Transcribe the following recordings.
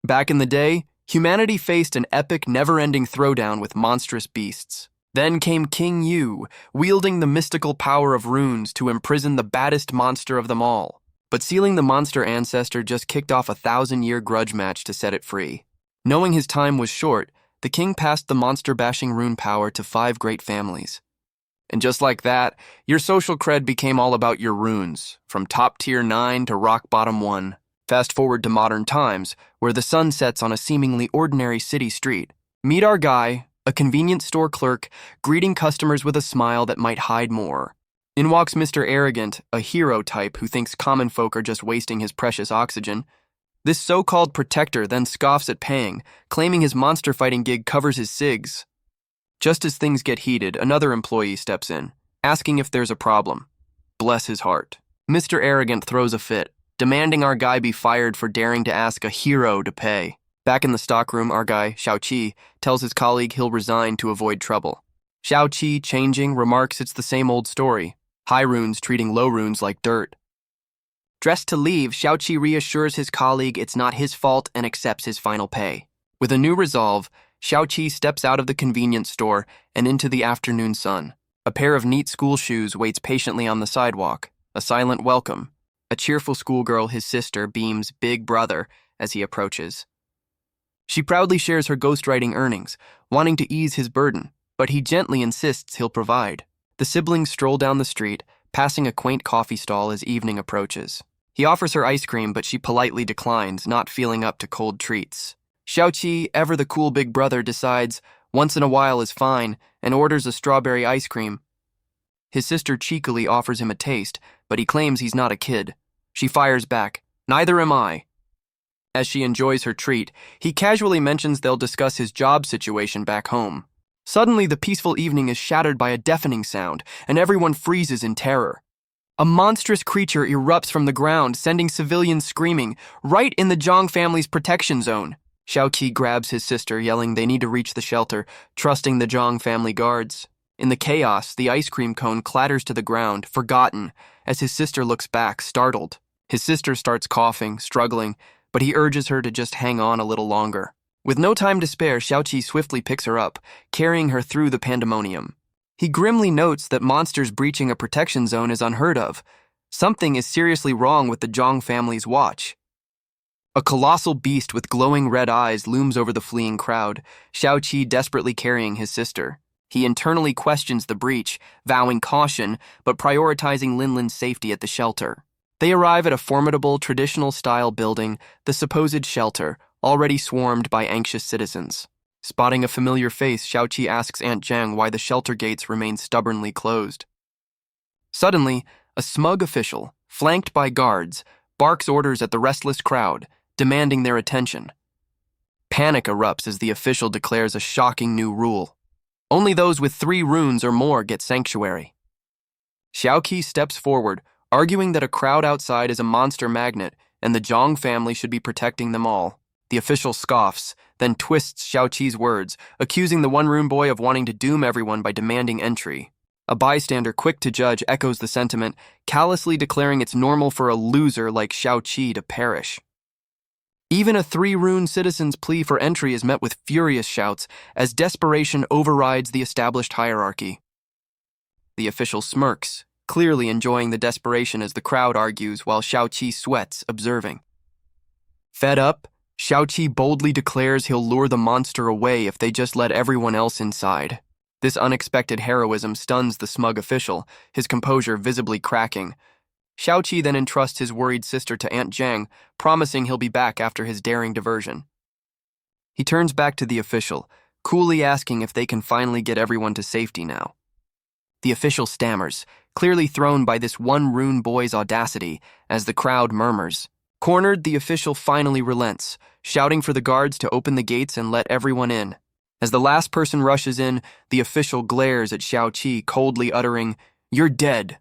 Back in the day, humanity faced an epic, never-ending throwdown with monstrous beasts. Then came King Yu, wielding the mystical power of runes to imprison the baddest monster of them all. But sealing the monster ancestor just kicked off a 1,000-year grudge match to set it free. Knowing his time was short, the king passed the monster-bashing rune power to 5 great families. And just like that, your social cred became all about your runes, from top tier 9 to rock bottom 1. Fast forward to modern times, where the sun sets on a seemingly ordinary city street. Meet our guy, a convenience store clerk, greeting customers with a smile that might hide more. In walks Mr. Arrogant, a hero type who thinks common folk are just wasting his precious oxygen. This so-called protector then scoffs at paying, claiming his monster fighting gig covers his cigs. Just as things get heated, another employee steps in, asking if there's a problem. Bless his heart. Mr. Arrogant throws a fit, demanding our guy be fired for daring to ask a hero to pay. Back in the stockroom, our guy, Shiaoi, tells his colleague he'll resign to avoid trouble. Shiaoi, changing, remarks it's the same old story. High runes treating low runes like dirt. Dressed to leave, Shiaoi reassures his colleague it's not his fault and accepts his final pay. With a new resolve, Shiaoi steps out of the convenience store and into the afternoon sun. A pair of neat school shoes waits patiently on the sidewalk, a silent welcome. A cheerful schoolgirl, his sister, beams big brother as he approaches. She proudly shares her ghostwriting earnings, wanting to ease his burden, but he gently insists he'll provide. The siblings stroll down the street, passing a quaint coffee stall as evening approaches. He offers her ice cream, but she politely declines, not feeling up to cold treats. Shiaoi, ever the cool big brother, decides once in a while is fine and orders a strawberry ice cream. His sister cheekily offers him a taste, but he claims he's not a kid. She fires back, "Neither am I." As she enjoys her treat, he casually mentions they'll discuss his job situation back home. Suddenly, the peaceful evening is shattered by a deafening sound, and everyone freezes in terror. A monstrous creature erupts from the ground, sending civilians screaming, right in the Jong family's protection zone. Shiaoi grabs his sister, yelling they need to reach the shelter, trusting the Jong family guards. In the chaos, the ice cream cone clatters to the ground, forgotten, as his sister looks back, startled. His sister starts coughing, struggling, but he urges her to just hang on a little longer. With no time to spare, Shiaoi swiftly picks her up, carrying her through the pandemonium. He grimly notes that monsters breaching a protection zone is unheard of. Something is seriously wrong with the Jong family's watch. A colossal beast with glowing red eyes looms over the fleeing crowd, Shiaoi desperately carrying his sister. He internally questions the breach, vowing caution, but prioritizing Linlin's safety at the shelter. They arrive at a formidable, traditional-style building, the supposed shelter, already swarmed by anxious citizens. Spotting a familiar face, Shiaoi asks Aunt Jang why the shelter gates remain stubbornly closed. Suddenly, a smug official, flanked by guards, barks orders at the restless crowd, demanding their attention. Panic erupts as the official declares a shocking new rule. Only those with 3 runes or more get sanctuary. Shiaoi steps forward, arguing that a crowd outside is a monster magnet and the Jong family should be protecting them all. The official scoffs, then twists Shiaoi's words, accusing the one-rune boy of wanting to doom everyone by demanding entry. A bystander quick to judge echoes the sentiment, callously declaring it's normal for a loser like Shiaoi to perish. Even a 3-rune citizen's plea for entry is met with furious shouts as desperation overrides the established hierarchy. The official smirks, clearly enjoying the desperation as the crowd argues while Shiaoi sweats, observing. Fed up, Shiaoi boldly declares he'll lure the monster away if they just let everyone else inside. This unexpected heroism stuns the smug official, his composure visibly cracking. Shiaoi then entrusts his worried sister to Aunt Jang, promising he'll be back after his daring diversion. He turns back to the official, coolly asking if they can finally get everyone to safety now. The official stammers, clearly thrown by this one-rune boy's audacity, as the crowd murmurs. Cornered, the official finally relents, shouting for the guards to open the gates and let everyone in. As the last person rushes in, the official glares at Shiaoi, coldly uttering, "You're dead."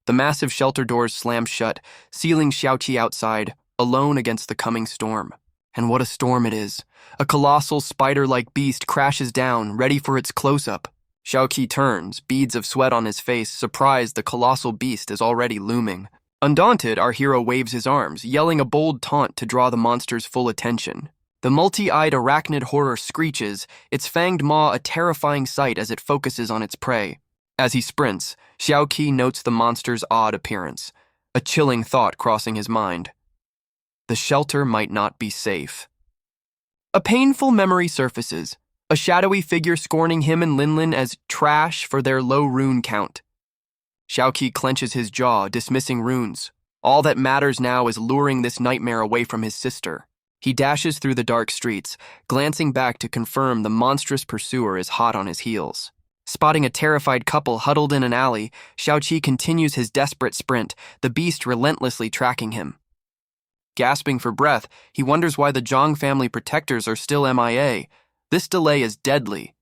The massive shelter doors slam shut, sealing Shiaoi outside, alone against the coming storm. And what a storm it is. A colossal, spider-like beast crashes down, ready for its close-up. Shiaoi turns, beads of sweat on his face, surprised the colossal beast is already looming. Undaunted, our hero waves his arms, yelling a bold taunt to draw the monster's full attention. The multi-eyed arachnid horror screeches, its fanged maw a terrifying sight as it focuses on its prey. As he sprints, Shiaoi notes the monster's odd appearance, a chilling thought crossing his mind. The shelter might not be safe. A painful memory surfaces, a shadowy figure scorning him and Linlin as trash for their low rune count. Shiaoi clenches his jaw, dismissing runes. All that matters now is luring this nightmare away from his sister. He dashes through the dark streets, glancing back to confirm the monstrous pursuer is hot on his heels. Spotting a terrified couple huddled in an alley, Shiaoi continues his desperate sprint, the beast relentlessly tracking him. Gasping for breath, he wonders why the Jong family protectors are still MIA. This delay is deadly.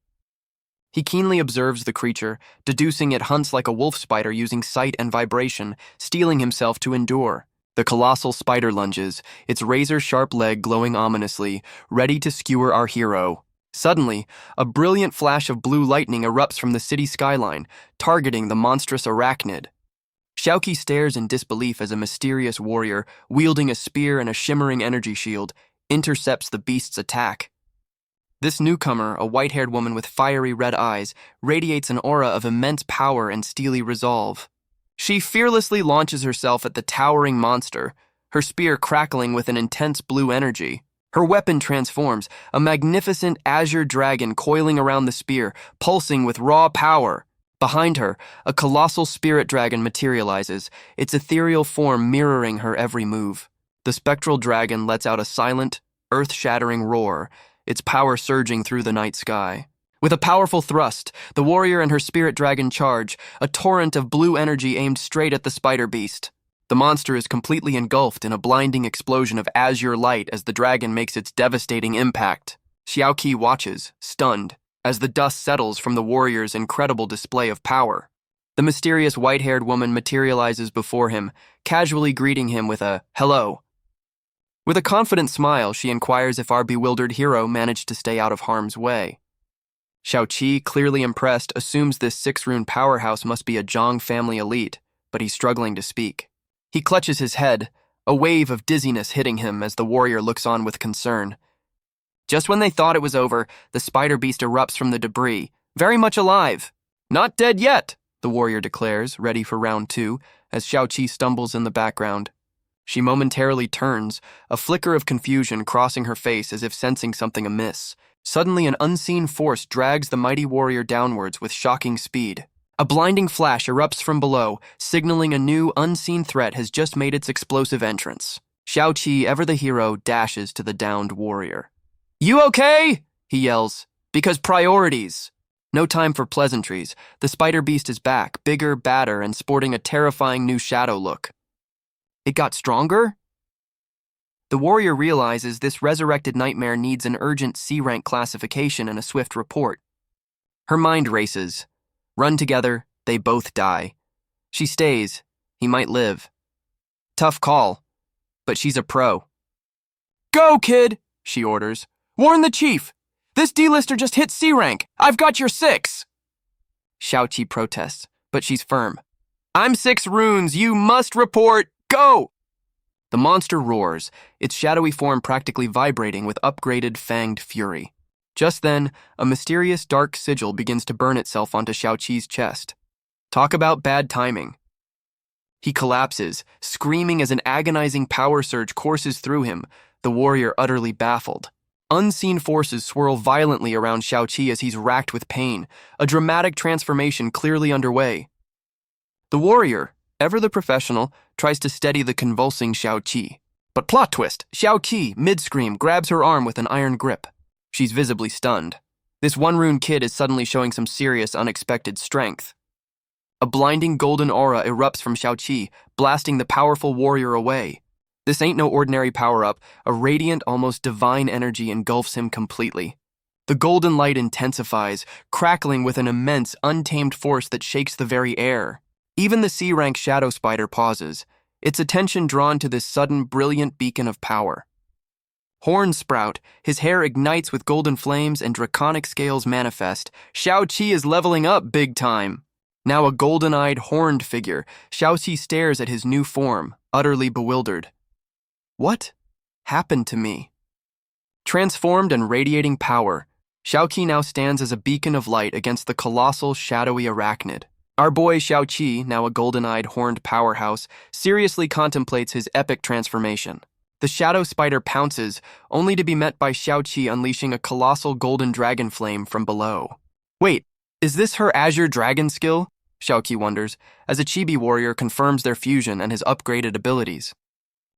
He keenly observes the creature, deducing it hunts like a wolf spider using sight and vibration, steeling himself to endure. The colossal spider lunges, its razor-sharp leg glowing ominously, ready to skewer our hero. Suddenly, a brilliant flash of blue lightning erupts from the city skyline, targeting the monstrous arachnid. Shiaoi stares in disbelief as a mysterious warrior, wielding a spear and a shimmering energy shield, intercepts the beast's attack. This newcomer, a white-haired woman with fiery red eyes, radiates an aura of immense power and steely resolve. She fearlessly launches herself at the towering monster, her spear crackling with an intense blue energy. Her weapon transforms, a magnificent azure dragon coiling around the spear, pulsing with raw power. Behind her, a colossal spirit dragon materializes, its ethereal form mirroring her every move. The spectral dragon lets out a silent, earth-shattering roar, its power surging through the night sky. With a powerful thrust, the warrior and her spirit dragon charge, a torrent of blue energy aimed straight at the spider beast. The monster is completely engulfed in a blinding explosion of azure light as the dragon makes its devastating impact. Shiaoi watches, stunned, as the dust settles from the warrior's incredible display of power. The mysterious white-haired woman materializes before him, casually greeting him with a hello. With a confident smile, she inquires if our bewildered hero managed to stay out of harm's way. Shiaoi, clearly impressed, assumes this 6-rune powerhouse must be a Jong family elite, but he's struggling to speak. He clutches his head, a wave of dizziness hitting him as the warrior looks on with concern. Just when they thought it was over, the spider beast erupts from the debris, very much alive. Not dead yet, the warrior declares, ready for round 2, as Shiaoi stumbles in the background. She momentarily turns, a flicker of confusion crossing her face as if sensing something amiss. Suddenly, an unseen force drags the mighty warrior downwards with shocking speed. A blinding flash erupts from below, signaling a new, unseen threat has just made its explosive entrance. Shiaoi, ever the hero, dashes to the downed warrior. "You okay?" he yells. "Because priorities." No time for pleasantries. The spider beast is back, bigger, badder, and sporting a terrifying new shadow look. It got stronger? The warrior realizes this resurrected nightmare needs an urgent C-rank classification and a swift report. Her mind races. Run together, they both die. She stays, he might live. Tough call, but she's a pro. "Go, kid," she orders. "Warn the chief. This D-lister just hit C-rank. I've got your 6. Shiaoi protests, but she's firm. "I'm 6 runes. You must report. Go!" The monster roars, its shadowy form practically vibrating with upgraded fanged fury. Just then, a mysterious dark sigil begins to burn itself onto Shiaoi's chest. Talk about bad timing. He collapses, screaming as an agonizing power surge courses through him, the warrior utterly baffled. Unseen forces swirl violently around Shiaoi as he's racked with pain, a dramatic transformation clearly underway. The warrior, ever the professional, tries to steady the convulsing Shiaoi. But plot twist, Shiaoi, mid-scream, grabs her arm with an iron grip. She's visibly stunned. This 1-rune kid is suddenly showing some serious, unexpected strength. A blinding golden aura erupts from Shiaoi, blasting the powerful warrior away. This ain't no ordinary power-up. A radiant, almost divine energy engulfs him completely. The golden light intensifies, crackling with an immense, untamed force that shakes the very air. Even the C-rank shadow spider pauses, its attention drawn to this sudden, brilliant beacon of power. Horns sprout, his hair ignites with golden flames and draconic scales manifest. Shiaoi is leveling up big time. Now a golden-eyed, horned figure, Shiaoi stares at his new form, utterly bewildered. What happened to me? Transformed and radiating power, Xiaoqi now stands as a beacon of light against the colossal, shadowy arachnid. Our boy Xiaoqi, now a golden-eyed, horned powerhouse, seriously contemplates his epic transformation. The shadow spider pounces, only to be met by Xiaoqi unleashing a colossal golden dragon flame from below. Wait, is this her Azure Dragon skill? Xiaoqi wonders, as a chibi warrior confirms their fusion and his upgraded abilities.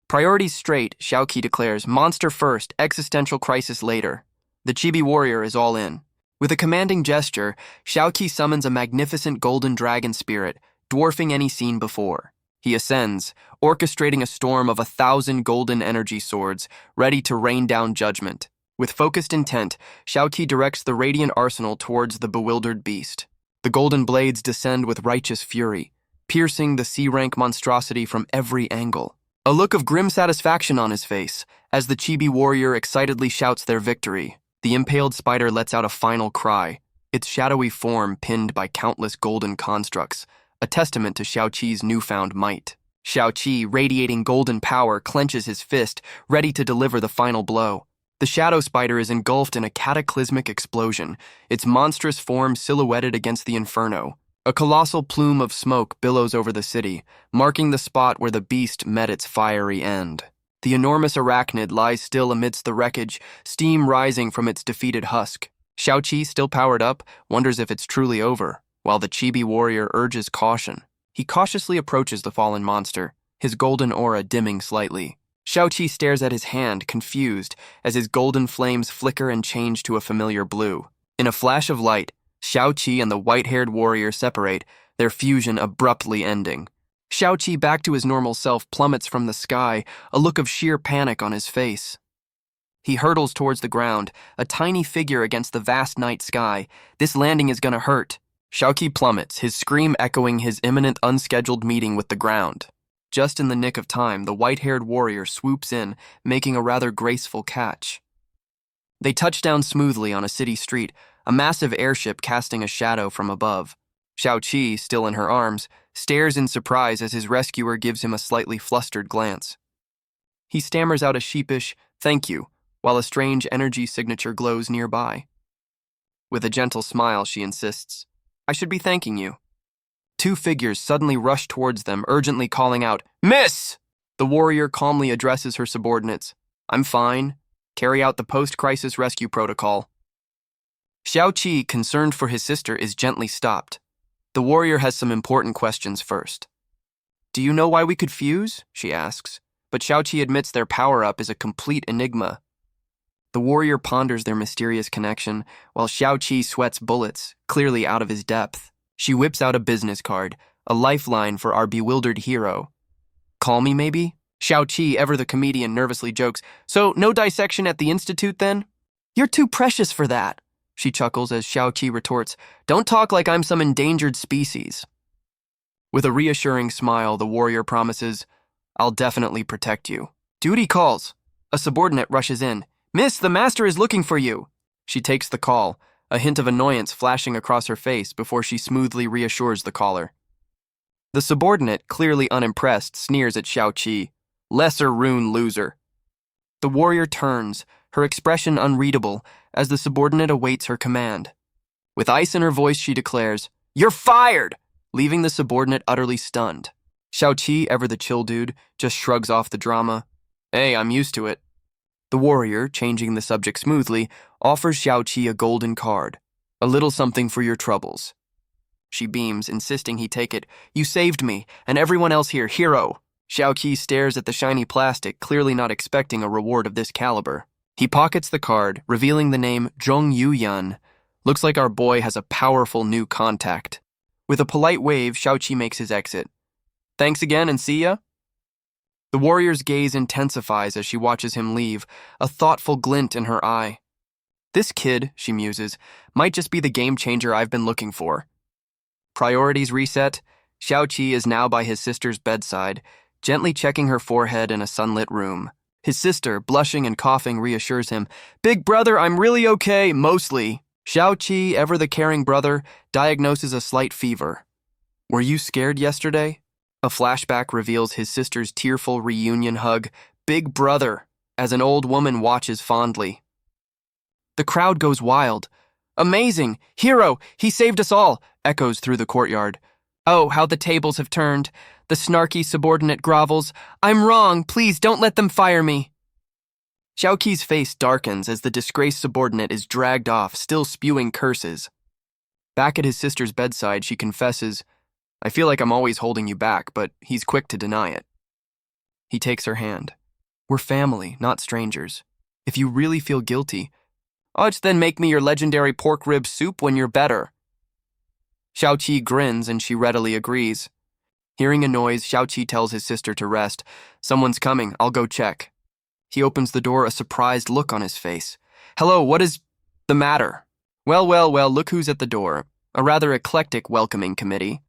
Priorities straight, Xiaoqi declares, monster first, existential crisis later. The chibi warrior is all in. With a commanding gesture, Xiaoqi summons a magnificent golden dragon spirit, dwarfing any seen before. He ascends, orchestrating a storm of 1,000 golden energy swords, ready to rain down judgment. With focused intent, Xiaoqi directs the radiant arsenal towards the bewildered beast. The golden blades descend with righteous fury, piercing the C-rank monstrosity from every angle. A look of grim satisfaction on his face, as the chibi warrior excitedly shouts their victory. The impaled spider lets out a final cry, its shadowy form pinned by countless golden constructs, a testament to Xiaoqi's newfound might. Xiaoqi, radiating golden power, clenches his fist, ready to deliver the final blow. The shadow spider is engulfed in a cataclysmic explosion, its monstrous form silhouetted against the inferno. A colossal plume of smoke billows over the city, marking the spot where the beast met its fiery end. The enormous arachnid lies still amidst the wreckage, steam rising from its defeated husk. Xiaoqi, still powered up, wonders if it's truly over, while the chibi warrior urges caution. He cautiously approaches the fallen monster, his golden aura dimming slightly. Xiaoqi stares at his hand, confused, as his golden flames flicker and change to a familiar blue. In a flash of light, Xiaoqi and the white-haired warrior separate, their fusion abruptly ending. Xiaoqi, back to his normal self, plummets from the sky, a look of sheer panic on his face. He hurtles towards the ground, a tiny figure against the vast night sky. This landing is gonna hurt. Xiaoqi plummets, his scream echoing his imminent unscheduled meeting with the ground. Just in the nick of time, the white-haired warrior swoops in, making a rather graceful catch. They touch down smoothly on a city street, a massive airship casting a shadow from above. Xiaoqi, still in her arms, stares in surprise as his rescuer gives him a slightly flustered glance. He stammers out a sheepish, "Thank you," while a strange energy signature glows nearby. With a gentle smile, she insists, "I should be thanking you." Two figures suddenly rush towards them, urgently calling out, "Miss!" The warrior calmly addresses her subordinates. "I'm fine. Carry out the post-crisis rescue protocol." Xiaoqi, concerned for his sister, is gently stopped. The warrior has some important questions first. "Do you know why we could fuse?" she asks, but Xiaoqi admits their power-up is a complete enigma. The warrior ponders their mysterious connection, while Xiaoqi sweats bullets, clearly out of his depth. She whips out a business card, a lifeline for our bewildered hero. "Call me, maybe?" Xiaoqi, ever the comedian, nervously jokes. "So, no dissection at the Institute, then?" "You're too precious for that," she chuckles as Xiaoqi retorts, "Don't talk like I'm some endangered species." With a reassuring smile, the warrior promises, "I'll definitely protect you." Duty calls. A subordinate rushes in. "Miss, the master is looking for you." She takes the call, a hint of annoyance flashing across her face before she smoothly reassures the caller. The subordinate, clearly unimpressed, sneers at Xiaoqi. "Lesser rune loser." The warrior turns, her expression unreadable, as the subordinate awaits her command. With ice in her voice, she declares, "You're fired!" leaving the subordinate utterly stunned. Xiaoqi, ever the chill dude, just shrugs off the drama. "Hey, I'm used to it." The warrior, changing the subject smoothly, offers Xiaoqi a golden card. "A little something for your troubles." She beams, insisting he take it. "You saved me, and everyone else here, hero." Xiaoqi stares at the shiny plastic, clearly not expecting a reward of this caliber. He pockets the card, revealing the name Jong Yuan. Looks like our boy has a powerful new contact. With a polite wave, Xiaoqi makes his exit. "Thanks again and see ya." The warrior's gaze intensifies as she watches him leave, a thoughtful glint in her eye. "This kid," she muses, "might just be the game changer I've been looking for." Priorities reset, Xiaoqi is now by his sister's bedside, gently checking her forehead in a sunlit room. His sister, blushing and coughing, reassures him, "Big brother, I'm really okay, mostly." Xiaoqi, ever the caring brother, diagnoses a slight fever. "Were you scared yesterday?" A flashback reveals his sister's tearful reunion hug, "Big brother," as an old woman watches fondly. The crowd goes wild. "Amazing! Hero! He saved us all!" echoes through the courtyard. Oh, how the tables have turned. The snarky subordinate grovels. "I'm wrong. Please don't let them fire me." Xiaoqi's face darkens as the disgraced subordinate is dragged off, still spewing curses. Back at his sister's bedside, she confesses, "I feel like I'm always holding you back," but he's quick to deny it. He takes her hand. "We're family, not strangers. If you really feel guilty, then make me your legendary pork rib soup when you're better." Xiaoqi grins and she readily agrees. Hearing a noise, Xiaoqi tells his sister to rest. "Someone's coming, I'll go check." He opens the door, a surprised look on his face. "Hello, what is the matter?" Well, look who's at the door. A rather eclectic welcoming committee.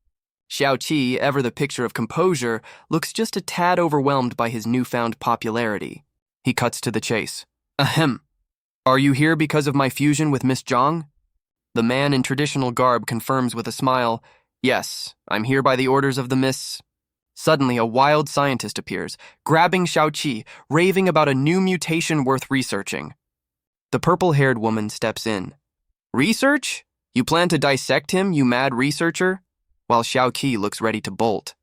Xiaoqi, ever the picture of composure, looks just a tad overwhelmed by his newfound popularity. He cuts to the chase. "Ahem. Are you here because of my fusion with Miss Jong?" The man in traditional garb confirms with a smile, "Yes, I'm here by the orders of the Miss..." Suddenly, a wild scientist appears, grabbing Xiaoqi, raving about a new mutation worth researching. The purple-haired woman steps in. "Research? You plan to dissect him, you mad researcher?" While Xiaoqi looks ready to bolt.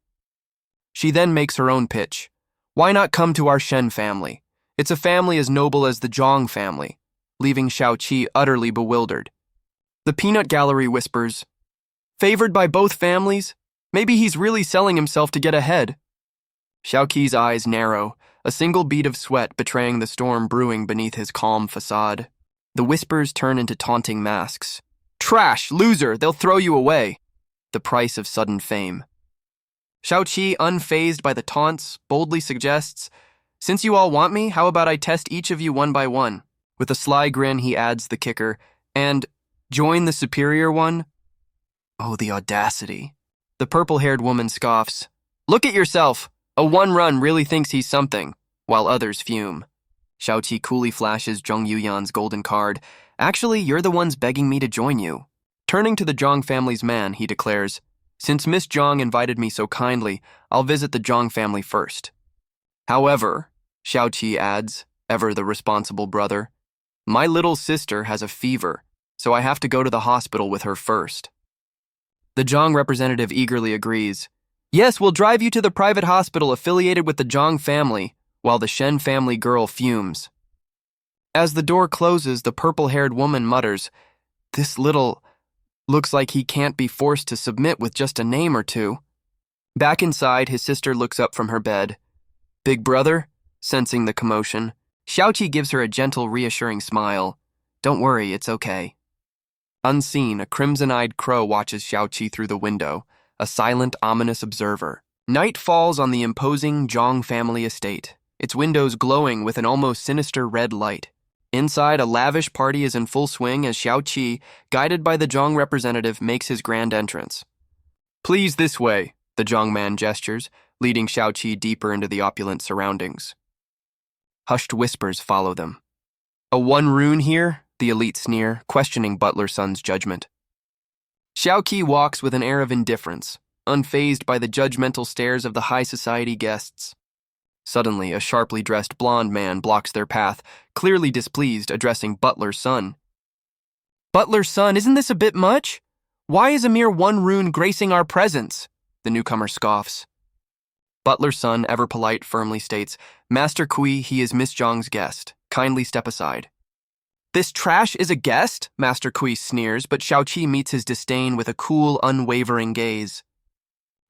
She then makes her own pitch. "Why not come to our Shen family? It's a family as noble as the Jong family," leaving Xiaoqi utterly bewildered. The peanut gallery whispers, "Favored by both families? Maybe he's really selling himself to get ahead." Xiaoqi's eyes narrow, a single bead of sweat betraying the storm brewing beneath his calm facade. The whispers turn into taunting masks. "Trash, loser, they'll throw you away." The price of sudden fame. Xiaoqi, unfazed by the taunts, boldly suggests, "Since you all want me, how about I test each of you one by one?" With a sly grin, he adds the kicker, "And join the superior one?" Oh, the audacity. The purple-haired woman scoffs. "Look at yourself. A one-run really thinks he's something," while others fume. Xiaoqi coolly flashes Zhong Yuyan's golden card. "Actually, you're the ones begging me to join you." Turning to the Zhong family's man, he declares, "Since Miss Zhong invited me so kindly, I'll visit the Zhong family first." However, Xiaoqi adds, ever the responsible brother, "My little sister has a fever, so I have to go to the hospital with her first." The Zhong representative eagerly agrees. "Yes, we'll drive you to the private hospital affiliated with the Zhong family," while the Shen family girl fumes. As the door closes, the purple-haired woman mutters, "This little... looks like he can't be forced to submit with just a name or two." Back inside, his sister looks up from her bed. "Big brother?" Sensing the commotion, Xiaoqi gives her a gentle, reassuring smile. "Don't worry, it's okay." Unseen, a crimson-eyed crow watches Xiaoqi through the window, a silent, ominous observer. Night falls on the imposing Zhong family estate, its windows glowing with an almost sinister red light. Inside, a lavish party is in full swing as Xiaoqi, guided by the Zhong representative, makes his grand entrance. "Please this way," the Zhong man gestures, leading Xiaoqi deeper into the opulent surroundings. Hushed whispers follow them. "A one rune here?" the elite sneer, questioning Butler Sun's judgment. Xiaoqi walks with an air of indifference, unfazed by the judgmental stares of the high society guests. Suddenly, a sharply dressed blonde man blocks their path, clearly displeased, addressing Butler Sun. "Butler Sun, isn't this a bit much? Why is a mere one rune gracing our presence?" the newcomer scoffs. Butler Sun, ever polite, firmly states, "Master Kui, he is Miss Zhong's guest. Kindly step aside." "This trash is a guest?" Master Kui sneers, but Xiaoqi meets his disdain with a cool, unwavering gaze.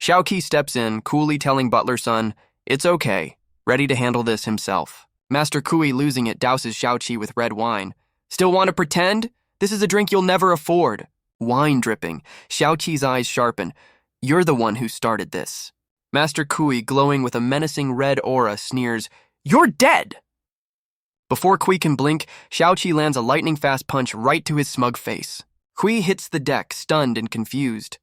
Xiaoqi steps in, coolly telling Butler Sun, "It's okay," ready to handle this himself. Master Kui, losing it, douses Xiaoqi with red wine. "Still want to pretend? This is a drink you'll never afford." Wine dripping. Xiaoqi's eyes sharpen. "You're the one who started this." Master Kui, glowing with a menacing red aura, sneers, "You're dead!" Before Kui can blink, Xiaoqi lands a lightning-fast punch right to his smug face. Kui hits the deck, stunned and confused.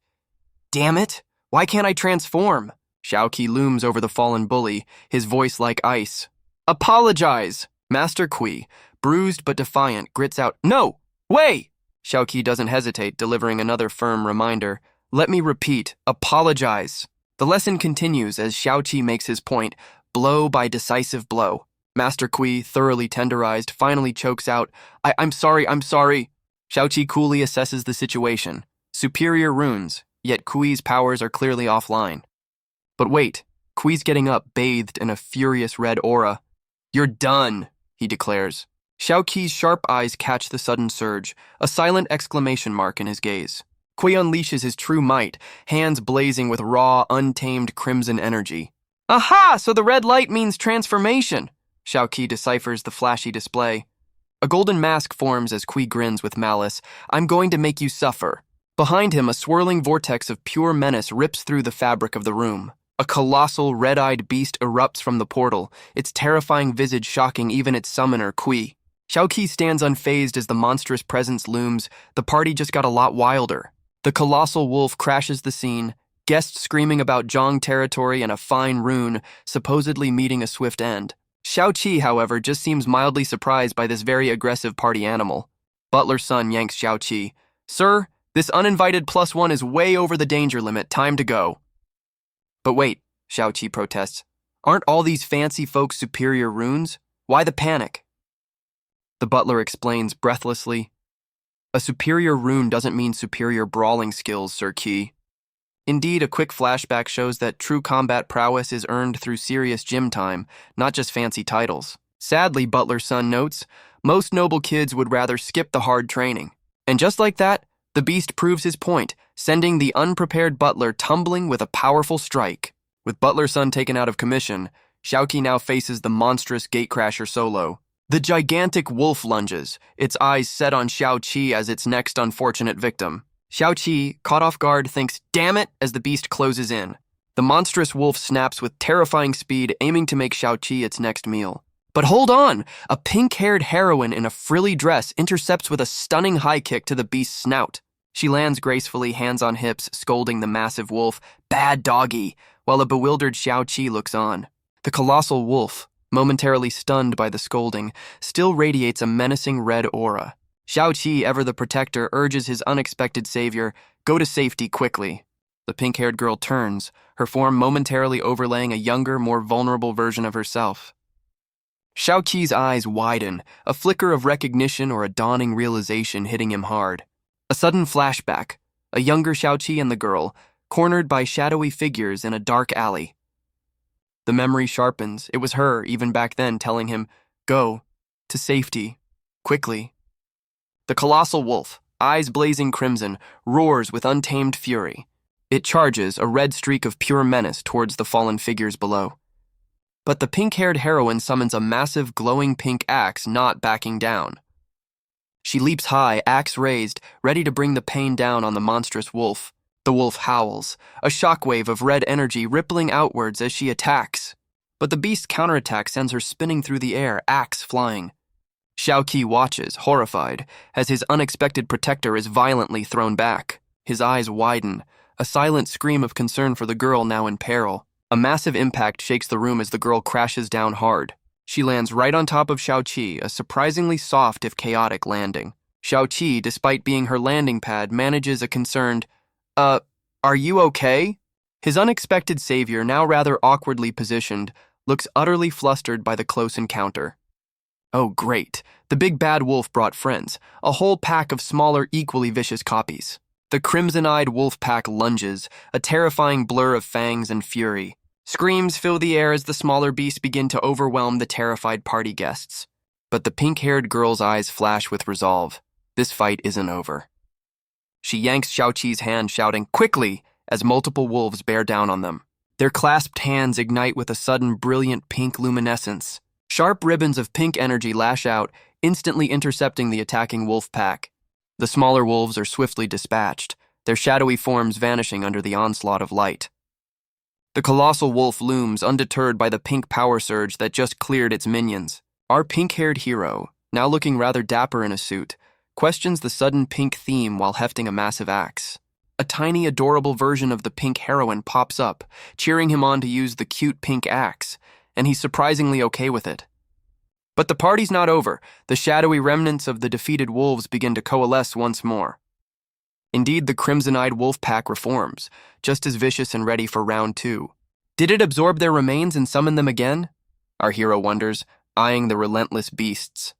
"Damn it! Why can't I transform?" Xiaoqi looms over the fallen bully, his voice like ice. "Apologize!" Master Kui, bruised but defiant, grits out, "No! Wait!" Xiaoqi doesn't hesitate, delivering another firm reminder. "Let me repeat, apologize." The lesson continues as Xiaoqi makes his point, blow by decisive blow. Master Kui, thoroughly tenderized, finally chokes out, I'm sorry, I'm sorry. Xiaoqi coolly assesses the situation. Superior runes, yet Kui's powers are clearly offline. But wait, Kui's getting up, bathed in a furious red aura. You're done, he declares. Xiaoqi's sharp eyes catch the sudden surge, a silent exclamation mark in his gaze. Kui unleashes his true might, hands blazing with raw, untamed crimson energy. Aha! So the red light means transformation! Xiaoqi deciphers the flashy display. A golden mask forms as Kui grins with malice. I'm going to make you suffer. Behind him, a swirling vortex of pure menace rips through the fabric of the room. A colossal, red-eyed beast erupts from the portal, its terrifying visage shocking even its summoner, Kui. Xiaoqi stands unfazed as the monstrous presence looms. The party just got a lot wilder. The colossal wolf crashes the scene, guests screaming about Jong territory and a fine rune, supposedly meeting a swift end. Xiaoqi, however, just seems mildly surprised by this very aggressive party animal. Butler's son yanks Xiaoqi. Sir, this uninvited +1 is way over the danger limit. Time to go. But wait, Xiaoqi protests. Aren't all these fancy folks superior runes? Why the panic? The butler explains breathlessly. A superior rune doesn't mean superior brawling skills, Sir Qi. Indeed, a quick flashback shows that true combat prowess is earned through serious gym time, not just fancy titles. Sadly, Butler's son notes, most noble kids would rather skip the hard training. And just like that, the beast proves his point, sending the unprepared Butler tumbling with a powerful strike. With Butler's son taken out of commission, Xiaoqi now faces the monstrous gatecrasher solo. The gigantic wolf lunges, its eyes set on Xiaoqi as its next unfortunate victim. Xiaoqi, caught off guard, thinks, damn it, as the beast closes in. The monstrous wolf snaps with terrifying speed, aiming to make Xiaoqi its next meal. But hold on! A pink-haired heroine in a frilly dress intercepts with a stunning high kick to the beast's snout. She lands gracefully, hands on hips, scolding the massive wolf, bad doggy, while a bewildered Xiaoqi looks on. The colossal wolf, momentarily stunned by the scolding, still radiates a menacing red aura. Xiaoqi, ever the protector, urges his unexpected savior, go to safety quickly. The pink-haired girl turns, her form momentarily overlaying a younger, more vulnerable version of herself. Xiaoqi's eyes widen, a flicker of recognition or a dawning realization hitting him hard. A sudden flashback, a younger Xiaoqi and the girl, cornered by shadowy figures in a dark alley. The memory sharpens. It was her, even back then, telling him, go, to safety, quickly. The colossal wolf, eyes blazing crimson, roars with untamed fury. It charges, a red streak of pure menace towards the fallen figures below. But the pink-haired heroine summons a massive glowing pink axe, not backing down. She leaps high, axe raised, ready to bring the pain down on the monstrous wolf. The wolf howls, a shockwave of red energy rippling outwards as she attacks. But the beast's counterattack sends her spinning through the air, axe flying. Xiaoqi watches, horrified, as his unexpected protector is violently thrown back. His eyes widen, a silent scream of concern for the girl now in peril. A massive impact shakes the room as the girl crashes down hard. She lands right on top of Xiaoqi, a surprisingly soft if chaotic landing. Xiaoqi, despite being her landing pad, manages a concerned, are you okay? His unexpected savior, now rather awkwardly positioned, looks utterly flustered by the close encounter. Oh, great. The big bad wolf brought friends, a whole pack of smaller, equally vicious copies. The crimson-eyed wolf pack lunges, a terrifying blur of fangs and fury. Screams fill the air as the smaller beasts begin to overwhelm the terrified party guests. But the pink-haired girl's eyes flash with resolve. This fight isn't over. She yanks Xiaoqi's hand, shouting, quickly, as multiple wolves bear down on them. Their clasped hands ignite with a sudden brilliant pink luminescence. Sharp ribbons of pink energy lash out, instantly intercepting the attacking wolf pack. The smaller wolves are swiftly dispatched, their shadowy forms vanishing under the onslaught of light. The colossal wolf looms, undeterred by the pink power surge that just cleared its minions. Our pink-haired hero, now looking rather dapper in a suit, questions the sudden pink theme while hefting a massive axe. A tiny, adorable version of the pink heroine pops up, cheering him on to use the cute pink axe, and he's surprisingly okay with it. But the party's not over. The shadowy remnants of the defeated wolves begin to coalesce once more. Indeed, the crimson-eyed wolf pack reforms, just as vicious and ready for round 2. Did it absorb their remains and summon them again? Our hero wonders. eyeing the relentless beasts.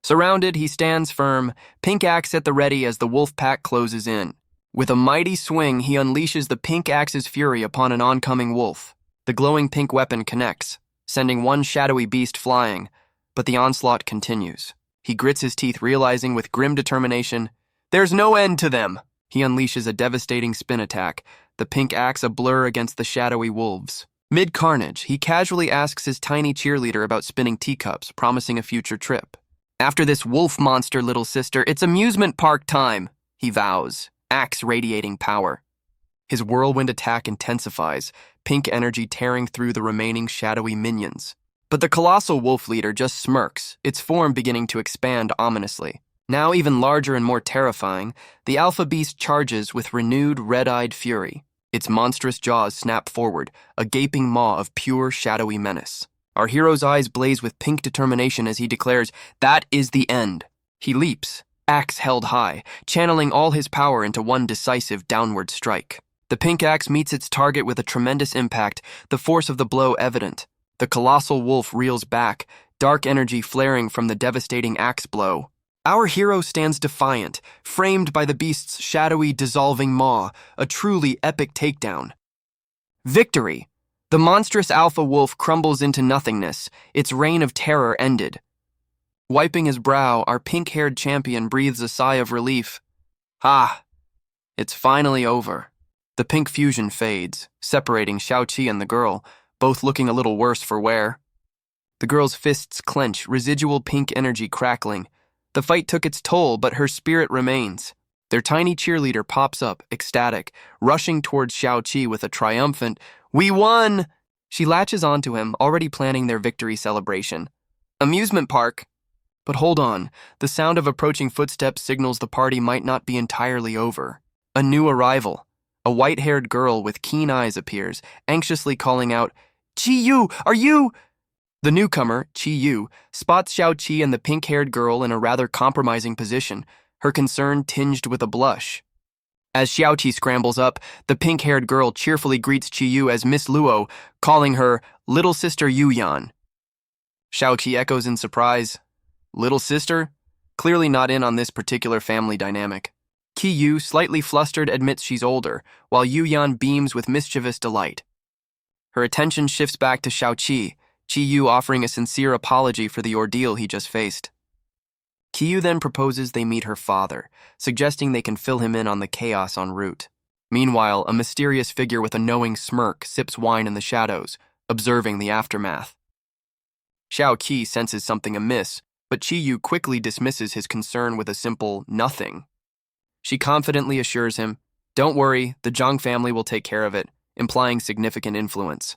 Surrounded, he stands firm, pink axe at the ready as the wolf pack closes in. With a mighty swing, he unleashes the pink axe's fury upon an oncoming wolf. The glowing pink weapon connects, sending one shadowy beast flying, but the onslaught continues. He grits his teeth, realizing with grim determination, there's no end to them. He unleashes a devastating spin attack, the pink axe a blur against the shadowy wolves. Mid-carnage, he casually asks his tiny cheerleader about spinning teacups, promising a future trip. After this wolf monster, little sister, it's amusement park time, he vows, axe radiating power. His whirlwind attack intensifies, pink energy tearing through the remaining shadowy minions. But the colossal wolf leader just smirks, its form beginning to expand ominously. Now even larger and more terrifying, the alpha beast charges with renewed red-eyed fury. Its monstrous jaws snap forward, a gaping maw of pure shadowy menace. Our hero's eyes blaze with pink determination as he declares, that is the end. He leaps, axe held high, channeling all his power into one decisive downward strike. The pink axe meets its target with a tremendous impact, the force of the blow evident. The colossal wolf reels back, dark energy flaring from the devastating axe blow. Our hero stands defiant, framed by the beast's shadowy, dissolving maw, a truly epic takedown. Victory! The monstrous alpha wolf crumbles into nothingness, its reign of terror ended. Wiping his brow, our pink-haired champion breathes a sigh of relief. Ah, it's finally over. The pink fusion fades, separating Shiaoi and the girl, both looking a little worse for wear. The girl's fists clench, residual pink energy crackling. The fight took its toll, but her spirit remains. Their tiny cheerleader pops up, ecstatic, rushing towards Shiaoi with a triumphant, "We won!" She latches onto him, already planning their victory celebration. Amusement park. But hold on, the sound of approaching footsteps signals the party might not be entirely over. A new arrival. A white-haired girl with keen eyes appears, anxiously calling out, "Chi-Yu, are you—" The newcomer, Chi-Yu, spots Shiaoi and the pink-haired girl in a rather compromising position, her concern tinged with a blush. As Shiaoi scrambles up, the pink-haired girl cheerfully greets Chi-Yu as Miss Luo, calling her Little Sister Yuan. Shiaoi echoes in surprise. Little sister? Clearly not in on this particular family dynamic. Chi-Yu, slightly flustered, admits she's older, while Yuan beams with mischievous delight. Her attention shifts back to Shiaoi, Chi-Yu offering a sincere apology for the ordeal he just faced. Chi-Yu then proposes they meet her father, suggesting they can fill him in on the chaos en route. Meanwhile, a mysterious figure with a knowing smirk sips wine in the shadows, observing the aftermath. Shiaoi senses something amiss, but Chi-Yu quickly dismisses his concern with a simple nothing. She confidently assures him, "Don't worry, the Jong family will take care of it," implying significant influence.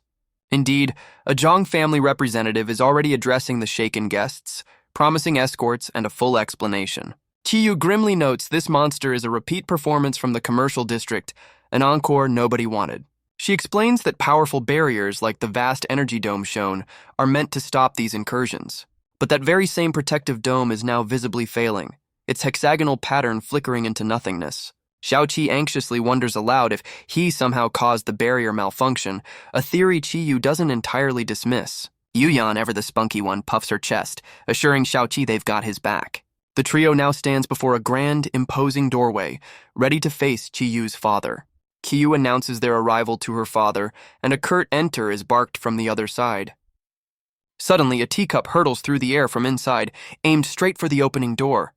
Indeed, a Jong family representative is already addressing the shaken guests, promising escorts and a full explanation. Chi-Yu grimly notes this monster is a repeat performance from the commercial district, an encore nobody wanted. She explains that powerful barriers like the vast energy dome shown are meant to stop these incursions. But that very same protective dome is now visibly failing, its hexagonal pattern flickering into nothingness. Shiaoi anxiously wonders aloud if he somehow caused the barrier malfunction, a theory Chi-Yu doesn't entirely dismiss. Yuan, ever the spunky one, puffs her chest, assuring Shiaoi they've got his back. The trio now stands before a grand, imposing doorway, ready to face Chi-Yu's father. Chi-Yu announces their arrival to her father, and a curt enter is barked from the other side. Suddenly, a teacup hurtles through the air from inside, aimed straight for the opening door.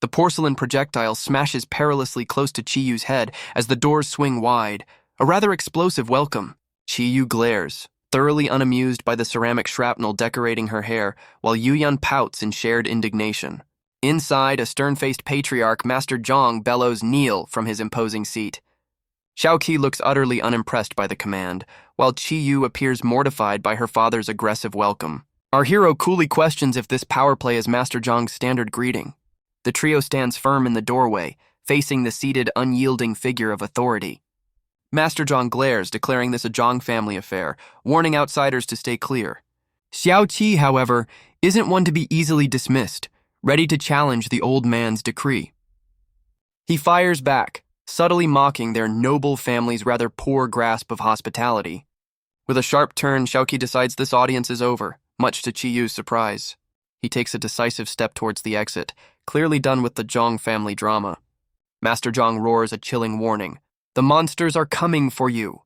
The porcelain projectile smashes perilously close to Chi-Yu's head as the doors swing wide, a rather explosive welcome. Chi-Yu glares, thoroughly unamused by the ceramic shrapnel decorating her hair, while Yuan pouts in shared indignation. Inside, a stern-faced patriarch, Master Jong, bellows "Kneel" from his imposing seat. Shiaoi looks utterly unimpressed by the command, while Chi-Yu appears mortified by her father's aggressive welcome. Our hero coolly questions if this power play is Master Jong's standard greeting. The trio stands firm in the doorway, facing the seated, unyielding figure of authority. Master Jong glares, declaring this a Jong family affair, warning outsiders to stay clear. Shiaoi, however, isn't one to be easily dismissed, ready to challenge the old man's decree. He fires back, subtly mocking their noble family's rather poor grasp of hospitality. With a sharp turn, Shiaoi decides this audience is over, much to Chi-Yu's surprise. He takes a decisive step towards the exit, clearly done with the Jong family drama. Master Jong roars a chilling warning. The monsters are coming for you.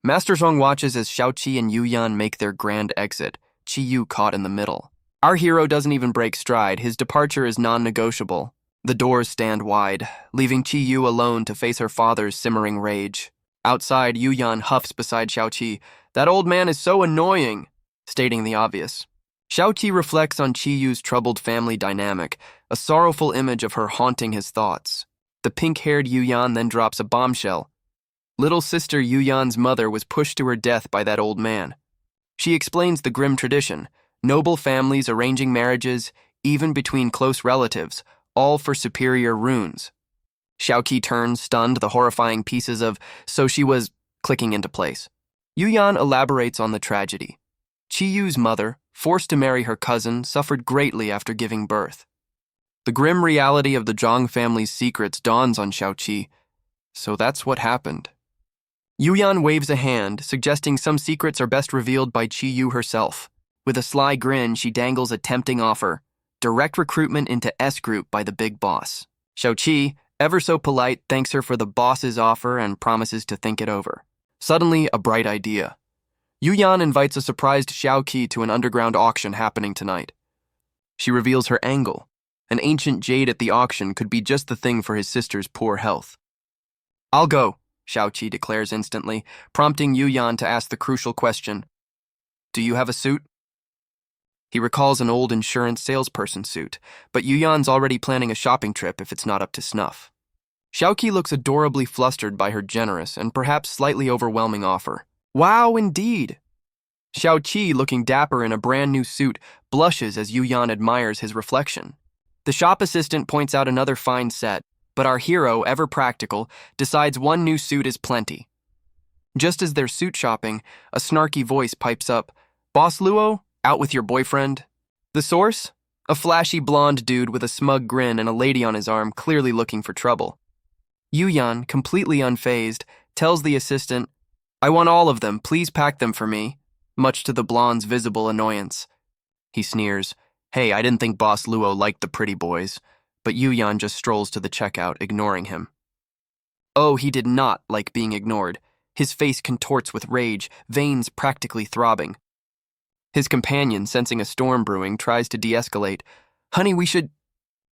Master Jong watches as Xiaoqi and Yuan make their grand exit, Chi-Yu caught in the middle. Our hero doesn't even break stride. His departure is non-negotiable. The doors stand wide, leaving Chi-Yu alone to face her father's simmering rage. Outside, Yuan huffs beside Xiaoqi. That old man is so annoying, stating the obvious. Xiaoqi reflects on Chi-Yu's troubled family dynamic, a sorrowful image of her haunting his thoughts. The pink-haired Yuan then drops a bombshell. Little sister Yuyan's mother was pushed to her death by that old man. She explains the grim tradition, noble families arranging marriages, even between close relatives, all for superior runes. Xiaoqi turns, stunned, the horrifying pieces of "so she was" clicking into place. Yuan elaborates on the tragedy. Chi-Yu's mother, forced to marry her cousin, suffered greatly after giving birth. The grim reality of the Jong family's secrets dawns on Xiaoqi. So that's what happened. Yuan waves a hand, suggesting some secrets are best revealed by Chi-Yu herself. With a sly grin, she dangles a tempting offer: direct recruitment into S Group by the big boss. Xiaoqi, ever so polite, thanks her for the boss's offer and promises to think it over. Suddenly, a bright idea. Yuan invites a surprised Xiaoqi to an underground auction happening tonight. She reveals her angle. An ancient jade at the auction could be just the thing for his sister's poor health. I'll go, Xiaoqi declares instantly, prompting Yuan to ask the crucial question. Do you have a suit? He recalls an old insurance salesperson suit, but Yuan's already planning a shopping trip if it's not up to snuff. Xiaoqi looks adorably flustered by her generous and perhaps slightly overwhelming offer. Wow, indeed! Xiaoqi, looking dapper in a brand new suit, blushes as Yuan admires his reflection. The shop assistant points out another fine set, but our hero, ever practical, decides one new suit is plenty. Just as they're suit shopping, a snarky voice pipes up, Boss Luo, out with your boyfriend? The source? A flashy blonde dude with a smug grin and a lady on his arm, clearly looking for trouble. Yuan, completely unfazed, tells the assistant, I want all of them, please pack them for me, much to the blonde's visible annoyance. He sneers, Hey, I didn't think Boss Luo liked the pretty boys, but Yuan just strolls to the checkout, ignoring him. Oh, he did not like being ignored. His face contorts with rage, veins practically throbbing. His companion, sensing a storm brewing, tries to de-escalate. Honey, we should...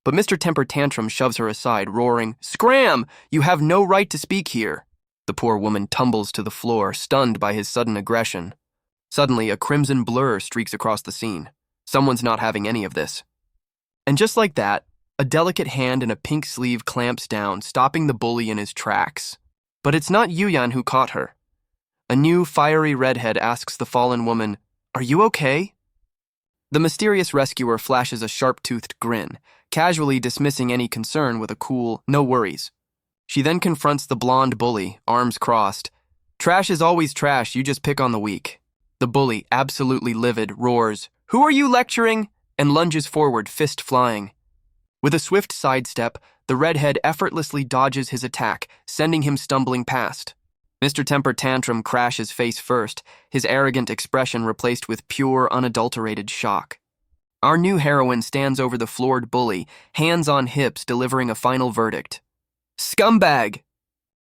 But Mr. Temper Tantrum shoves her aside, roaring, Scram! You have no right to speak here. The poor woman tumbles to the floor, stunned by his sudden aggression. Suddenly, a crimson blur streaks across the scene. Someone's not having any of this. And just like that, a delicate hand in a pink sleeve clamps down, stopping the bully in his tracks. But it's not Yuan who caught her. A new, fiery redhead asks the fallen woman, Are you okay? The mysterious rescuer flashes a sharp-toothed grin, casually dismissing any concern with a cool, no worries. She then confronts the blonde bully, arms crossed. Trash is always trash, you just pick on the weak. The bully, absolutely livid, roars, Who are you lecturing? And lunges forward, fist flying. With a swift sidestep, the redhead effortlessly dodges his attack, sending him stumbling past. Mr. Temper Tantrum crashes face first, his arrogant expression replaced with pure, unadulterated shock. Our new heroine stands over the floored bully, hands on hips, delivering a final verdict. Scumbag!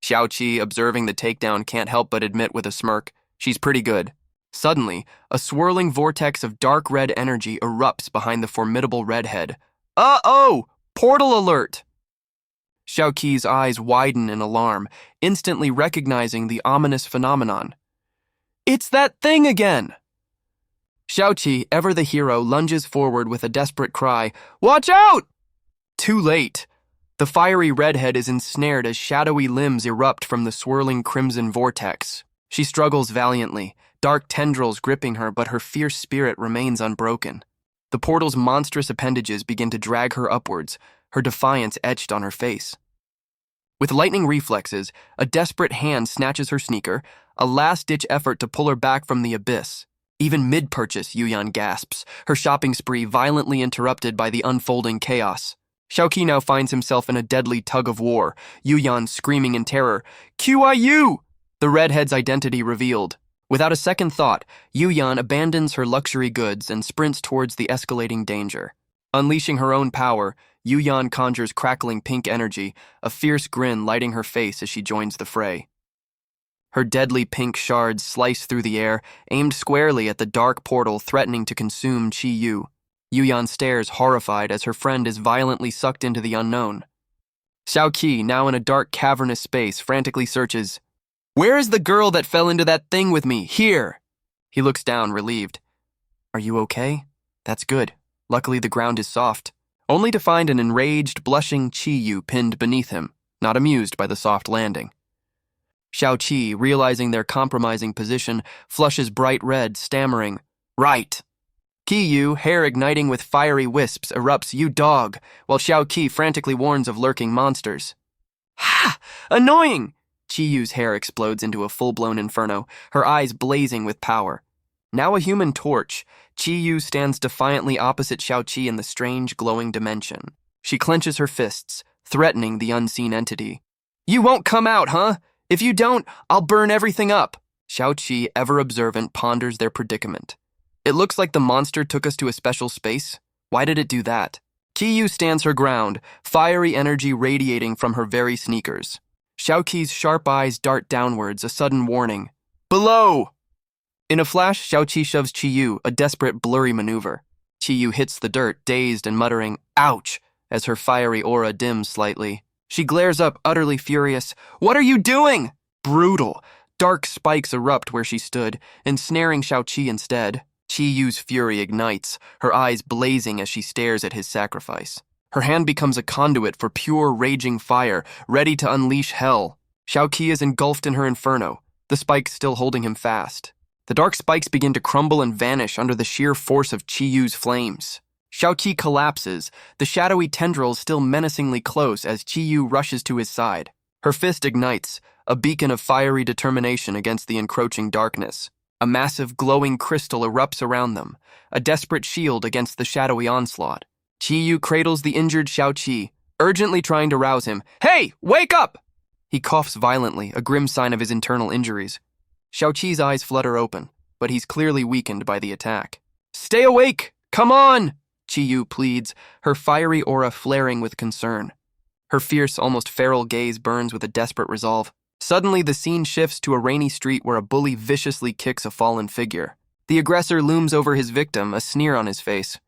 Xiaoqi, observing the takedown, can't help but admit with a smirk, she's pretty good. Suddenly, a swirling vortex of dark red energy erupts behind the formidable redhead. Uh-oh! Portal alert! Xiaoqi's eyes widen in alarm, instantly recognizing the ominous phenomenon. It's that thing again! Xiaoqi, ever the hero, lunges forward with a desperate cry, Watch out! Too late. The fiery redhead is ensnared as shadowy limbs erupt from the swirling crimson vortex. She struggles valiantly, dark tendrils gripping her, but her fierce spirit remains unbroken. The portal's monstrous appendages begin to drag her upwards, her defiance etched on her face. With lightning reflexes, a desperate hand snatches her sneaker, a last-ditch effort to pull her back from the abyss. Even mid-purchase, Yuan gasps, her shopping spree violently interrupted by the unfolding chaos. Xiaoqi now finds himself in a deadly tug-of-war, Yuan screaming in terror, QIU! The redhead's identity revealed. Without a second thought, Yuan abandons her luxury goods and sprints towards the escalating danger. Unleashing her own power, Yuan conjures crackling pink energy, a fierce grin lighting her face as she joins the fray. Her deadly pink shards slice through the air, aimed squarely at the dark portal threatening to consume Chi-Yu. Yuan stares horrified as her friend is violently sucked into the unknown. Xiaoqi, now in a dark cavernous space, frantically searches. "Where is the girl that fell into that thing with me? Here!" He looks down, relieved. "Are you okay? That's good. Luckily the ground is soft." Only to find an enraged, blushing Chi-Yu pinned beneath him, not amused by the soft landing. Xiaoqi, realizing their compromising position, flushes bright red, stammering, "Right." Chi-Yu, hair igniting with fiery wisps, erupts, "You dog," while Xiaoqi frantically warns of lurking monsters. "Ha! Annoying!" Chi-Yu's hair explodes into a full-blown inferno, her eyes blazing with power. Now a human torch, Chi-Yu stands defiantly opposite Xiaoqi in the strange, glowing dimension. She clenches her fists, threatening the unseen entity. "You won't come out, huh? If you don't, I'll burn everything up." Xiaoqi, ever observant, ponders their predicament. "It looks like the monster took us to a special space. Why did it do that?" Chi-Yu stands her ground, fiery energy radiating from her very sneakers. Xiaoqi's sharp eyes dart downwards, a sudden warning. "Below!" In a flash, Xiaoqi shoves Chi-Yu, a desperate, blurry maneuver. Chi-Yu hits the dirt, dazed and muttering, "Ouch!" as her fiery aura dims slightly. She glares up, utterly furious. "What are you doing?" Brutal. Dark spikes erupt where she stood, ensnaring Xiaoqi instead. Chi-Yu's fury ignites, her eyes blazing as she stares at his sacrifice. Her hand becomes a conduit for pure, raging fire, ready to unleash hell. Xiaoqi is engulfed in her inferno, the spikes still holding him fast. The dark spikes begin to crumble and vanish under the sheer force of Chi-Yu's flames. Xiaoqi collapses, the shadowy tendrils still menacingly close as Chi-Yu rushes to his side. Her fist ignites, a beacon of fiery determination against the encroaching darkness. A massive, glowing crystal erupts around them, a desperate shield against the shadowy onslaught. Chi-Yu cradles the injured Xiaoqi, urgently trying to rouse him. "Hey, wake up!" He coughs violently, a grim sign of his internal injuries. Xiaoqi's eyes flutter open, but he's clearly weakened by the attack. "Stay awake! Come on!" Chi-Yu pleads, her fiery aura flaring with concern. Her fierce, almost feral gaze burns with a desperate resolve. Suddenly, the scene shifts to a rainy street where a bully viciously kicks a fallen figure. The aggressor looms over his victim, a sneer on his face.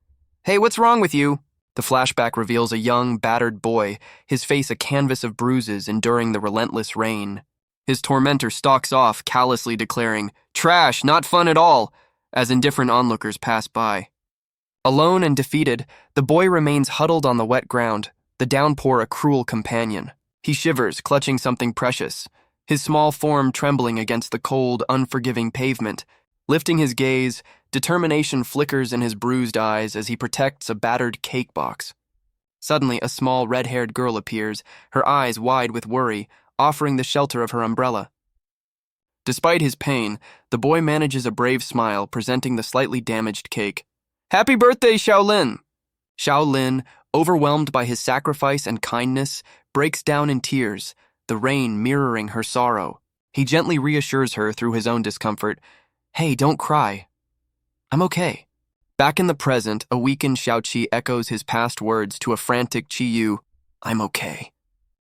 "Hey, what's wrong with you?" The flashback reveals a young, battered boy, his face a canvas of bruises enduring the relentless rain. His tormentor stalks off, callously declaring, "Trash, not fun at all," as indifferent onlookers pass by. Alone and defeated, the boy remains huddled on the wet ground, the downpour a cruel companion. He shivers, clutching something precious, his small form trembling against the cold, unforgiving pavement. Lifting his gaze, determination flickers in his bruised eyes as he protects a battered cake box. Suddenly, a small, red-haired girl appears, her eyes wide with worry, offering the shelter of her umbrella. Despite his pain, the boy manages a brave smile, presenting the slightly damaged cake. "Happy birthday, Xiaolin!" Xiaolin, overwhelmed by his sacrifice and kindness, breaks down in tears, the rain mirroring her sorrow. He gently reassures her through his own discomfort. "Hey, don't cry. I'm okay." Back in the present, a weakened Xiaoqi echoes his past words to a frantic Chi-Yu. "I'm okay."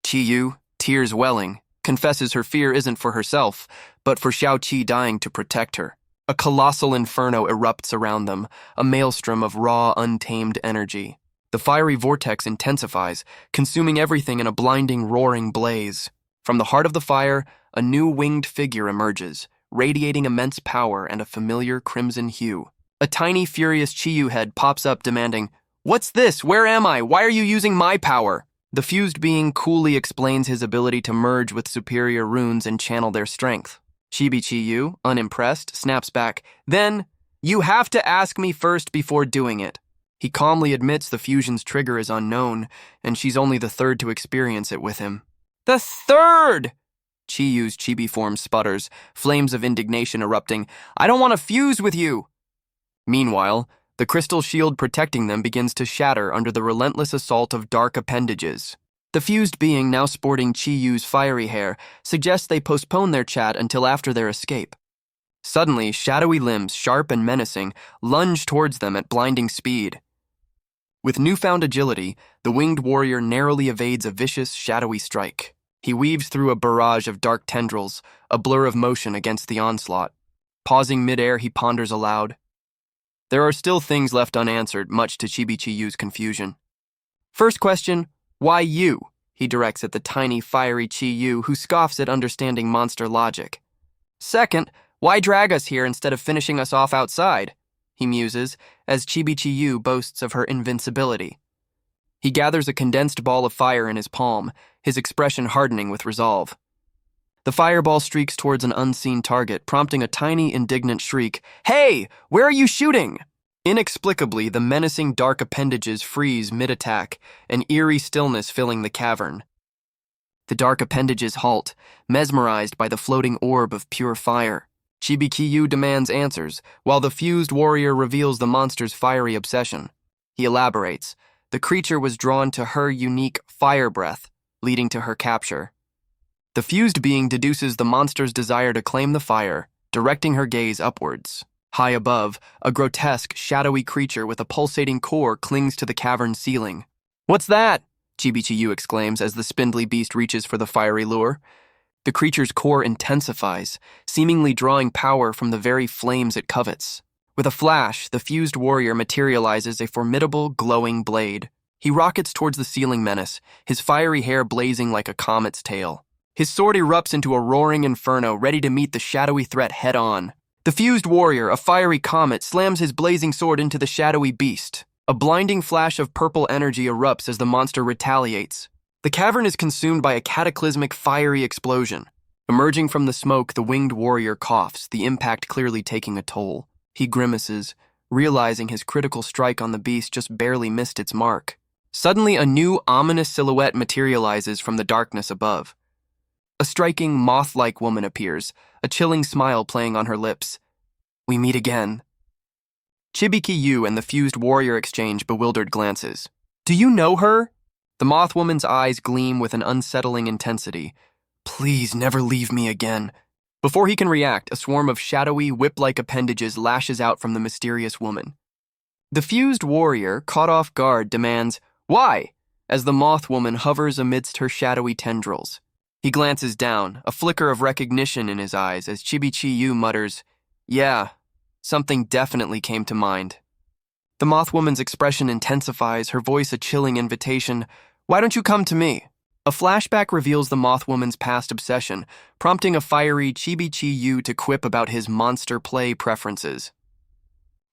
Chi-Yu, tears welling, confesses her fear isn't for herself, but for Xiaoqi dying to protect her. A colossal inferno erupts around them, a maelstrom of raw, untamed energy. The fiery vortex intensifies, consuming everything in a blinding, roaring blaze. From the heart of the fire, a new winged figure emerges, radiating immense power and a familiar crimson hue. A tiny, furious Chi-Yu head pops up demanding, "What's this? Where am I? Why are you using my power?" The fused being coolly explains his ability to merge with superior runes and channel their strength. Chibi Chi-Yu, unimpressed, snaps back, "Then, you have to ask me first before doing it." He calmly admits the fusion's trigger is unknown, and she's only the third to experience it with him. "The third!" Chi-Yu's chibi form sputters, flames of indignation erupting. "I don't want to fuse with you!" Meanwhile, the crystal shield protecting them begins to shatter under the relentless assault of dark appendages. The fused being, now sporting Chi-Yu's fiery hair, suggests they postpone their chat until after their escape. Suddenly, shadowy limbs, sharp and menacing, lunge towards them at blinding speed. With newfound agility, the winged warrior narrowly evades a vicious, shadowy strike. He weaves through a barrage of dark tendrils, a blur of motion against the onslaught. Pausing midair, he ponders aloud. There are still things left unanswered, much to Chibi-Chiyu's confusion. First question, why you? He directs at the tiny, fiery Chi-Yu, who scoffs at understanding monster logic. Second, why drag us here instead of finishing us off outside? He muses, as Chibi-Chiyu boasts of her invincibility. He gathers a condensed ball of fire in his palm, his expression hardening with resolve. The fireball streaks towards an unseen target, prompting a tiny, indignant shriek. Hey, where are you shooting? Inexplicably, the menacing dark appendages freeze mid-attack, an eerie stillness filling the cavern. The dark appendages halt, mesmerized by the floating orb of pure fire. Chibi-Chiyu demands answers, while the fused warrior reveals the monster's fiery obsession. He elaborates. The creature was drawn to her unique fire breath, leading to her capture. The fused being deduces the monster's desire to claim the fire, directing her gaze upwards. High above, a grotesque, shadowy creature with a pulsating core clings to the cavern ceiling. What's that? Chibi-Chiyu exclaims as the spindly beast reaches for the fiery lure. The creature's core intensifies, seemingly drawing power from the very flames it covets. With a flash, the fused warrior materializes a formidable, glowing blade. He rockets towards the ceiling menace, his fiery hair blazing like a comet's tail. His sword erupts into a roaring inferno, ready to meet the shadowy threat head-on. The fused warrior, a fiery comet, slams his blazing sword into the shadowy beast. A blinding flash of purple energy erupts as the monster retaliates. The cavern is consumed by a cataclysmic, fiery explosion. Emerging from the smoke, the winged warrior coughs, the impact clearly taking a toll. He grimaces, realizing his critical strike on the beast just barely missed its mark. Suddenly, a new, ominous silhouette materializes from the darkness above. A striking, moth-like woman appears, a chilling smile playing on her lips. We meet again. Chibi-Chiyu and the fused warrior exchange bewildered glances. Do you know her? The moth woman's eyes gleam with an unsettling intensity. Please never leave me again. Before he can react, a swarm of shadowy, whip-like appendages lashes out from the mysterious woman. The fused warrior, caught off guard, demands, Why? As the moth woman hovers amidst her shadowy tendrils. He glances down, a flicker of recognition in his eyes, as Chibi-Chiyu mutters, Yeah, something definitely came to mind. The moth woman's expression intensifies, her voice a chilling invitation. Why don't you come to me? A flashback reveals the moth woman's past obsession, prompting a fiery Chibi-Chiyu to quip about his monster play preferences.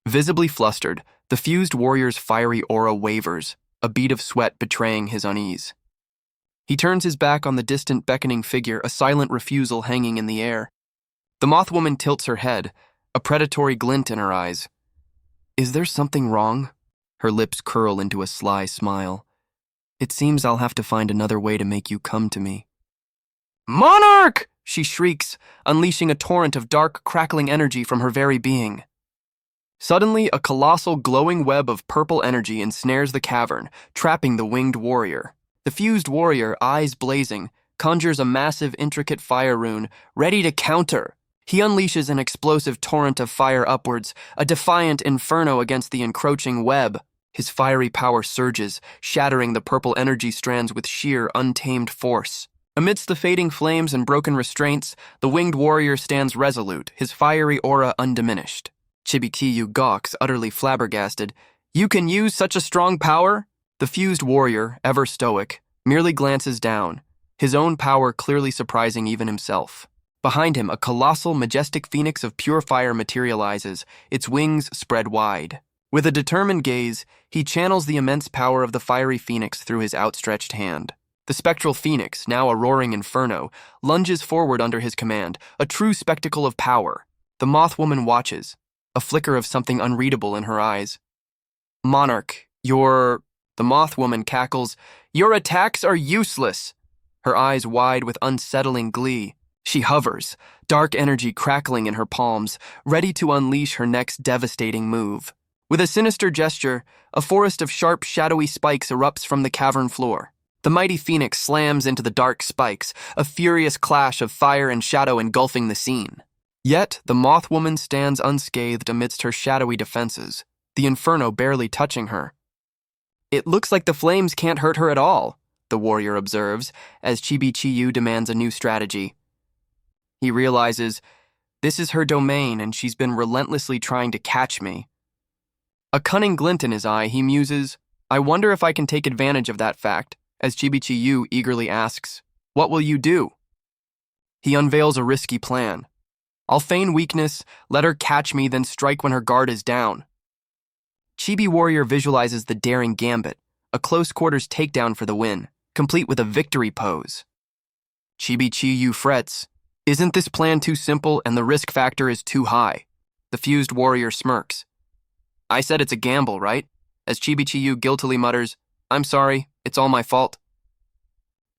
Visibly flustered, the fused warrior's fiery aura wavers, a bead of sweat betraying his unease. He turns his back on the distant beckoning figure, a silent refusal hanging in the air. The moth woman tilts her head, a predatory glint in her eyes. Is there something wrong? Her lips curl into a sly smile. It seems I'll have to find another way to make you come to me. Monarch! She shrieks, unleashing a torrent of dark, crackling energy from her very being. Suddenly, a colossal, glowing web of purple energy ensnares the cavern, trapping the winged warrior. The fused warrior, eyes blazing, conjures a massive, intricate fire rune, ready to counter. He unleashes an explosive torrent of fire upwards, a defiant inferno against the encroaching web. His fiery power surges, shattering the purple energy strands with sheer, untamed force. Amidst the fading flames and broken restraints, the winged warrior stands resolute, his fiery aura undiminished. Chibi-Chiyu gawks, utterly flabbergasted. You can use such a strong power? The fused warrior, ever stoic, merely glances down, his own power clearly surprising even himself. Behind him, a colossal, majestic phoenix of pure fire materializes, its wings spread wide. With a determined gaze, he channels the immense power of the fiery phoenix through his outstretched hand. The spectral phoenix, now a roaring inferno, lunges forward under his command, a true spectacle of power. The moth woman watches, a flicker of something unreadable in her eyes. Monarch, The moth woman cackles, Your attacks are useless! Her eyes wide with unsettling glee. She hovers, dark energy crackling in her palms, ready to unleash her next devastating move. With a sinister gesture, a forest of sharp, shadowy spikes erupts from the cavern floor. The mighty phoenix slams into the dark spikes, a furious clash of fire and shadow engulfing the scene. Yet, the moth woman stands unscathed amidst her shadowy defenses, the inferno barely touching her. It looks like the flames can't hurt her at all, the warrior observes, as Chibi-Chi-Yu demands a new strategy. He realizes, this is her domain and she's been relentlessly trying to catch me. A cunning glint in his eye, he muses, I wonder if I can take advantage of that fact, as Chibi-Chi-Yu eagerly asks, what will you do? He unveils a risky plan. I'll feign weakness, let her catch me, then strike when her guard is down. Chibi Warrior visualizes the daring gambit, a close-quarters takedown for the win, complete with a victory pose. Chibi-Chi-Yu frets, isn't this plan too simple and the risk factor is too high? The fused warrior smirks. I said it's a gamble, right? As Chibi-Chi-Yu guiltily mutters, I'm sorry, it's all my fault.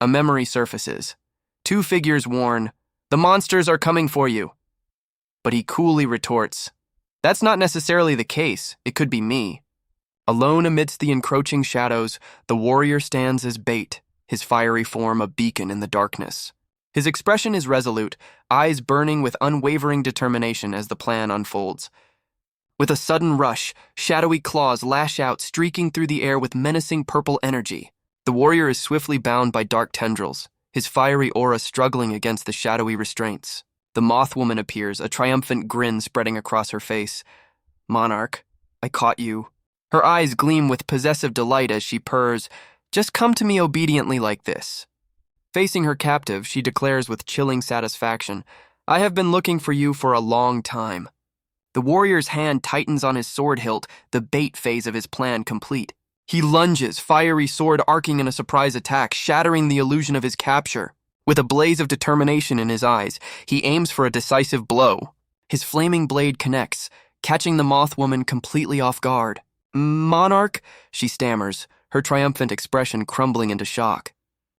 A memory surfaces. Two figures warn, the monsters are coming for you. But he coolly retorts, that's not necessarily the case, it could be me. Alone amidst the encroaching shadows, the warrior stands as bait, his fiery form a beacon in the darkness. His expression is resolute, eyes burning with unwavering determination as the plan unfolds. With a sudden rush, shadowy claws lash out, streaking through the air with menacing purple energy. The warrior is swiftly bound by dark tendrils, his fiery aura struggling against the shadowy restraints. The moth woman appears, a triumphant grin spreading across her face. Monarch, I caught you. Her eyes gleam with possessive delight as she purrs, just come to me obediently like this. Facing her captive, she declares with chilling satisfaction, I have been looking for you for a long time. The warrior's hand tightens on his sword hilt, the bait phase of his plan complete. He lunges, fiery sword arcing in a surprise attack, shattering the illusion of his capture. With a blaze of determination in his eyes, he aims for a decisive blow. His flaming blade connects, catching the moth woman completely off guard. Monarch, she stammers, her triumphant expression crumbling into shock.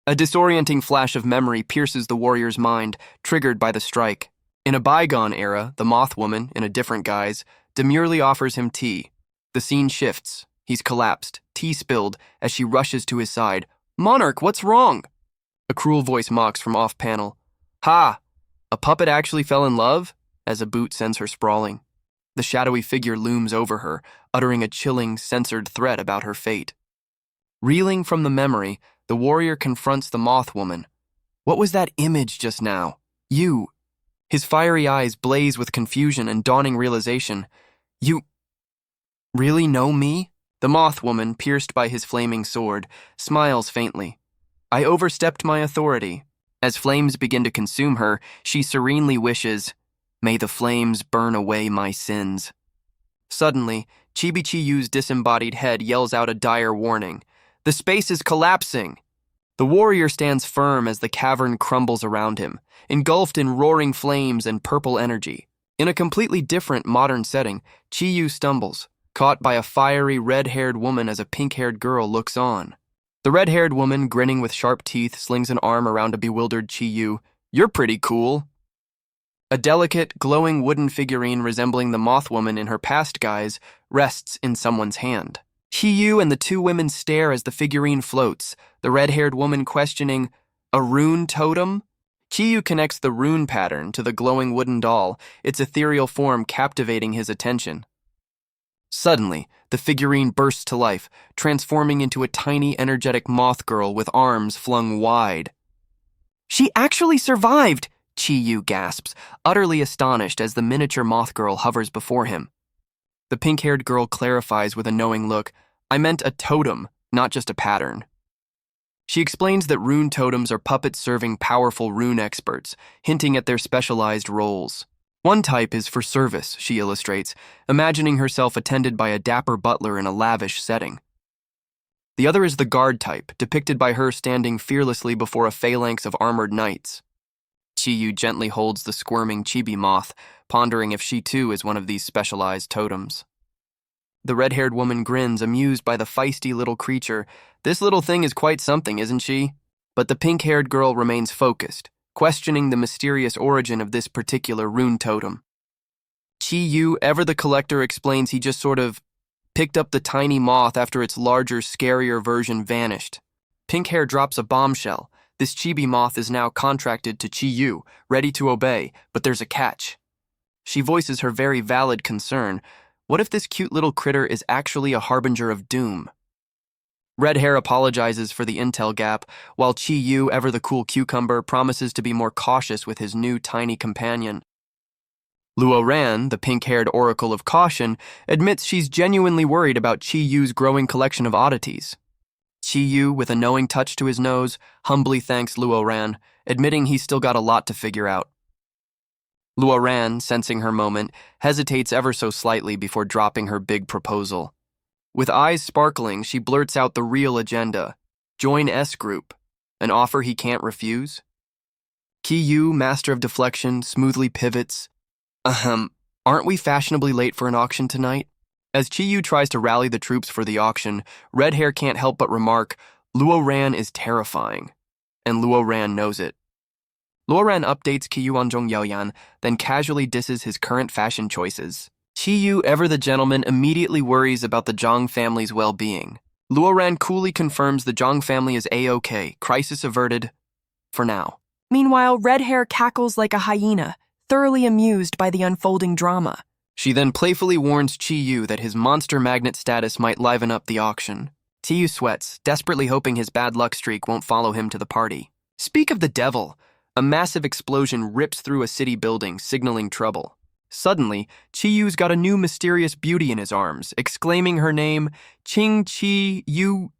A disorienting flash of memory pierces the warrior's mind, triggered by the strike. In a bygone era, the moth woman, in a different guise, demurely offers him tea. The scene shifts. He's collapsed, tea spilled, as she rushes to his side. Monarch, what's wrong? A cruel voice mocks from off-panel. Ha! A puppet actually fell in love? As a boot sends her sprawling. The shadowy figure looms over her, uttering a chilling, censored threat about her fate. Reeling from the memory, the warrior confronts the moth woman. What was that image just now? You. His fiery eyes blaze with confusion and dawning realization. You really know me? The moth woman, pierced by his flaming sword, smiles faintly. I overstepped my authority. As flames begin to consume her, she serenely wishes, may the flames burn away my sins. Suddenly, Chibi-Chi-Yu's disembodied head yells out a dire warning. The space is collapsing! The warrior stands firm as the cavern crumbles around him, engulfed in roaring flames and purple energy. In a completely different modern setting, Chi-Yu stumbles, caught by a fiery red-haired woman as a pink-haired girl looks on. The red-haired woman, grinning with sharp teeth, slings an arm around a bewildered Chi-Yu. You're pretty cool. A delicate, glowing wooden figurine resembling the moth woman in her past guise rests in someone's hand. Chi-Yu and the two women stare as the figurine floats, the red-haired woman questioning, a rune totem? Chi-Yu connects the rune pattern to the glowing wooden doll, its ethereal form captivating his attention. Suddenly, the figurine bursts to life, transforming into a tiny, energetic moth girl with arms flung wide. She actually survived, Chi-Yu gasps, utterly astonished as the miniature moth girl hovers before him. The pink-haired girl clarifies with a knowing look, I meant a totem, not just a pattern. She explains that rune totems are puppets serving powerful rune experts, hinting at their specialized roles. One type is for service, she illustrates, imagining herself attended by a dapper butler in a lavish setting. The other is the guard type, depicted by her standing fearlessly before a phalanx of armored knights. Chi-Yu gently holds the squirming chibi moth, pondering if she too is one of these specialized totems. The red-haired woman grins, amused by the feisty little creature. This little thing is quite something, isn't she? But the pink-haired girl remains focused, questioning the mysterious origin of this particular rune totem. Chi-Yu, ever the collector, explains he just sort of picked up the tiny moth after its larger, scarier version vanished. Pink Hair drops a bombshell. This chibi moth is now contracted to Chi-Yu, ready to obey, but there's a catch. She voices her very valid concern. What if this cute little critter is actually a harbinger of doom? Red Hair apologizes for the intel gap, while Chi Yu, ever the cool cucumber, promises to be more cautious with his new tiny companion. Luo Ran, the pink-haired oracle of caution, admits she's genuinely worried about Chi Yu's growing collection of oddities. Chi Yu, with a knowing touch to his nose, humbly thanks Luo Ran, admitting he's still got a lot to figure out. Luo Ran, sensing her moment, hesitates ever so slightly before dropping her big proposal. With eyes sparkling, she blurts out the real agenda. Join S Group, an offer he can't refuse. Ki Yu, master of deflection, smoothly pivots. Aren't we fashionably late for an auction tonight? As Chi Yu tries to rally the troops for the auction, Red Hair can't help but remark, Luo Ran is terrifying. And Luo Ran knows it. Luo Ran updates Ki Yu on Zhong Yaoyan, then casually disses his current fashion choices. Chi Yu, ever the gentleman, immediately worries about the Jong family's well-being. Luo Ran coolly confirms the Jong family is A-OK, crisis averted, for now. Meanwhile, Red Hair cackles like a hyena, thoroughly amused by the unfolding drama. She then playfully warns Chi Yu that his monster magnet status might liven up the auction. Chi Yu sweats, desperately hoping his bad luck streak won't follow him to the party. Speak of the devil! A massive explosion rips through a city building, signaling trouble. Suddenly, Chi Yu's got a new mysterious beauty in his arms, exclaiming her name, Ching Chi Yu.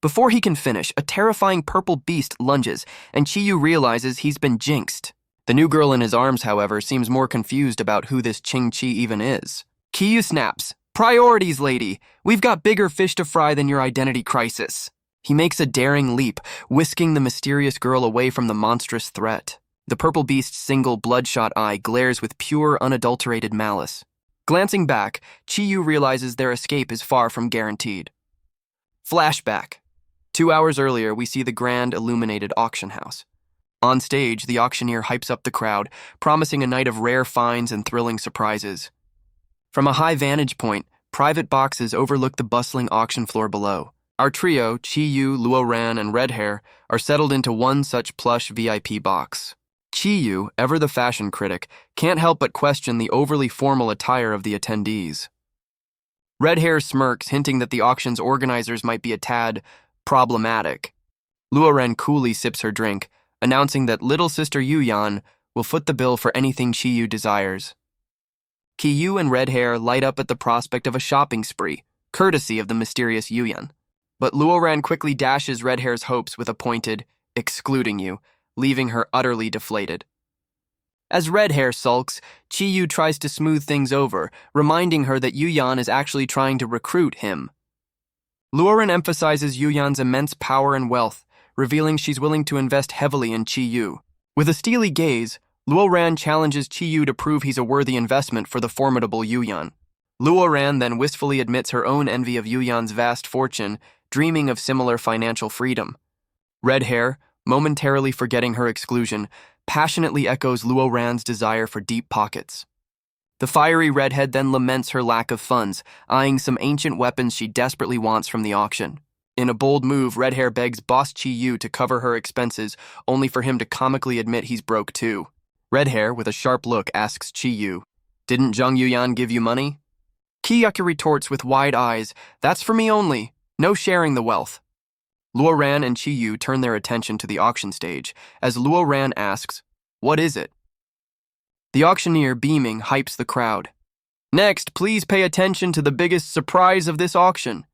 Before he can finish, a terrifying purple beast lunges, and Chi Yu realizes he's been jinxed. The new girl in his arms, however, seems more confused about who this Ching Chi even is. Chi Yu snaps, "Priorities, lady! We've got bigger fish to fry than your identity crisis." He makes a daring leap, whisking the mysterious girl away from the monstrous threat. The purple beast's single bloodshot eye glares with pure, unadulterated malice. Glancing back, Chi Yu realizes their escape is far from guaranteed. Flashback. 2 hours earlier, we see the grand, illuminated auction house. On stage, the auctioneer hypes up the crowd, promising a night of rare finds and thrilling surprises. From a high vantage point, private boxes overlook the bustling auction floor below. Our trio, Chi Yu, Luo Ran, and Red Hair, are settled into one such plush VIP box. Chi Yu, ever the fashion critic, can't help but question the overly formal attire of the attendees. Red Hair smirks, hinting that the auction's organizers might be a tad problematic. Luo Ran coolly sips her drink, announcing that little sister Yuan will foot the bill for anything Chi Yu desires. Ki Yu and Red Hair light up at the prospect of a shopping spree, courtesy of the mysterious Yuan. But Luo Ran quickly dashes Red Hair's hopes with a pointed, excluding you, leaving her utterly deflated. As Red Hair sulks, Chi Yu tries to smooth things over, reminding her that Yuan is actually trying to recruit him. Luo Ran emphasizes Yuan's immense power and wealth, revealing she's willing to invest heavily in Chi Yu. With a steely gaze, Luo Ran challenges Chi Yu to prove he's a worthy investment for the formidable Yuan. Luo Ran then wistfully admits her own envy of Yuan's vast fortune, dreaming of similar financial freedom. Red Hair, momentarily forgetting her exclusion, passionately echoes Luo Ran's desire for deep pockets. The fiery redhead then laments her lack of funds, eyeing some ancient weapons she desperately wants from the auction. In a bold move, Red Hair begs Boss Chi Yu to cover her expenses, only for him to comically admit he's broke too. Red Hair, with a sharp look, asks Chi Yu, "Didn't Zhang Yuan give you money?" Kiyaka retorts with wide eyes, "That's for me only. No sharing the wealth." Luo Ran and Chi Yu turn their attention to the auction stage, as Luo Ran asks, "What is it?" The auctioneer, beaming, hypes the crowd. "Next, please pay attention to the biggest surprise of this auction."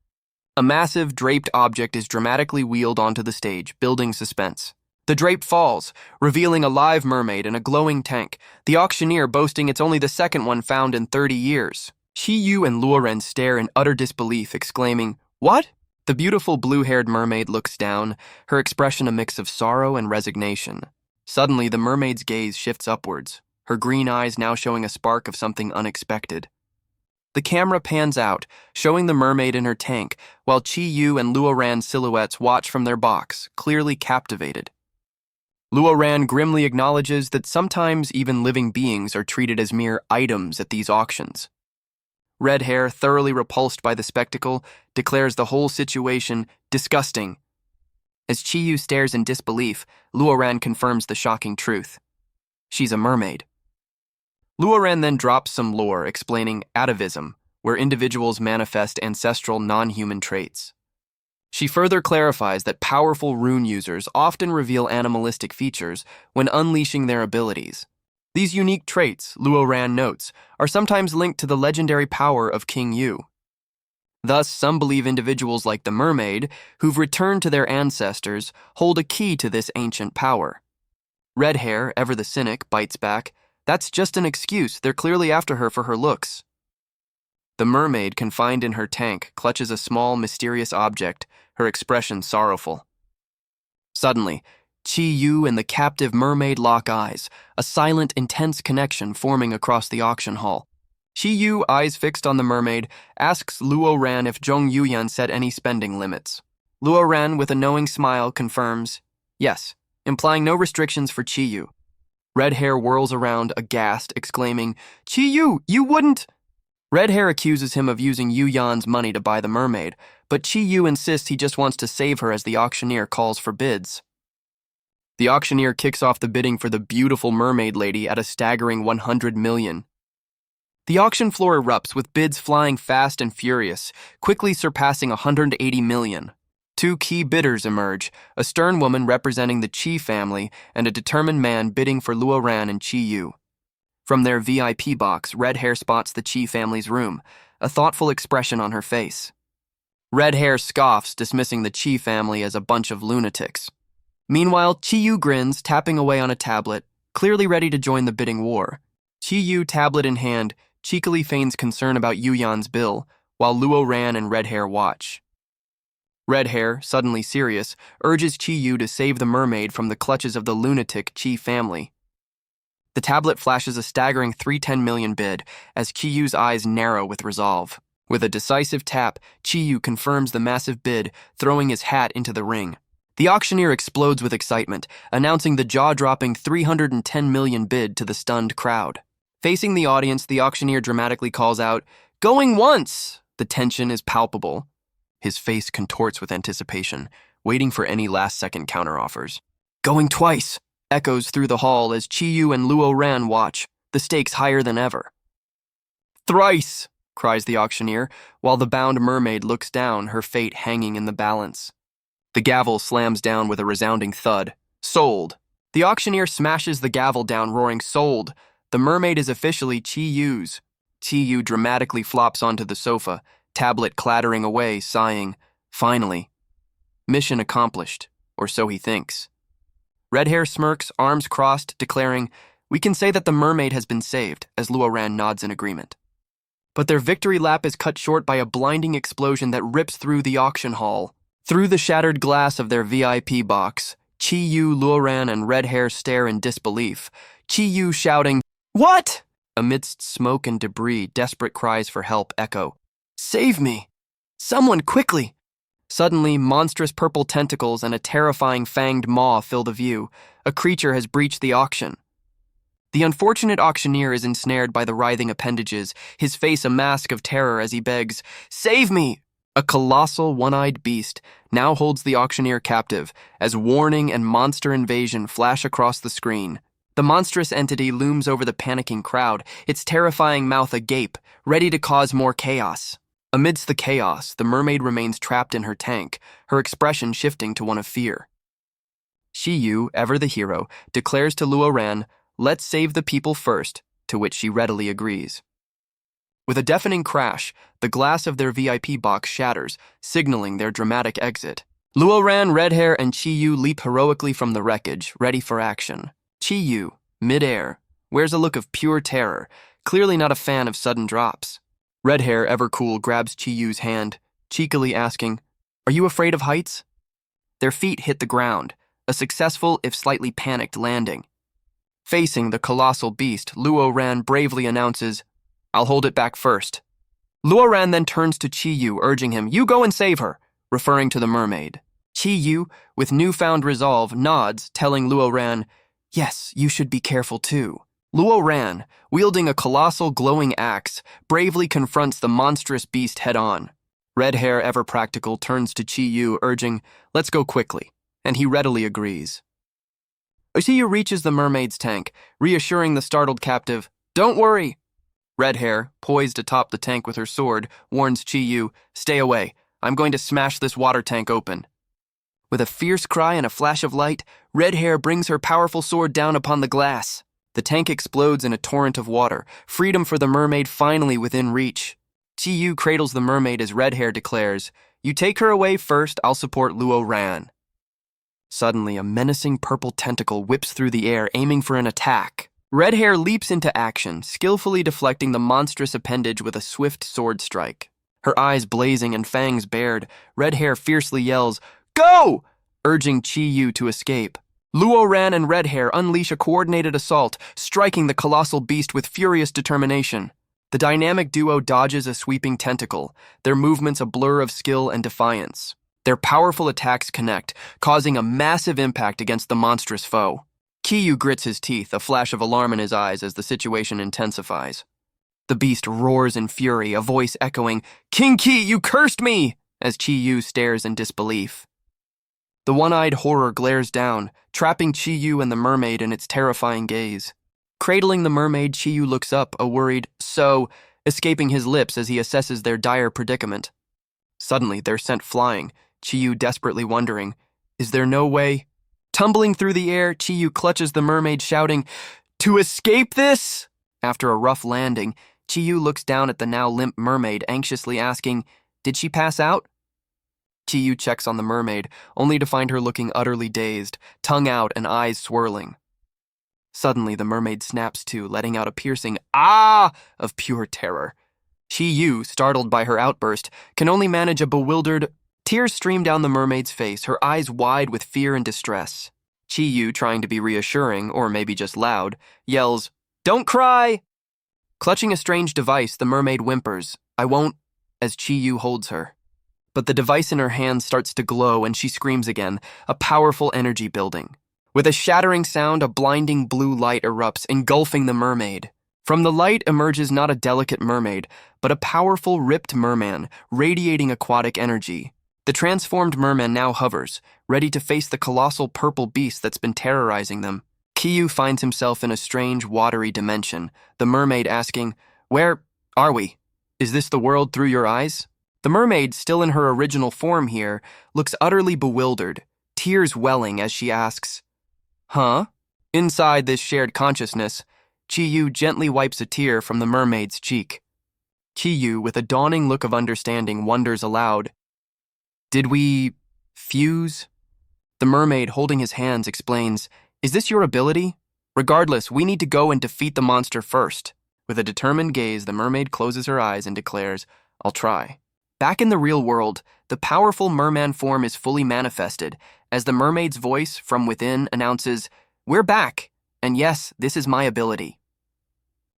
A massive, draped object is dramatically wheeled onto the stage, building suspense. The drape falls, revealing a live mermaid in a glowing tank, the auctioneer boasting it's only the second one found in 30 years. Chi Yu and Luo Ran stare in utter disbelief, exclaiming, "What?" The beautiful blue-haired mermaid looks down, her expression a mix of sorrow and resignation. Suddenly, the mermaid's gaze shifts upwards, her green eyes now showing a spark of something unexpected. The camera pans out, showing the mermaid in her tank, while Chi Yu and Luo Ran's silhouettes watch from their box, clearly captivated. Luo Ran grimly acknowledges that sometimes even living beings are treated as mere items at these auctions. Red Hair, thoroughly repulsed by the spectacle, declares the whole situation disgusting. As Chi Yu stares in disbelief, Luo Ran confirms the shocking truth. She's a mermaid. Luoran then drops some lore explaining atavism, where individuals manifest ancestral non-human traits. She further clarifies that powerful rune users often reveal animalistic features when unleashing their abilities. These unique traits, Luoran notes, are sometimes linked to the legendary power of King Yu. Thus, some believe individuals like the Mermaid, who've returned to their ancestors, hold a key to this ancient power. Redhair, ever the cynic, bites back, "That's just an excuse, they're clearly after her for her looks." The Mermaid, confined in her tank, clutches a small, mysterious object, her expression sorrowful. Suddenly, Chi Yu and the captive Mermaid lock eyes, a silent, intense connection forming across the auction hall. Chi Yu, eyes fixed on the Mermaid, asks Luoran if Jong Yuan set any spending limits. Luoran, with a knowing smile, confirms, yes, implying no restrictions for Chi Yu. Redhair whirls around, aghast, exclaiming, "Chi Yu, you wouldn't—" Redhair accuses him of using Yuan's money to buy the Mermaid, but Chi Yu insists he just wants to save her as the auctioneer calls for bids. The auctioneer kicks off the bidding for the beautiful mermaid lady at a staggering 100 million. The auction floor erupts with bids flying fast and furious, quickly surpassing 180 million. Two key bidders emerge, a stern woman representing the Chi family and a determined man bidding for Luoran and Chi Yu. From their VIP box, Redhair spots the Chi family's room, a thoughtful expression on her face. Redhair scoffs, dismissing the Chi family as a bunch of lunatics. Meanwhile, Chi Yu grins, tapping away on a tablet, clearly ready to join the bidding war. Chi Yu, tablet in hand, cheekily feigns concern about Yuan's bill, while Luoran and Redhair watch. Redhair, suddenly serious, urges Chi Yu to save the Mermaid from the clutches of the lunatic Chi family. The tablet flashes a staggering 310 million bid as Chi Yu's eyes narrow with resolve. With a decisive tap, Chi Yu confirms the massive bid, throwing his hat into the ring. The auctioneer explodes with excitement, announcing the jaw-dropping 310 million bid to the stunned crowd. Facing the audience, the auctioneer dramatically calls out, "Going once!" The tension is palpable. His face contorts with anticipation, waiting for any last-second counteroffers. "Going twice!" echoes through the hall as Chi Yu and Luoran watch, the stakes higher than ever. "Thrice!" cries the auctioneer, while the bound mermaid looks down, her fate hanging in the balance. The gavel slams down with a resounding thud. "Sold!" The auctioneer smashes the gavel down, roaring, "Sold!" The mermaid is officially Chi Yu's. Chi Yu dramatically flops onto the sofa, tablet clattering away, sighing, "Finally. Mission accomplished, or so he thinks." Redhair smirks, arms crossed, declaring, "We can say that the mermaid has been saved," as Luoran nods in agreement. But their victory lap is cut short by a blinding explosion that rips through the auction hall. Through the shattered glass of their VIP box, Chi Yu, Luoran, and Redhair stare in disbelief, Chi Yu shouting, "What?" Amidst smoke and debris, desperate cries for help echo. "Save me! Someone, quickly!" Suddenly, monstrous purple tentacles and a terrifying fanged maw fill the view. A creature has breached the auction. The unfortunate auctioneer is ensnared by the writhing appendages, his face a mask of terror as he begs, "Save me!" A colossal, one-eyed beast now holds the auctioneer captive as warning and monster invasion flash across the screen. The monstrous entity looms over the panicking crowd, its terrifying mouth agape, ready to cause more chaos. Amidst the chaos, the mermaid remains trapped in her tank, her expression shifting to one of fear. Chi Yu, ever the hero, declares to Luoran, "Let's save the people first," to which she readily agrees. With a deafening crash, the glass of their VIP box shatters, signaling their dramatic exit. Luoran, Redhair, and Chi Yu leap heroically from the wreckage, ready for action. Chi Yu, mid-air, wears a look of pure terror, clearly not a fan of sudden drops. Redhair, ever cool, grabs Chi Yu's hand, cheekily asking, "Are you afraid of heights?" Their feet hit the ground, a successful if slightly panicked landing. Facing the colossal beast, Luoran bravely announces, "I'll hold it back first." Luoran then turns to Chi Yu, urging him, "You go and save her," referring to the mermaid. Chi Yu, with newfound resolve, nods, telling Luoran, "Yes, you should be careful too." Luoran, wielding a colossal glowing axe, bravely confronts the monstrous beast head-on. Redhair, ever practical, turns to Chi Yu, urging, "Let's go quickly," and he readily agrees. Chi Yu reaches the mermaid's tank, reassuring the startled captive, Don't worry. Red Hair, poised atop the tank with her sword, warns Chi-Yu, stay away. I'm going to smash this water tank open. With a fierce cry and a flash of light, Red Hair brings her powerful sword down upon the glass. The tank explodes in a torrent of water, freedom for the mermaid finally within reach. Chi-Yu cradles the mermaid as Red Hair declares, you take her away first, I'll support Luo Ran. Suddenly, a menacing purple tentacle whips through the air, aiming for an attack. Red Hair leaps into action, skillfully deflecting the monstrous appendage with a swift sword strike. Her eyes blazing and fangs bared, Red Hair fiercely yells, go! Urging Chi-Yu to escape. Luo Ran and Red Hair unleash a coordinated assault, striking the colossal beast with furious determination. The dynamic duo dodges a sweeping tentacle, their movements a blur of skill and defiance. Their powerful attacks connect, causing a massive impact against the monstrous foe. Chi-Yu grits his teeth, a flash of alarm in his eyes as the situation intensifies. The beast roars in fury, a voice echoing, King Ki, you cursed me! As Chi-Yu stares in disbelief. The one-eyed horror glares down, trapping Chi-Yu and the mermaid in its terrifying gaze. Cradling the mermaid, Chi-Yu looks up, a worried, so, escaping his lips as he assesses their dire predicament. Suddenly, they're sent flying, Chi-Yu desperately wondering, is there no way? Tumbling through the air, Chi-Yu clutches the mermaid, shouting, to escape this? After a rough landing, Chi-Yu looks down at the now limp mermaid, anxiously asking, did she pass out? Chi-Yu checks on the mermaid, only to find her looking utterly dazed, tongue out and eyes swirling. Suddenly, the mermaid snaps to, letting out a piercing "ah" of pure terror. Chi-Yu, startled by her outburst, can only manage a bewildered... Tears stream down the mermaid's face, her eyes wide with fear and distress. Chi-Yu, trying to be reassuring, or maybe just loud, yells, don't cry! Clutching a strange device, the mermaid whimpers, I won't, as Chi-Yu holds her. But the device in her hand starts to glow and she screams again, a powerful energy building. With a shattering sound, a blinding blue light erupts, engulfing the mermaid. From the light emerges not a delicate mermaid, but a powerful ripped merman, radiating aquatic energy. The transformed merman now hovers, ready to face the colossal purple beast that's been terrorizing them. Chi-Yu finds himself in a strange, watery dimension, the mermaid asking, where are we? Is this the world through your eyes? The mermaid, still in her original form here, looks utterly bewildered, tears welling as she asks, huh? Inside this shared consciousness, Chi-Yu gently wipes a tear from the mermaid's cheek. Chi-Yu, with a dawning look of understanding, wonders aloud, did we fuse? The mermaid, holding his hands, explains, is this your ability? Regardless, we need to go and defeat the monster first. With a determined gaze, the mermaid closes her eyes and declares, I'll try. Back in the real world, the powerful merman form is fully manifested, as the mermaid's voice from within announces, we're back, and yes, this is my ability.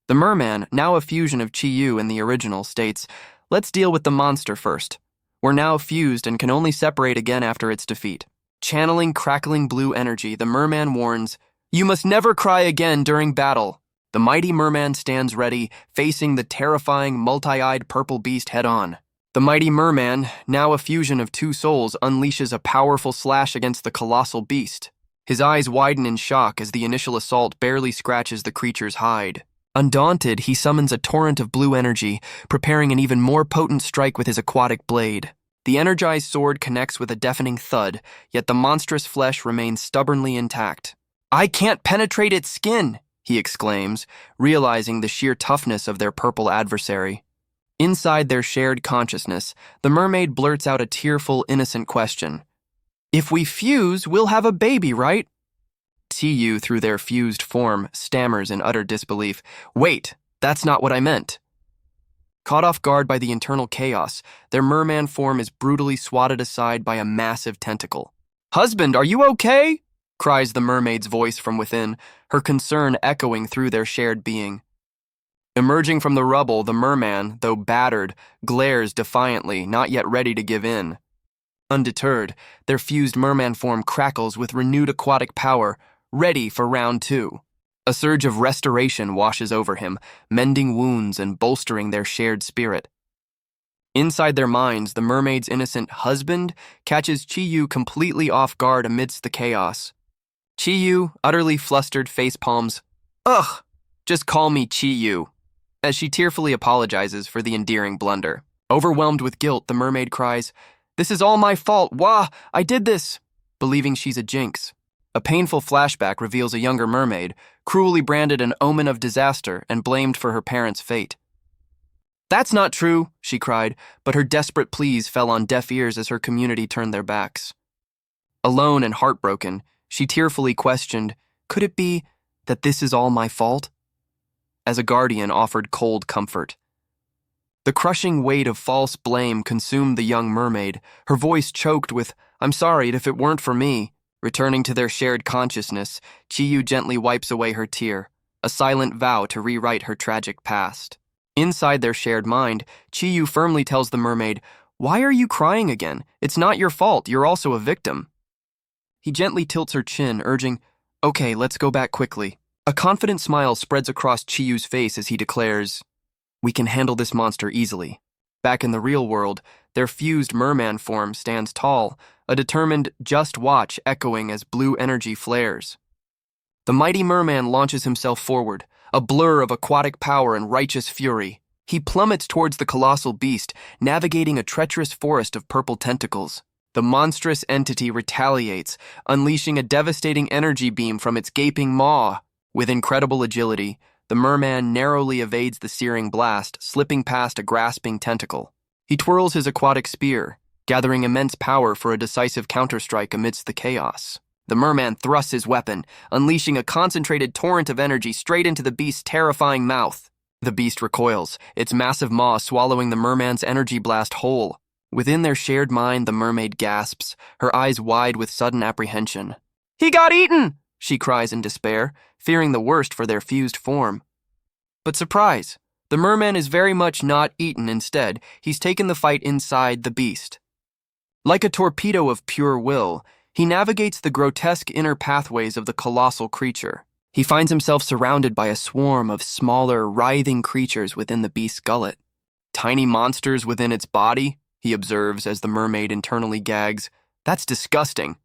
The merman, now a fusion of Chi-Yu in the original, states, let's deal with the monster first. We're now fused and can only separate again after its defeat. Channeling crackling blue energy, the merman warns, you must never cry again during battle. The mighty merman stands ready, facing the terrifying, multi-eyed purple beast head-on. The mighty merman, now a fusion of two souls, unleashes a powerful slash against the colossal beast. His eyes widen in shock as the initial assault barely scratches the creature's hide. Undaunted, he summons a torrent of blue energy, preparing an even more potent strike with his aquatic blade. The energized sword connects with a deafening thud, yet the monstrous flesh remains stubbornly intact. I can't penetrate its skin, he exclaims, realizing the sheer toughness of their purple adversary. Inside their shared consciousness, the mermaid blurts out a tearful, innocent question. If we fuse, we'll have a baby, right? Chi-Yu, through their fused form, stammers in utter disbelief. Wait, that's not what I meant. Caught off guard by the internal chaos, their merman form is brutally swatted aside by a massive tentacle. Husband, are you okay? Cries the mermaid's voice from within, her concern echoing through their shared being. Emerging from the rubble, the merman, though battered, glares defiantly, not yet ready to give in. Undeterred, their fused merman form crackles with renewed aquatic power, ready for round two. A surge of restoration washes over him, mending wounds and bolstering their shared spirit. Inside their minds, the mermaid's innocent husband catches Chi-Yu completely off guard amidst the chaos. Chi-Yu, utterly flustered, face palms, ugh, Just call me Chi-Yu, as she tearfully apologizes for the endearing blunder. Overwhelmed with guilt, the mermaid cries, "This is all my fault. Wah, I did this," believing she's a jinx. A painful flashback reveals a younger mermaid, cruelly branded an omen of disaster and blamed for her parents' fate. "That's not true," she cried, but her desperate pleas fell on deaf ears as her community turned their backs. Alone and heartbroken, she tearfully questioned, "Could it be that this is all my fault?" As a guardian offered cold comfort. The crushing weight of false blame consumed the young mermaid, her voice choked with, "I'm sorry if it weren't for me." Returning to their shared consciousness, Chi-Yu gently wipes away her tear, a silent vow to rewrite her tragic past. Inside their shared mind, Chi-Yu firmly tells the mermaid, "Why are you crying again? It's not your fault, you're also a victim." He gently tilts her chin, urging, "Okay, let's go back quickly." A confident smile spreads across Chi-Yu's face as he declares, "We can handle this monster easily." Back in the real world, their fused merman form stands tall, a determined "just watch" echoing as blue energy flares. The mighty merman launches himself forward, a blur of aquatic power and righteous fury. He plummets towards the colossal beast, navigating a treacherous forest of purple tentacles. The monstrous entity retaliates, unleashing a devastating energy beam from its gaping maw. With incredible agility, the merman narrowly evades the searing blast, slipping past a grasping tentacle. He twirls his aquatic spear, gathering immense power for a decisive counterstrike amidst the chaos. The merman thrusts his weapon, unleashing a concentrated torrent of energy straight into the beast's terrifying mouth. The beast recoils, its massive maw swallowing the merman's energy blast whole. Within their shared mind, the mermaid gasps, her eyes wide with sudden apprehension. "He got eaten!" she cries in despair, fearing the worst for their fused form. But surprise, the merman is very much not eaten. Instead, he's taken the fight inside the beast. Like a torpedo of pure will, he navigates the grotesque inner pathways of the colossal creature. He finds himself surrounded by a swarm of smaller, writhing creatures within the beast's gullet. "Tiny monsters within its body," he observes as the mermaid internally gags. "That's disgusting."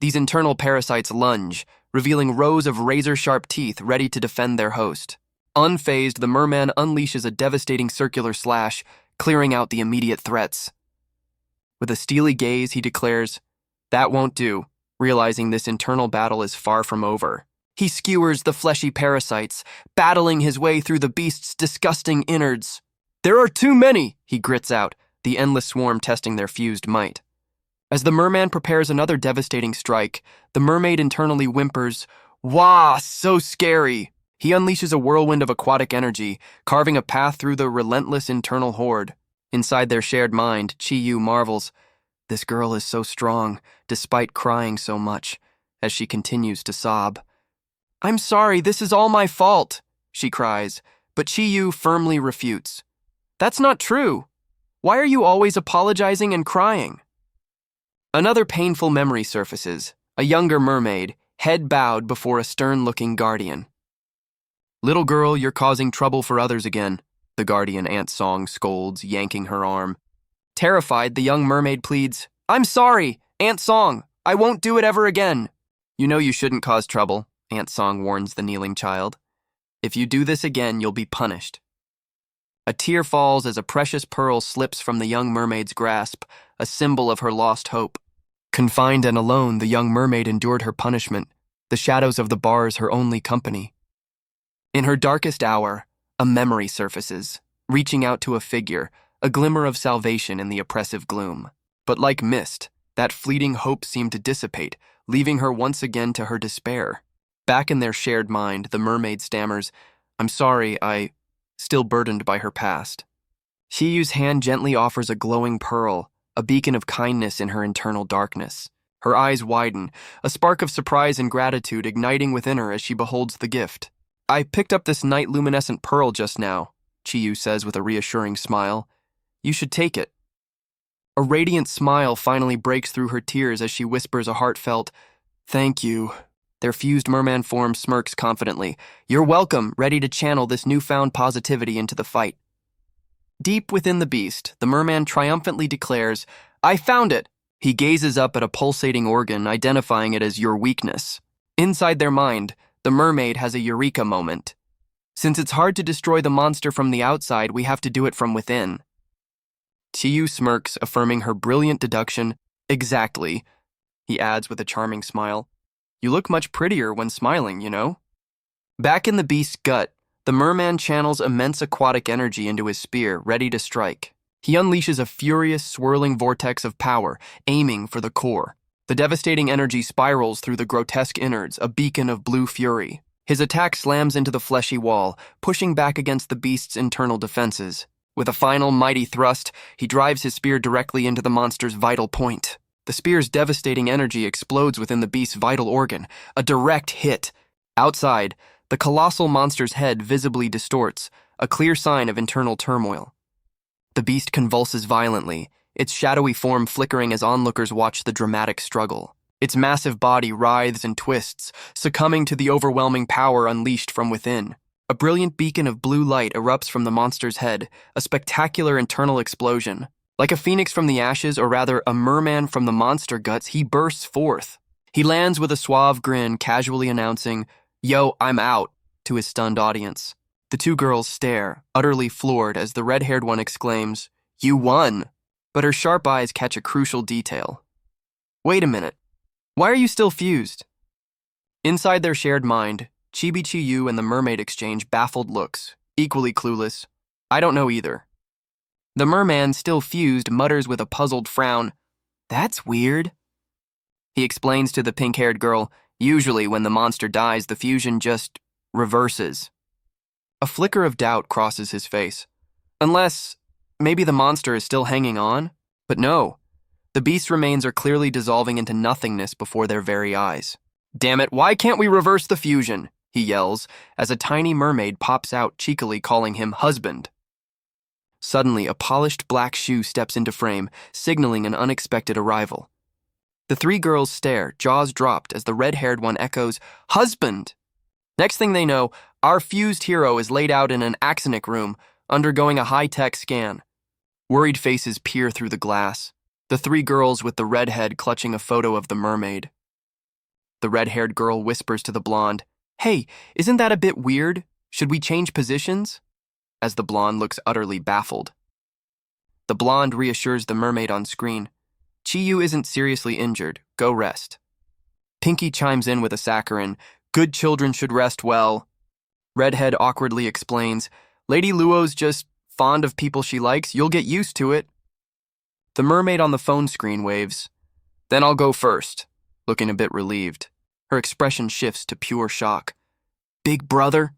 These internal parasites lunge, revealing rows of razor-sharp teeth ready to defend their host. Unfazed, the merman unleashes a devastating circular slash, clearing out the immediate threats. With a steely gaze, he declares, "That won't do," realizing this internal battle is far from over. He skewers the fleshy parasites, battling his way through the beast's disgusting innards. "There are too many," he grits out, the endless swarm testing their fused might. As the merman prepares another devastating strike, the mermaid internally whimpers, "Wah, so scary." He unleashes a whirlwind of aquatic energy, carving a path through the relentless internal horde. Inside their shared mind, Chi-Yu marvels, "This girl is so strong, despite crying so much," as she continues to sob. "I'm sorry, this is all my fault," she cries, but Chi-Yu firmly refutes. "That's not true. Why are you always apologizing and crying?" Another painful memory surfaces, a younger mermaid, head bowed before a stern-looking guardian. "Little girl, you're causing trouble for others again," the guardian Aunt Song scolds, yanking her arm. Terrified, the young mermaid pleads, "I'm sorry, Aunt Song, I won't do it ever again." "You know you shouldn't cause trouble," Aunt Song warns the kneeling child. "If you do this again, you'll be punished." A tear falls as a precious pearl slips from the young mermaid's grasp, a symbol of her lost hope. Confined and alone, the young mermaid endured her punishment, the shadows of the bars her only company. In her darkest hour, a memory surfaces, reaching out to a figure, a glimmer of salvation in the oppressive gloom. But like mist, that fleeting hope seemed to dissipate, leaving her once again to her despair. Back in their shared mind, the mermaid stammers, "I'm sorry, still burdened by her past." Shiyu's hand gently offers a glowing pearl, a beacon of kindness in her internal darkness. Her eyes widen, a spark of surprise and gratitude igniting within her as she beholds the gift. "I picked up this night luminescent pearl just now," Chiyu says with a reassuring smile. "You should take it." A radiant smile finally breaks through her tears as she whispers a heartfelt, "Thank you." Their fused merman form smirks confidently. "You're welcome, ready to channel this newfound positivity into the fight." Deep within the beast, the merman triumphantly declares, "I found it!" He gazes up at a pulsating organ, identifying it as your weakness. Inside their mind, the mermaid has a eureka moment. Since it's hard to destroy the monster from the outside, we have to do it from within. Chiyu smirks, affirming her brilliant deduction. Exactly, he adds with a charming smile. You look much prettier when smiling, you know? Back in the beast's gut, the merman channels immense aquatic energy into his spear, ready to strike. He unleashes a furious, swirling vortex of power, aiming for the core. The devastating energy spirals through the grotesque innards, a beacon of blue fury. His attack slams into the fleshy wall, pushing back against the beast's internal defenses. With a final mighty thrust, he drives his spear directly into the monster's vital point. The spear's devastating energy explodes within the beast's vital organ, a direct hit. Outside, the colossal monster's head visibly distorts, a clear sign of internal turmoil. The beast convulses violently, its shadowy form flickering as onlookers watch the dramatic struggle. Its massive body writhes and twists, succumbing to the overwhelming power unleashed from within. A brilliant beacon of blue light erupts from the monster's head, a spectacular internal explosion. Like a phoenix from the ashes, or rather a merman from the monster guts, he bursts forth. He lands with a suave grin, casually announcing, "Yo, I'm out," to his stunned audience. The two girls stare, utterly floored, as the red-haired one exclaims, "You won!" But her sharp eyes catch a crucial detail. Wait a minute. Why are you still fused? Inside their shared mind, Chibi-Chiyu and the mermaid exchange baffled looks, equally clueless. I don't know either. The merman, still fused, mutters with a puzzled frown, "That's weird." He explains to the pink-haired girl, usually when the monster dies, the fusion just reverses. A flicker of doubt crosses his face. Unless, maybe the monster is still hanging on? But no. The beast's remains are clearly dissolving into nothingness before their very eyes. "Damn it, why can't we reverse the fusion?" he yells, as a tiny mermaid pops out, cheekily calling him husband. Suddenly, a polished black shoe steps into frame, signaling an unexpected arrival. The three girls stare, jaws dropped, as the red-haired one echoes, "Husband!" Next thing they know, our fused hero is laid out in an axonic room, undergoing a high-tech scan. Worried faces peer through the glass, the three girls with the redhead clutching a photo of the mermaid. The red-haired girl whispers to the blonde, "Hey, isn't that a bit weird? Should we change positions?" As the blonde looks utterly baffled. The blonde reassures the mermaid on screen, "Chiyu isn't seriously injured. Go rest." Pinky chimes in with a saccharine, "Good children should rest well." Redhead awkwardly explains, "Lady Luo's just fond of people she likes. You'll get used to it." The mermaid on the phone screen waves, "Then I'll go first," looking a bit relieved. Her expression shifts to pure shock. "Big brother?"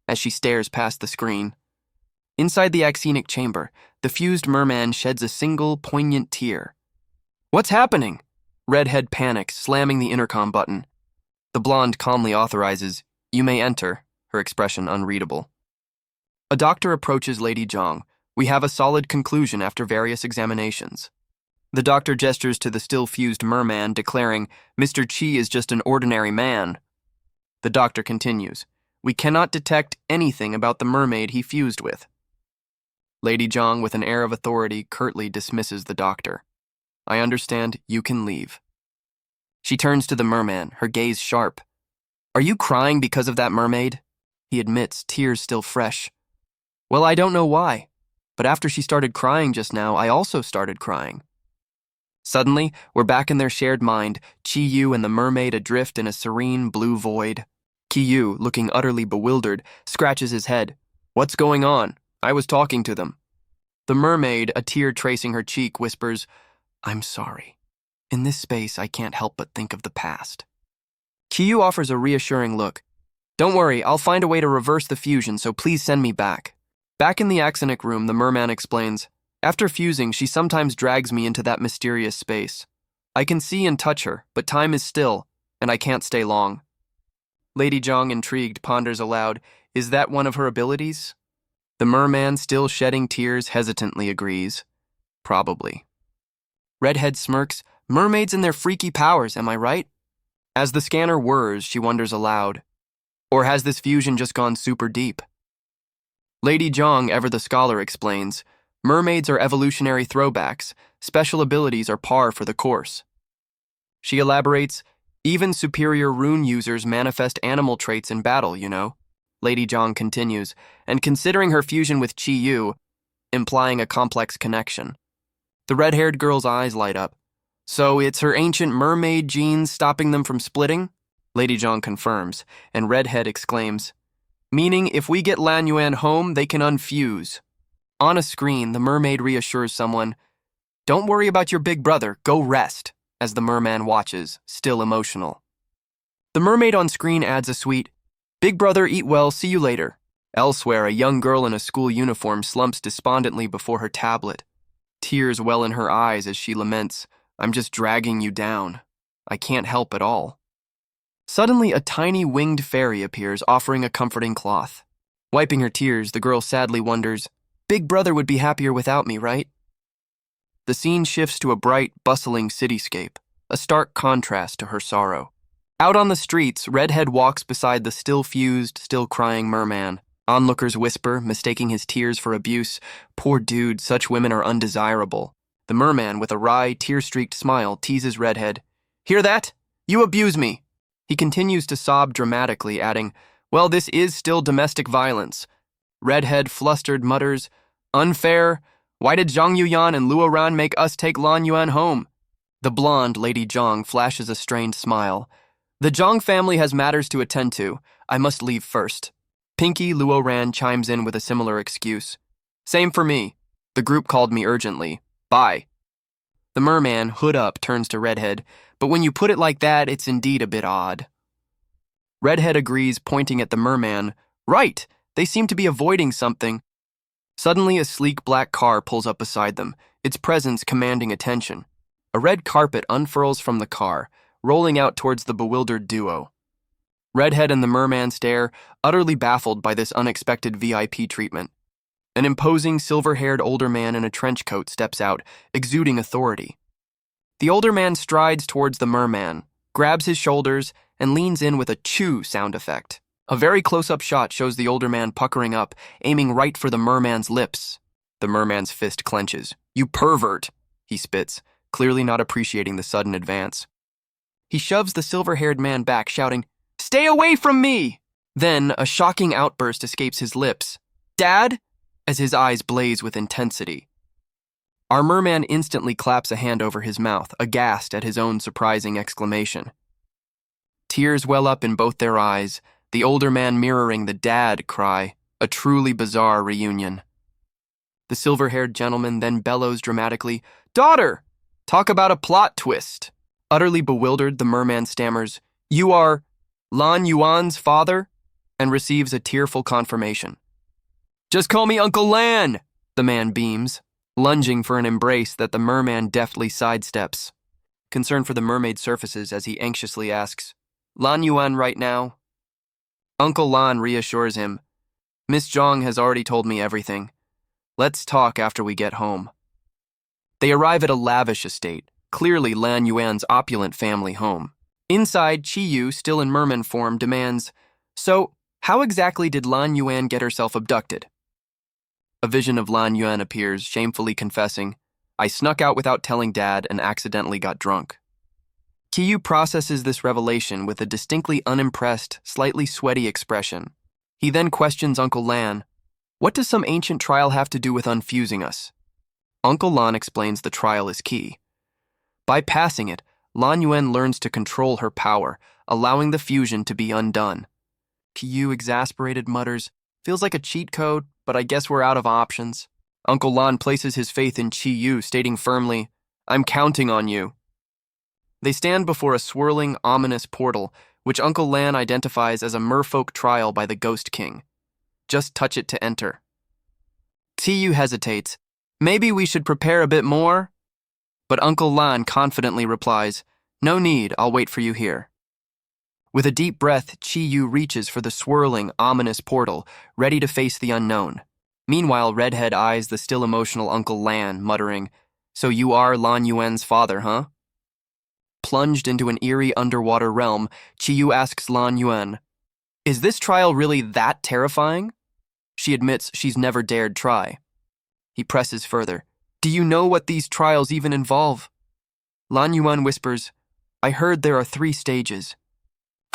as she stares past the screen. Inside the axenic chamber, the fused merman sheds a single, poignant tear. "What's happening?" Redhead panics, slamming the intercom button. The blonde calmly authorizes, "You may enter," her expression unreadable. A doctor approaches Lady Jong. "We have a solid conclusion after various examinations." The doctor gestures to the still fused merman, declaring, "Mr. Chi is just an ordinary man." The doctor continues, "We cannot detect anything about the mermaid he fused with." Lady Jong, with an air of authority, curtly dismisses the doctor. "I understand, you can leave." She turns to the merman, her gaze sharp. "Are you crying because of that mermaid?" He admits, tears still fresh. "Well, I don't know why, but after she started crying just now, I also started crying." Suddenly, we're back in their shared mind, Chiyu and the mermaid adrift in a serene blue void. Chiyu, looking utterly bewildered, scratches his head. "What's going on? I was talking to them." The mermaid, a tear tracing her cheek, whispers, "I'm sorry. In this space, I can't help but think of the past." Chiyu offers a reassuring look. "Don't worry, I'll find a way to reverse the fusion, so please send me back." Back in the axonic room, the merman explains, "After fusing, she sometimes drags me into that mysterious space. I can see and touch her, but time is still, and I can't stay long." Lady Jong, intrigued, ponders aloud, "Is that one of her abilities?" The merman, still shedding tears, hesitantly agrees, "Probably." Redhead smirks, "Mermaids and their freaky powers, am I right?" As the scanner whirs, she wonders aloud, "Or has this fusion just gone super deep?" Lady Jong, ever the scholar, explains, "Mermaids are evolutionary throwbacks. Special abilities are par for the course." She elaborates, "Even superior rune users manifest animal traits in battle, you know." Lady Jong continues, and considering her fusion with Chi Yu, implying a complex connection. The red-haired girl's eyes light up. So it's her ancient mermaid genes stopping them from splitting? Lady Jong confirms, and Redhead exclaims, meaning if we get Lan Yuan home, they can unfuse. On a screen, the mermaid reassures someone, don't worry about your big brother, go rest, as the merman watches, still emotional. The mermaid on screen adds a sweet, big brother, eat well, see you later. Elsewhere, a young girl in a school uniform slumps despondently before her tablet. Tears well in her eyes as she laments, I'm just dragging you down. I can't help at all. Suddenly, a tiny winged fairy appears, offering a comforting cloth. Wiping her tears, the girl sadly wonders, big brother would be happier without me, right? The scene shifts to a bright, bustling cityscape, a stark contrast to her sorrow. Out on the streets, Redhead walks beside the still-fused, still-crying merman. Onlookers whisper, mistaking his tears for abuse, poor dude, such women are undesirable. The merman, with a wry, tear-streaked smile, teases Redhead. Hear that? You abuse me. He continues to sob dramatically, adding, well, this is still domestic violence. Redhead, flustered, mutters, unfair. Why did Zhang Yuyan and Luo Ran make us take Lan Yuan home? The blonde Lady Jong flashes a strained smile. The Jong family has matters to attend to. I must leave first. Pinky Luo Ran chimes in with a similar excuse. Same for me. The group called me urgently. Bye. The merman, hood up, turns to Redhead, but when you put it like that, it's indeed a bit odd. Redhead agrees, pointing at the merman. Right, they seem to be avoiding something. Suddenly, a sleek black car pulls up beside them, its presence commanding attention. A red carpet unfurls from the car, rolling out towards the bewildered duo. Redhead and the merman stare, utterly baffled by this unexpected VIP treatment. An imposing, silver-haired older man in a trench coat steps out, exuding authority. The older man strides towards the merman, grabs his shoulders, and leans in with a chew sound effect. A very close-up shot shows the older man puckering up, aiming right for the merman's lips. The merman's fist clenches. You pervert, he spits, clearly not appreciating the sudden advance. He shoves the silver-haired man back, shouting, Stay away from me! Then, a shocking outburst escapes his lips. Dad? As his eyes blaze with intensity. Our merman instantly claps a hand over his mouth, aghast at his own surprising exclamation. Tears well up in both their eyes, the older man mirroring the dad cry, a truly bizarre reunion. The silver-haired gentleman then bellows dramatically, Daughter! Talk about a plot twist! Utterly bewildered, the merman stammers, You are Lan Yuan's father? And receives a tearful confirmation. Just call me Uncle Lan, the man beams, lunging for an embrace that the merman deftly sidesteps. Concern for the mermaid surfaces as he anxiously asks, Lan Yuan right now? Uncle Lan reassures him, Miss Jong has already told me everything. Let's talk after we get home. They arrive at a lavish estate, clearly Lan Yuan's opulent family home. Inside, Chi Yu, still in merman form, demands, So, how exactly did Lan Yuan get herself abducted? A vision of Lan Yuan appears, shamefully confessing, I snuck out without telling Dad and accidentally got drunk. Chi Yu processes this revelation with a distinctly unimpressed, slightly sweaty expression. He then questions Uncle Lan, What does some ancient trial have to do with unfusing us? Uncle Lan explains the trial is key. By passing it, Lan Yuan learns to control her power, allowing the fusion to be undone. Chi Yu, exasperated, mutters, Feels like a cheat code, but I guess we're out of options. Uncle Lan places his faith in Chi Yu, stating firmly, I'm counting on you. They stand before a swirling, ominous portal, which Uncle Lan identifies as a merfolk trial by the Ghost King. Just touch it to enter. Chi Yu hesitates. Maybe we should prepare a bit more? But Uncle Lan confidently replies, No need, I'll wait for you here. With a deep breath, Chi Yu reaches for the swirling, ominous portal, ready to face the unknown. Meanwhile, Redhead eyes the still emotional Uncle Lan, muttering, So you are Lan Yuan's father, huh? Plunged into an eerie underwater realm, Chi Yu asks Lan Yuan, Is this trial really that terrifying? She admits she's never dared try. He presses further, Do you know what these trials even involve? Lan Yuan whispers, I heard there are 3 stages.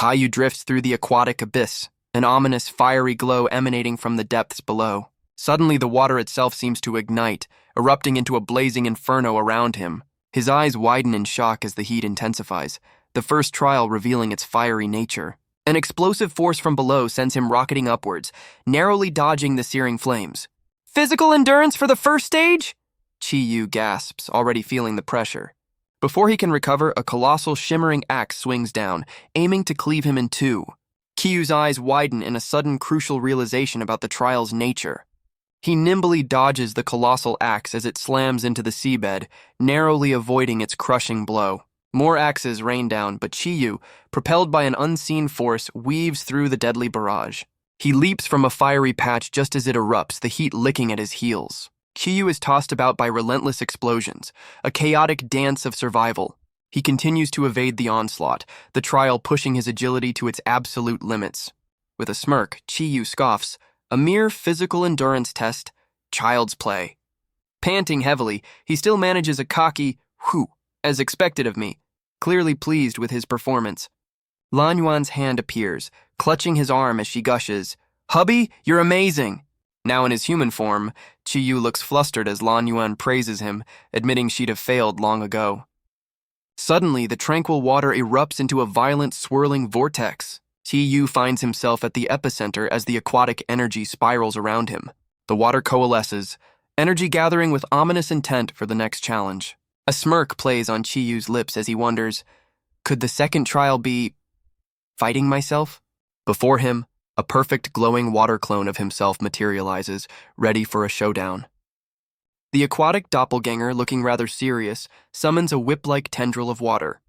Yu drifts through the aquatic abyss, an ominous fiery glow emanating from the depths below. Suddenly, the water itself seems to ignite, erupting into a blazing inferno around him. His eyes widen in shock as the heat intensifies, the first trial revealing its fiery nature. An explosive force from below sends him rocketing upwards, narrowly dodging the searing flames. Physical endurance for the first stage? Chi-Yu gasps, already feeling the pressure. Before he can recover, a colossal shimmering axe swings down, aiming to cleave him in two. Chi-Yu's eyes widen in a sudden crucial realization about the trial's nature. He nimbly dodges the colossal axe as it slams into the seabed, narrowly avoiding its crushing blow. More axes rain down, but Chi-Yu, propelled by an unseen force, weaves through the deadly barrage. He leaps from a fiery patch just as it erupts, the heat licking at his heels. Chi-Yu is tossed about by relentless explosions, a chaotic dance of survival. He continues to evade the onslaught, the trial pushing his agility to its absolute limits. With a smirk, Chi-Yu scoffs, a mere physical endurance test, child's play. Panting heavily, he still manages a cocky, whew, as expected of me, clearly pleased with his performance. Lan Yuan's hand appears, clutching his arm as she gushes, "Hubby, you're amazing!" Now in his human form, Chi-Yu looks flustered as Lan Yuan praises him, admitting she'd have failed long ago. Suddenly, the tranquil water erupts into a violent, swirling vortex. Chi-Yu finds himself at the epicenter as the aquatic energy spirals around him. The water coalesces, energy gathering with ominous intent for the next challenge. A smirk plays on Chi-Yu's lips as he wonders, could the second trial be fighting myself? Before him, a perfect glowing water clone of himself materializes, ready for a showdown. The aquatic doppelganger, looking rather serious, summons a whip-like tendril of water.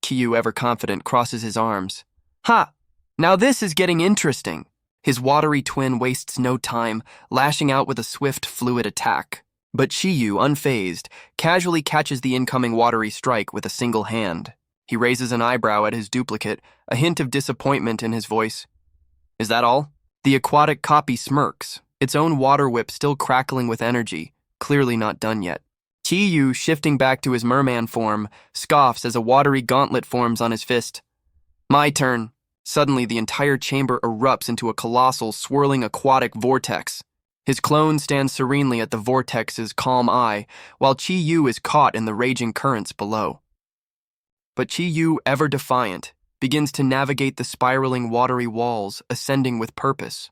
Chi-Yu, ever confident, crosses his arms. Ha! Now this is getting interesting. His watery twin wastes no time, lashing out with a swift, fluid attack. But Chi-Yu, unfazed, casually catches the incoming watery strike with a single hand. He raises an eyebrow at his duplicate, a hint of disappointment in his voice. Is that all? The aquatic copy smirks, its own water whip still crackling with energy, clearly not done yet. Chi-Yu, shifting back to his merman form, scoffs as a watery gauntlet forms on his fist. My turn. Suddenly, the entire chamber erupts into a colossal, swirling aquatic vortex. His clone stands serenely at the vortex's calm eye, while Chi-Yu is caught in the raging currents below. But Chi-Yu, ever defiant, begins to navigate the spiraling watery walls, ascending with purpose.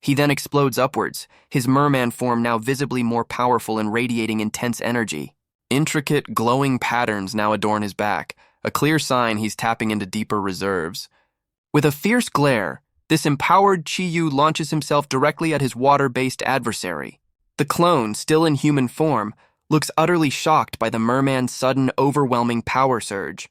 He then explodes upwards, his merman form now visibly more powerful and radiating intense energy. Intricate, glowing patterns now adorn his back, a clear sign he's tapping into deeper reserves. With a fierce glare, this empowered Chi-Yu launches himself directly at his water-based adversary. The clone, still in human form, looks utterly shocked by the merman's sudden, overwhelming power surge.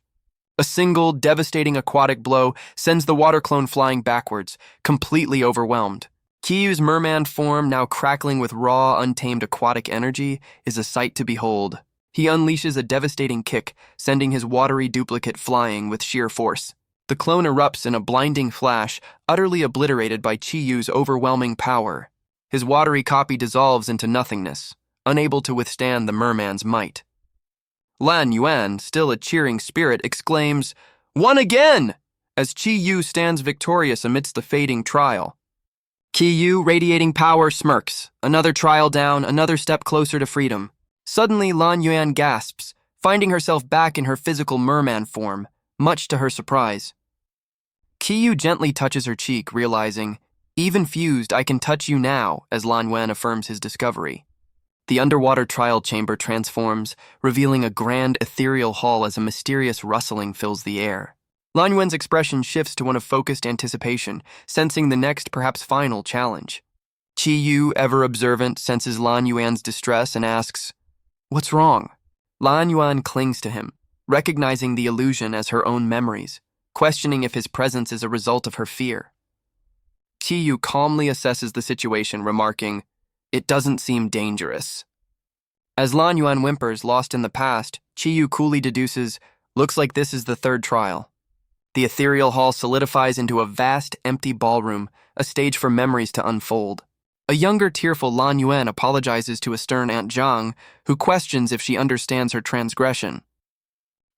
A single, devastating aquatic blow sends the water clone flying backwards, completely overwhelmed. Chi-Yu's merman form, now crackling with raw, untamed aquatic energy, is a sight to behold. He unleashes a devastating kick, sending his watery duplicate flying with sheer force. The clone erupts in a blinding flash, utterly obliterated by Chi-Yu's overwhelming power. His watery copy dissolves into nothingness, unable to withstand the merman's might. Lan Yuan, still a cheering spirit, exclaims, "Won again!" as Chi-Yu stands victorious amidst the fading trial. Chi-Yu, radiating power, smirks. Another trial down, another step closer to freedom. Suddenly, Lan Yuan gasps, finding herself back in her physical merman form, much to her surprise. Chi-Yu gently touches her cheek, realizing, even fused, I can touch you now, as Lan Yuan affirms his discovery. The underwater trial chamber transforms, revealing a grand ethereal hall as a mysterious rustling fills the air. Lan Yuan's expression shifts to one of focused anticipation, sensing the next, perhaps final, challenge. Chi-Yu, ever observant, senses Lan Yuan's distress and asks, "What's wrong?" Lan Yuan clings to him, recognizing the illusion as her own memories, questioning if his presence is a result of her fear. Chi-Yu calmly assesses the situation, remarking, "It doesn't seem dangerous." As Lan Yuan whimpers, lost in the past, Chi-Yu coolly deduces, looks like this is the third trial. The ethereal hall solidifies into a vast, empty ballroom, a stage for memories to unfold. A younger, tearful Lan Yuan apologizes to a stern Aunt Jong, who questions if she understands her transgression.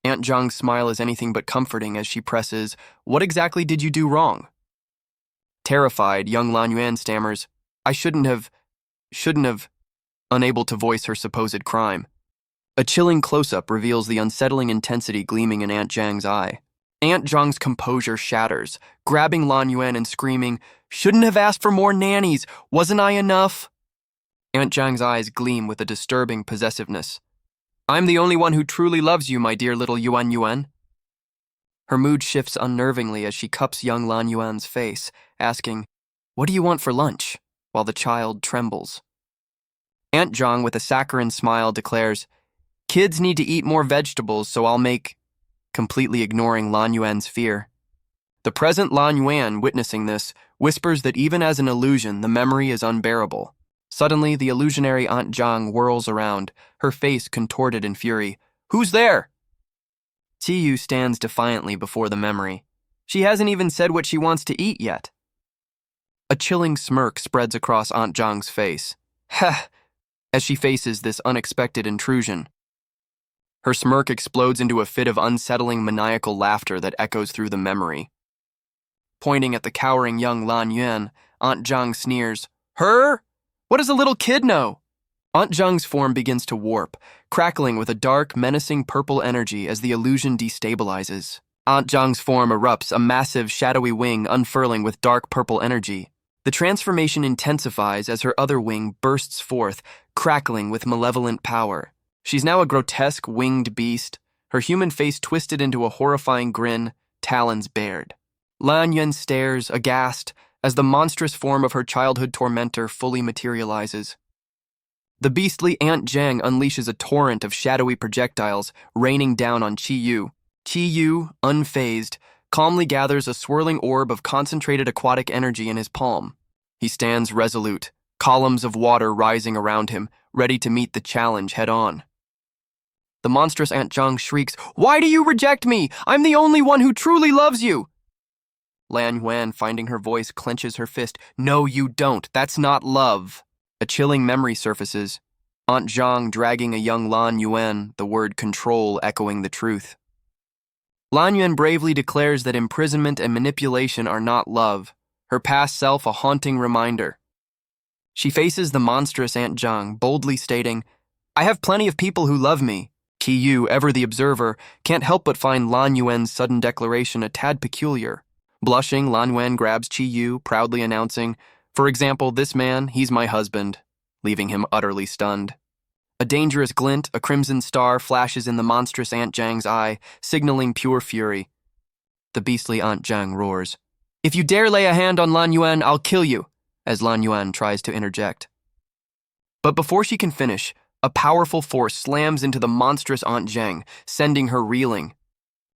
Aunt Jong's smile is anything but comforting as she presses, "What exactly did you do wrong?" Terrified, young Lan Yuan stammers, I shouldn't have, unable to voice her supposed crime. A chilling close-up reveals the unsettling intensity gleaming in Aunt Zhang's eye. Aunt Zhang's composure shatters, grabbing Lan Yuan and screaming, "Shouldn't have asked for more nannies! Wasn't I enough?" Aunt Zhang's eyes gleam with a disturbing possessiveness. "I'm the only one who truly loves you, my dear little Yuan. Her mood shifts unnervingly as she cups young Lan Yuan's face, asking, "What do you want for lunch?" while the child trembles. Aunt Jong, with a saccharine smile, declares, "Kids need to eat more vegetables, so I'll make," completely ignoring Lan Yuan's fear. The present Lan Yuan, witnessing this, whispers that even as an illusion, the memory is unbearable. Suddenly, the illusionary Aunt Zhang whirls around, her face contorted in fury. "Who's there?" Qiyu stands defiantly before the memory. She hasn't even said what she wants to eat yet. A chilling smirk spreads across Aunt Zhang's face. "Heh," as she faces this unexpected intrusion. Her smirk explodes into a fit of unsettling maniacal laughter that echoes through the memory. Pointing at the cowering young Lan Yuan, Aunt Zhang sneers, "Her? What does a little kid know?" Aunt Zhang's form begins to warp, crackling with a dark, menacing purple energy as the illusion destabilizes. Aunt Zhang's form erupts, a massive, shadowy wing unfurling with dark purple energy. The transformation intensifies as her other wing bursts forth, crackling with malevolent power. She's now a grotesque, winged beast, her human face twisted into a horrifying grin, talons bared. Lan Yuan stares, aghast, as the monstrous form of her childhood tormentor fully materializes. The beastly Aunt Zhang unleashes a torrent of shadowy projectiles, raining down on Qiyu. Qiyu, unfazed, calmly gathers a swirling orb of concentrated aquatic energy in his palm. He stands resolute, columns of water rising around him, ready to meet the challenge head-on. The monstrous Aunt Zhang shrieks, "Why do you reject me? I'm the only one who truly loves you!" Lan Yuan, finding her voice, clenches her fist. "No, you don't. That's not love." A chilling memory surfaces. Aunt Zhang dragging a young Lan Yuan, the word control echoing the truth. Lan Yuan bravely declares that imprisonment and manipulation are not love, her past self a haunting reminder. She faces the monstrous Aunt Zhang, boldly stating, "I have plenty of people who love me." Qiyu, ever the observer, can't help but find Lan Yuan's sudden declaration a tad peculiar. Blushing, Lan Yuan grabs Qiyu, proudly announcing, "For example, this man, he's my husband," leaving him utterly stunned. A dangerous glint, a crimson star, flashes in the monstrous Aunt Zhang's eye, signaling pure fury. The beastly Aunt Zhang roars, "If you dare lay a hand on Lan Yuan, I'll kill you," as Lan Yuan tries to interject. But before she can finish, a powerful force slams into the monstrous Aunt Zhang, sending her reeling.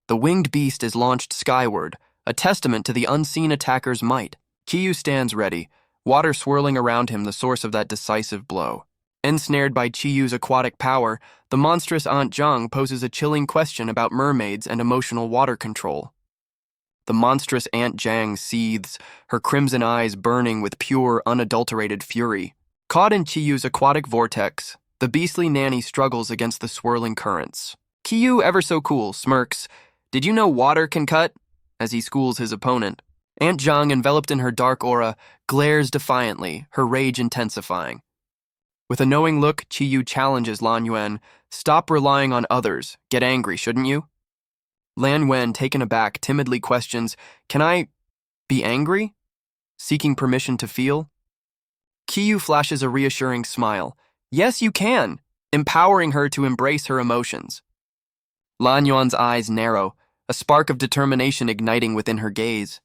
The winged beast is launched skyward, a testament to the unseen attacker's might. Qiyu stands ready, water swirling around him, the source of that decisive blow. Ensnared by Qiyu's aquatic power, the monstrous Aunt Zhang poses a chilling question about mermaids and emotional water control. The monstrous Aunt Zhang seethes, her crimson eyes burning with pure, unadulterated fury. Caught in Qiyu's aquatic vortex, the beastly nanny struggles against the swirling currents. Qiyu, ever so cool, smirks, "Did you know water can cut?" as he schools his opponent. Aunt Zhang, enveloped in her dark aura, glares defiantly, her rage intensifying. With a knowing look, Qiyu challenges Lan Yuan, "Stop relying on others. Get angry, shouldn't you?" Lan Yuan, taken aback, timidly questions, "Can I be angry?" Seeking permission to feel. Qiyu flashes a reassuring smile. "Yes, you can," empowering her to embrace her emotions. Lan Yuan's eyes narrow, a spark of determination igniting within her gaze.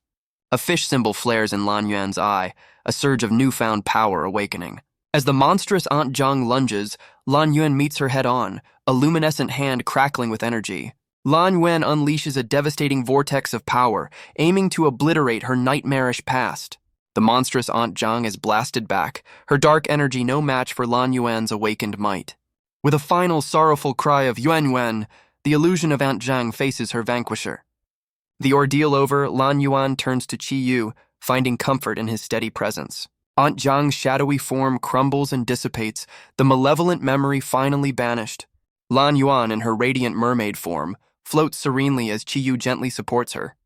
A fish symbol flares in Lan Yuan's eye, a surge of newfound power awakening. As the monstrous Aunt Zhang lunges, Lan Yuan meets her head-on, a luminescent hand crackling with energy. Lan Yuan unleashes a devastating vortex of power, aiming to obliterate her nightmarish past. The monstrous Aunt Zhang is blasted back, her dark energy no match for Lan Yuan's awakened might. With a final sorrowful cry of Yuan, the illusion of Aunt Zhang faces her vanquisher. The ordeal over, Lan Yuan turns to Qiyu, finding comfort in his steady presence. Aunt Zhang's shadowy form crumbles and dissipates, the malevolent memory finally banished. Lan Yuan, in her radiant mermaid form, floats serenely as Qiyu gently supports her.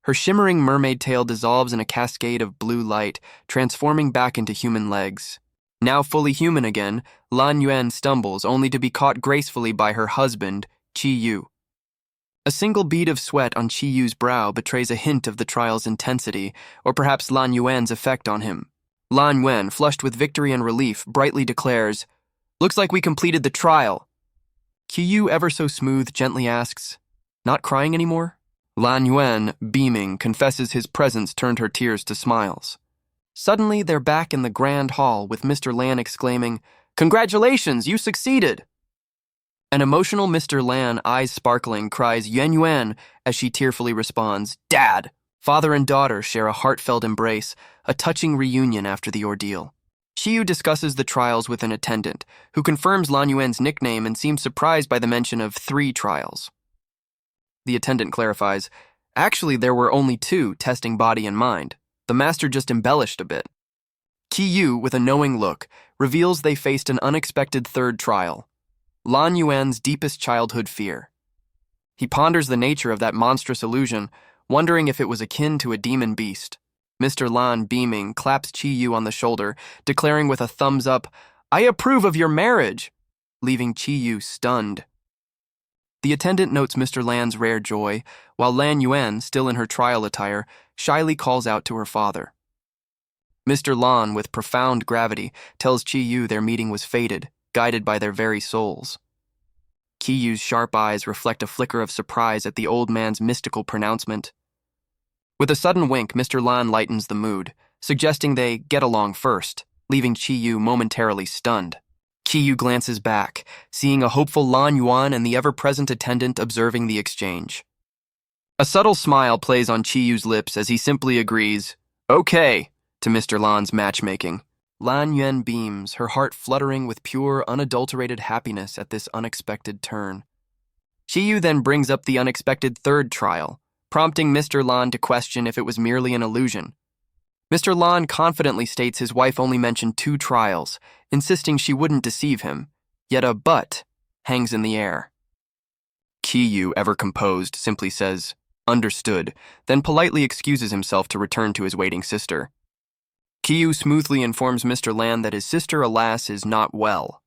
Her shimmering mermaid tail dissolves in a cascade of blue light, transforming back into human legs. Now fully human again, Lan Yuan stumbles, only to be caught gracefully by her husband, Qi Yu. A single bead of sweat on Qi Yu's brow betrays a hint of the trial's intensity, or perhaps Lan Yuan's effect on him. Lan Yuan, flushed with victory and relief, brightly declares, "Looks like we completed the trial." Qi Yu, ever so smooth, gently asks, "Not crying anymore?" Lan Yuan, beaming, confesses his presence turned her tears to smiles. Suddenly, they're back in the grand hall with Mr. Lan exclaiming, "Congratulations, you succeeded!" An emotional Mr. Lan, eyes sparkling, cries Yuan Yuan as she tearfully responds, "Dad!" Father and daughter share a heartfelt embrace, a touching reunion after the ordeal. Shiyu discusses the trials with an attendant, who confirms Lan Yuan's nickname and seems surprised by the mention of 3 trials. The attendant clarifies, "Actually, there were only 2, testing body and mind. The master just embellished a bit." Qi Yu, with a knowing look, reveals they faced an unexpected 3rd trial, Lan Yuan's deepest childhood fear. He ponders the nature of that monstrous illusion, wondering if it was akin to a demon beast. Mr. Lan, beaming, claps Qi Yu on the shoulder, declaring with a thumbs up, "I approve of your marriage," leaving Qi Yu stunned. The attendant notes Mr. Lan's rare joy, while Lan Yuan, still in her trial attire, shyly calls out to her father. Mr. Lan, with profound gravity, tells Qi Yu their meeting was fated, guided by their very souls. Qi Yu's sharp eyes reflect a flicker of surprise at the old man's mystical pronouncement. With a sudden wink, Mr. Lan lightens the mood, suggesting they get along first, leaving Qi Yu momentarily stunned. Qi Yu glances back, seeing a hopeful Lan Yuan and the ever-present attendant observing the exchange. A subtle smile plays on Qi Yu's lips as he simply agrees, "Okay," to Mr. Lan's matchmaking. Lan Yuan beams, her heart fluttering with pure, unadulterated happiness at this unexpected turn. Qi Yu then brings up the unexpected 3rd trial, prompting Mr. Lan to question if it was merely an illusion. Mr. Lan confidently states his wife only mentioned 2 trials, insisting she wouldn't deceive him, yet a "but" hangs in the air. Qi Yu, ever composed, simply says, "Understood," then politely excuses himself to return to his waiting sister. Qi Yu smoothly informs Mr. Lan that his sister, alas, is not well.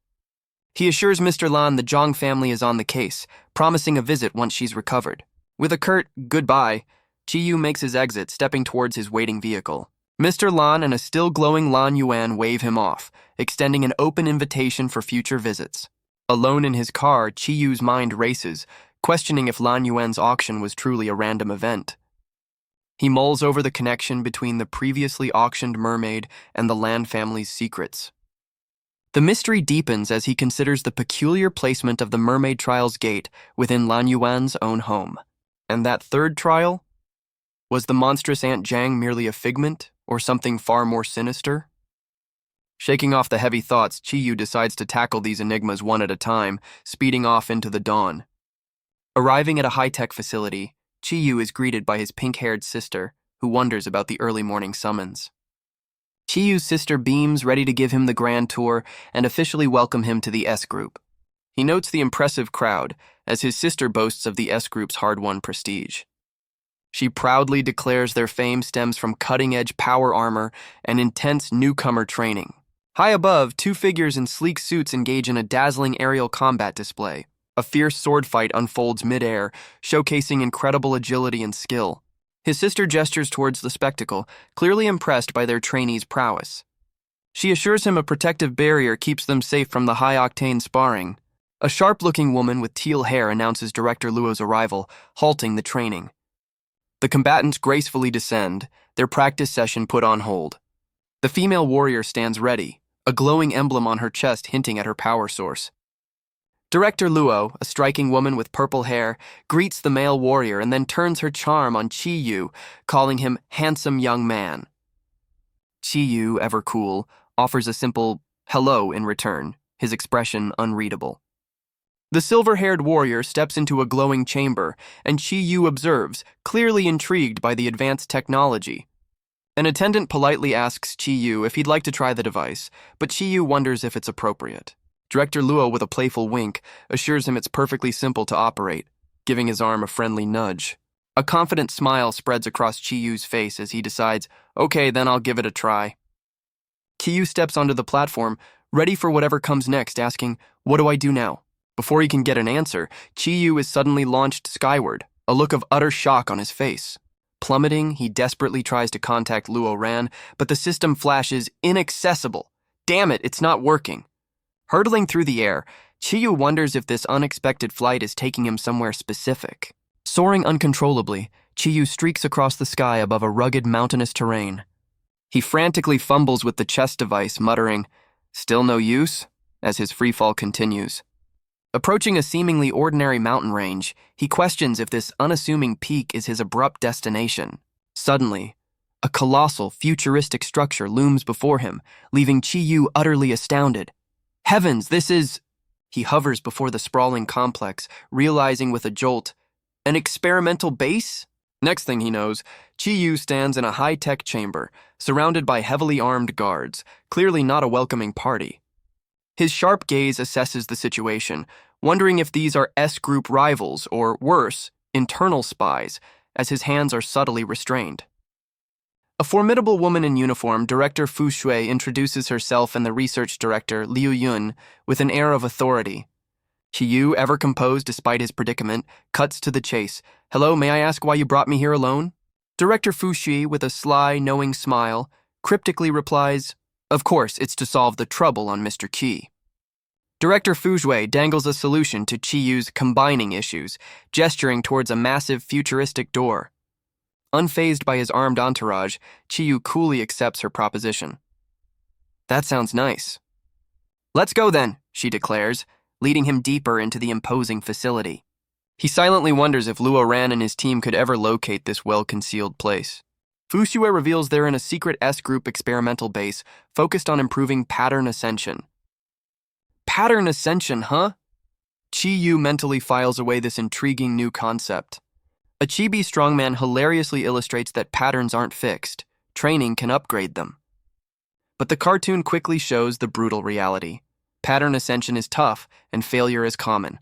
He assures Mr. Lan the Jong family is on the case, promising a visit once she's recovered. With a curt "goodbye," Qi Yu makes his exit, stepping towards his waiting vehicle. Mr. Lan and a still glowing Lan Yuan wave him off, extending an open invitation for future visits. Alone in his car, Qi Yu's mind races, questioning if Lan Yuan's auction was truly a random event. He mulls over the connection between the previously auctioned mermaid and the Lan family's secrets. The mystery deepens as he considers the peculiar placement of the mermaid trial's gate within Lan Yuan's own home. And that 3rd trial? Was the monstrous Aunt Jang merely a figment, or something far more sinister? Shaking off the heavy thoughts, Qi Yu decides to tackle these enigmas one at a time, speeding off into the dawn. Arriving at a high-tech facility, Qi Yu is greeted by his pink-haired sister, who wonders about the early morning summons. Qi Yu's sister beams, ready to give him the grand tour and officially welcome him to the S Group. He notes the impressive crowd, as his sister boasts of the S Group's hard-won prestige. She proudly declares their fame stems from cutting-edge power armor and intense newcomer training. High above, 2 figures in sleek suits engage in a dazzling aerial combat display. A fierce sword fight unfolds mid-air, showcasing incredible agility and skill. His sister gestures towards the spectacle, clearly impressed by their trainees' prowess. She assures him a protective barrier keeps them safe from the high-octane sparring. A sharp-looking woman with teal hair announces Director Luo's arrival, halting the training. The combatants gracefully descend, their practice session put on hold. The female warrior stands ready, a glowing emblem on her chest hinting at her power source. Director Luo, a striking woman with purple hair, greets the male warrior and then turns her charm on Qi Yu, calling him handsome young man. Qi Yu, ever cool, offers a simple hello in return, his expression unreadable. The silver-haired warrior steps into a glowing chamber, and Qi Yu observes, clearly intrigued by the advanced technology. An attendant politely asks Qi Yu if he'd like to try the device, but Qi Yu wonders if it's appropriate. Director Luo, with a playful wink, assures him it's perfectly simple to operate, giving his arm a friendly nudge. A confident smile spreads across Chi-Yu's face as he decides, okay, then I'll give it a try. Chi-Yu steps onto the platform, ready for whatever comes next, asking, what do I do now? Before he can get an answer, Chi-Yu is suddenly launched skyward, a look of utter shock on his face. Plummeting, he desperately tries to contact Luo Ran, but the system flashes inaccessible. Damn it, it's not working. Hurtling through the air, Chi-Yu wonders if this unexpected flight is taking him somewhere specific. Soaring uncontrollably, Chi-Yu streaks across the sky above a rugged mountainous terrain. He frantically fumbles with the chest device, muttering, still no use, as his freefall continues. Approaching a seemingly ordinary mountain range, he questions if this unassuming peak is his abrupt destination. Suddenly, a colossal, futuristic structure looms before him, leaving Chi-Yu utterly astounded. Heavens, this is... He hovers before the sprawling complex, realizing with a jolt, an experimental base? Next thing he knows, Chi-Yu stands in a high-tech chamber, surrounded by heavily armed guards, clearly not a welcoming party. His sharp gaze assesses the situation, wondering if these are S-group rivals, or worse, internal spies, as his hands are subtly restrained. A formidable woman in uniform, Director Fu Shui, introduces herself and the research director, Liu Yun, with an air of authority. Chi-Yu, ever composed despite his predicament, cuts to the chase. Hello, may I ask why you brought me here alone? Director Fu Shui, with a sly, knowing smile, cryptically replies, of course, it's to solve the trouble on Mr. Qi. Director Fu Shui dangles a solution to Chi-Yu's combining issues, gesturing towards a massive, futuristic door. Unfazed by his armed entourage, Chi-Yu coolly accepts her proposition. That sounds nice. Let's go then, she declares, leading him deeper into the imposing facility. He silently wonders if Luo Ran and his team could ever locate this well-concealed place. Fu Shui reveals they're in a secret S-group experimental base focused on improving pattern ascension. Pattern ascension, huh? Chi-Yu mentally files away this intriguing new concept. A chibi strongman hilariously illustrates that patterns aren't fixed. Training can upgrade them. But the cartoon quickly shows the brutal reality. Pattern ascension is tough, and failure is common.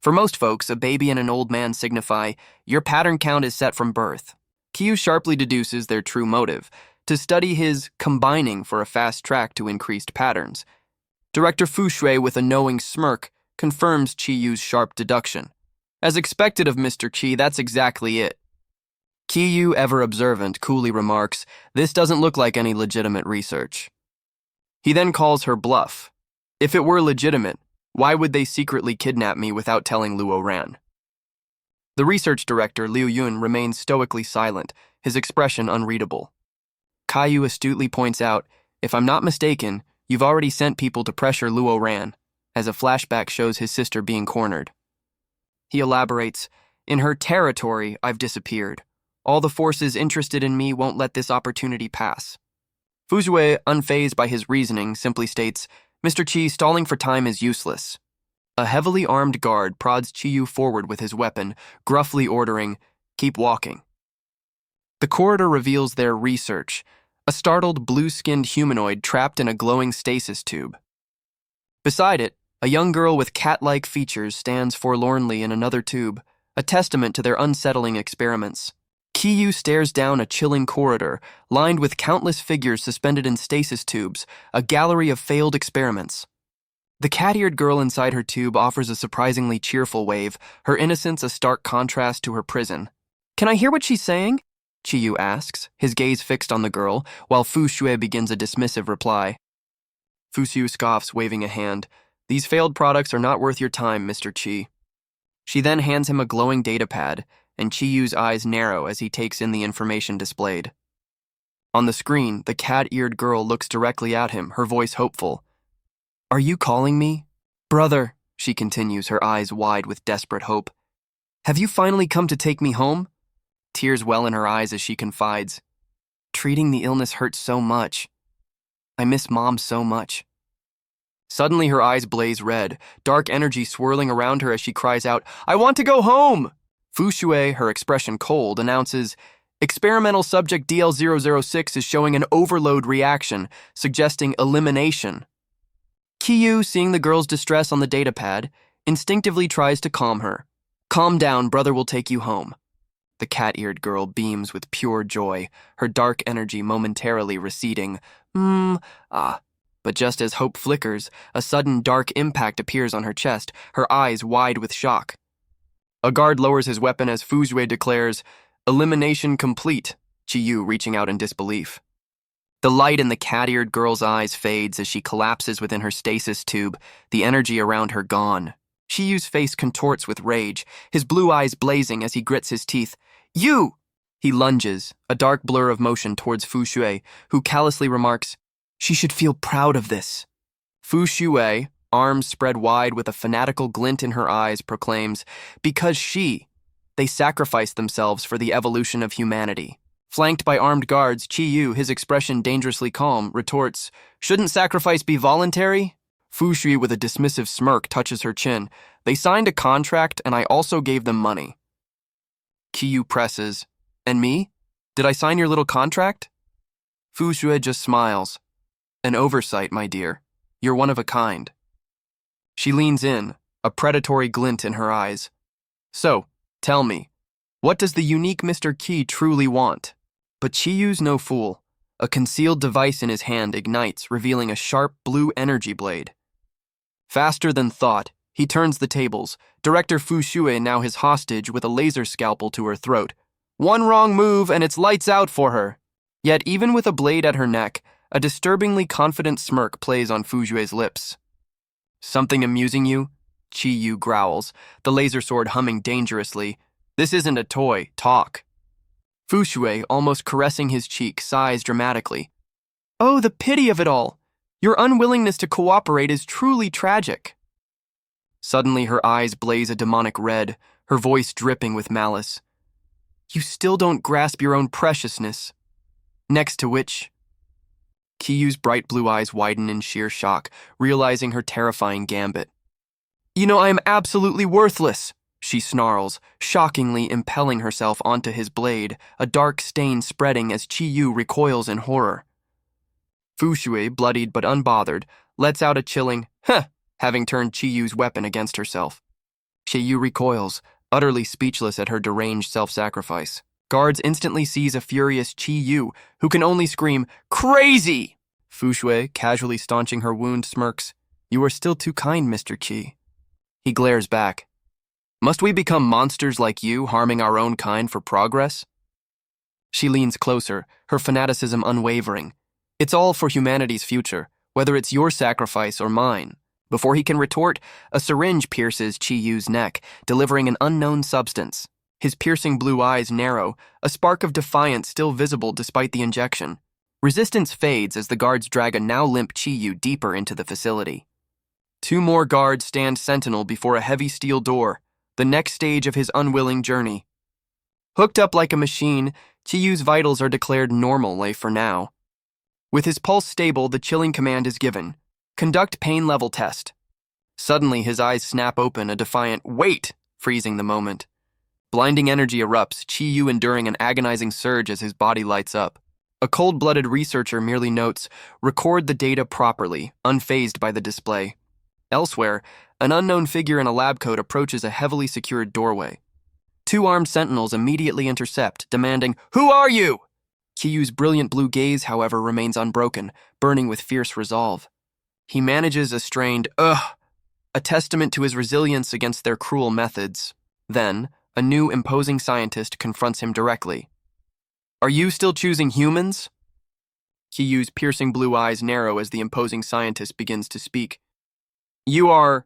For most folks, a baby and an old man signify, your pattern count is set from birth. Chi-Yu sharply deduces their true motive, to study his combining for a fast track to increased patterns. Director Fu Shui, with a knowing smirk, confirms Chi-Yu's sharp deduction. As expected of Mr. Qi, that's exactly it. Chi-Yu, ever observant, coolly remarks, this doesn't look like any legitimate research. He then calls her bluff. If it were legitimate, why would they secretly kidnap me without telling Luo Ran? The research director, Liu Yun, remains stoically silent, his expression unreadable. Caillou astutely points out, if I'm not mistaken, you've already sent people to pressure Luo Ran, as a flashback shows his sister being cornered. He elaborates, in her territory, I've disappeared. All the forces interested in me won't let this opportunity pass. Fu Shui, unfazed by his reasoning, simply states, Mr. Qi, stalling for time is useless. A heavily armed guard prods Chi-Yu forward with his weapon, gruffly ordering, keep walking. The corridor reveals their research, a startled blue-skinned humanoid trapped in a glowing stasis tube. Beside it, a young girl with cat-like features stands forlornly in another tube, a testament to their unsettling experiments. Chi-Yu stares down a chilling corridor, lined with countless figures suspended in stasis tubes, a gallery of failed experiments. The cat-eared girl inside her tube offers a surprisingly cheerful wave, her innocence a stark contrast to her prison. Can I hear what she's saying? Chi-Yu asks, his gaze fixed on the girl, while Fu Shui begins a dismissive reply. Fu Shui scoffs, waving a hand. These failed products are not worth your time, Mr. Qi. She then hands him a glowing datapad, and Chi-Yu's eyes narrow as he takes in the information displayed. On the screen, the cat-eared girl looks directly at him, her voice hopeful. Are you calling me? Brother, she continues, her eyes wide with desperate hope. Have you finally come to take me home? Tears well in her eyes as she confides. Treating the illness hurts so much. I miss Mom so much. Suddenly her eyes blaze red, dark energy swirling around her as she cries out, I want to go home! Fu Shui, her expression cold, announces, Experimental subject DL006 is showing an overload reaction, suggesting elimination. Chi-Yu, seeing the girl's distress on the datapad, instinctively tries to calm her. Calm down, brother will take you home. The cat-eared girl beams with pure joy, her dark energy momentarily receding. But just as hope flickers, a sudden dark impact appears on her chest, her eyes wide with shock. A guard lowers his weapon as FUSES declares, "Elimination complete," Chiyu reaching out in disbelief. The light in the cat-eared girl's eyes fades as she collapses within her stasis tube, the energy around her gone. Chiyu's face contorts with rage, his blue eyes blazing as he grits his teeth. "You!" He lunges, a dark blur of motion towards FUSES, who callously remarks, "She should feel proud of this." FUSES, arms spread wide with a fanatical glint in her eyes, proclaims, "Because they sacrificed themselves for the evolution of humanity." Flanked by armed guards, Chiyu, his expression dangerously calm, retorts, "Shouldn't sacrifice be voluntary?" FUSES, with a dismissive smirk, touches her chin. "They signed a contract, and I also gave them money." Chiyu presses, "And me? Did I sign your little contract?" FUSES just smiles. "An oversight, my dear. You're one of a kind." She leans in, a predatory glint in her eyes. "So, tell me, what does the unique Mr. Qi truly want?" But Chiyu's no fool. A concealed device in his hand ignites, revealing a sharp blue energy blade. Faster than thought, he turns the tables, Director FUSES now his hostage with a laser scalpel to her throat. One wrong move and it's lights out for her. Yet even with a blade at her neck, a disturbingly confident smirk plays on FUSES' lips. "Something amusing you?" Chiyu growls, the laser sword humming dangerously. "This isn't a toy, talk." FUSES, almost caressing his cheek, sighs dramatically. "Oh, the pity of it all! Your unwillingness to cooperate is truly tragic." Suddenly her eyes blaze a demonic red, her voice dripping with malice. "You still don't grasp your own preciousness." Next to which... Chiyu's bright blue eyes widen in sheer shock, realizing her terrifying gambit. "You know I am absolutely worthless," she snarls, shockingly impelling herself onto his blade, a dark stain spreading as Chiyu recoils in horror. FUSES, bloodied but unbothered, lets out a chilling, "Huh," having turned Chiyu's weapon against herself. Chiyu recoils, utterly speechless at her deranged self-sacrifice. Guards instantly seize a furious Chiyu, who can only scream, "Crazy!" FUSES, casually staunching her wound, smirks, "You are still too kind, Mr. Qi." He glares back. "Must we become monsters like you, harming our own kind for progress?" She leans closer, her fanaticism unwavering. "It's all for humanity's future, whether it's your sacrifice or mine." Before he can retort, a syringe pierces Chiyu's neck, delivering an unknown substance. His piercing blue eyes narrow, a spark of defiance still visible despite the injection. Resistance fades as the guards drag a now limp Chiyu deeper into the facility. 2 more guards stand sentinel before a heavy steel door, the next stage of his unwilling journey. Hooked up like a machine, Chiyu's vitals are declared normal for now. With his pulse stable, the chilling command is given. Conduct pain level test. Suddenly, his eyes snap open, a defiant "Wait!" freezing the moment. Blinding energy erupts, Chiyu enduring an agonizing surge as his body lights up. A cold-blooded researcher merely notes, "Record the data properly," unfazed by the display. Elsewhere, an unknown figure in a lab coat approaches a heavily secured doorway. 2 armed sentinels immediately intercept, demanding, "Who are you?" Chiyu's brilliant blue gaze, however, remains unbroken, burning with fierce resolve. He manages a strained, "Ugh," a testament to his resilience against their cruel methods. Then, a new imposing scientist confronts him directly. "Are you still choosing humans?" Chiyu's piercing blue eyes narrow as the imposing scientist begins to speak. "You are..."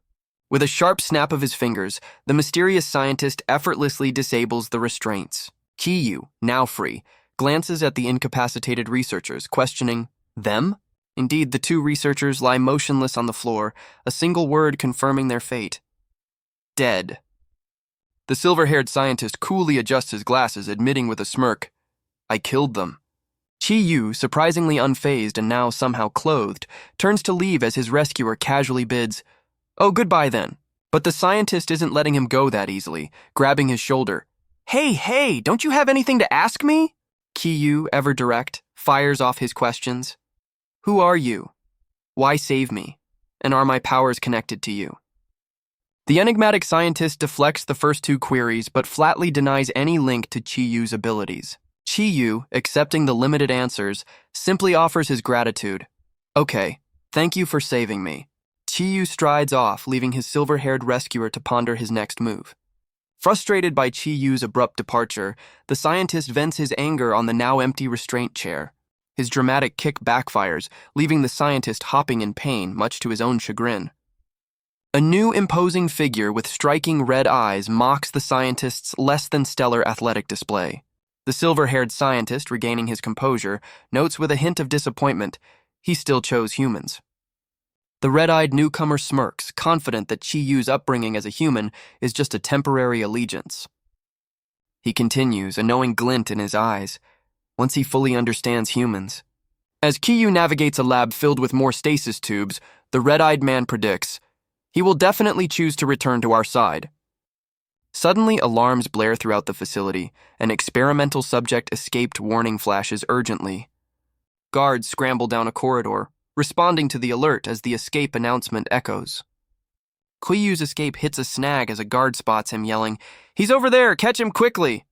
With a sharp snap of his fingers, the mysterious scientist effortlessly disables the restraints. Chiyu, now free, glances at the incapacitated researchers, questioning, "Them?" Indeed, the 2 researchers lie motionless on the floor, a single word confirming their fate. "Dead." The silver-haired scientist coolly adjusts his glasses, admitting with a smirk, "I killed them." Chiyu, surprisingly unfazed and now somehow clothed, turns to leave as his rescuer casually bids, "Oh, goodbye then." But the scientist isn't letting him go that easily, grabbing his shoulder. Hey, don't you have anything to ask me?" Chiyu, ever direct, fires off his questions. "Who are you? Why save me? And are my powers connected to you?" The enigmatic scientist deflects the first two queries but flatly denies any link to Chi-Yu's abilities. Chi-Yu, accepting the limited answers, simply offers his gratitude. Okay, thank you for saving me. Chi-Yu strides off, leaving his silver-haired rescuer to ponder his next move. Frustrated by Chi-Yu's abrupt departure, the scientist vents his anger on the now empty restraint chair. His dramatic kick backfires, leaving the scientist hopping in pain, much to his own chagrin. A new imposing figure with striking red eyes mocks the scientist's less-than-stellar athletic display. The silver-haired scientist, regaining his composure, notes with a hint of disappointment, he still chose humans. The red-eyed newcomer smirks, confident that Chi-Yu's upbringing as a human is just a temporary allegiance. He continues, a knowing glint in his eyes, once he fully understands humans. As Chi-Yu navigates a lab filled with more stasis tubes, the red-eyed man predicts, he will definitely choose to return to our side. Suddenly, alarms blare throughout the facility. An experimental subject escaped warning flashes urgently. Guards scramble down a corridor, responding to the alert as the escape announcement echoes. Chi-Yu's escape hits a snag as a guard spots him, yelling, "He's over there! Catch him quickly!"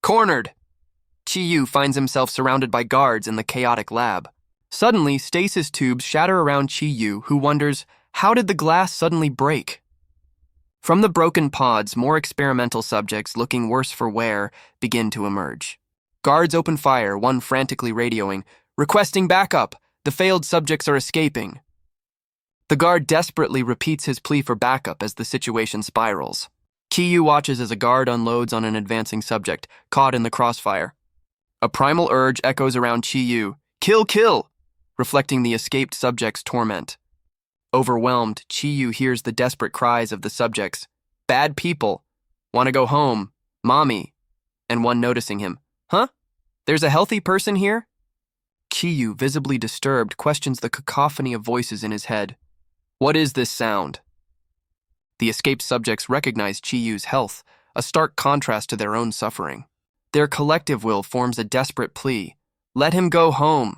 Cornered! Chi-Yu finds himself surrounded by guards in the chaotic lab. Suddenly, stasis tubes shatter around Chi-Yu, who wonders, how did the glass suddenly break? From the broken pods, more experimental subjects looking worse for wear begin to emerge. Guards open fire, one frantically radioing, "Requesting backup! The failed subjects are escaping." The guard desperately repeats his plea for backup as the situation spirals. Chi-Yu watches as a guard unloads on an advancing subject, caught in the crossfire. A primal urge echoes around Chi-Yu, "Kill, kill!" reflecting the escaped subject's torment. Overwhelmed, Chi-Yu hears the desperate cries of the subjects, "Bad people! Want to go home! Mommy!" And one noticing him, "Huh? There's a healthy person here?" Chi-Yu, visibly disturbed, questions the cacophony of voices in his head. What is this sound? The escaped subjects recognize Chi-Yu's health, a stark contrast to their own suffering. Their collective will forms a desperate plea. Let him go home.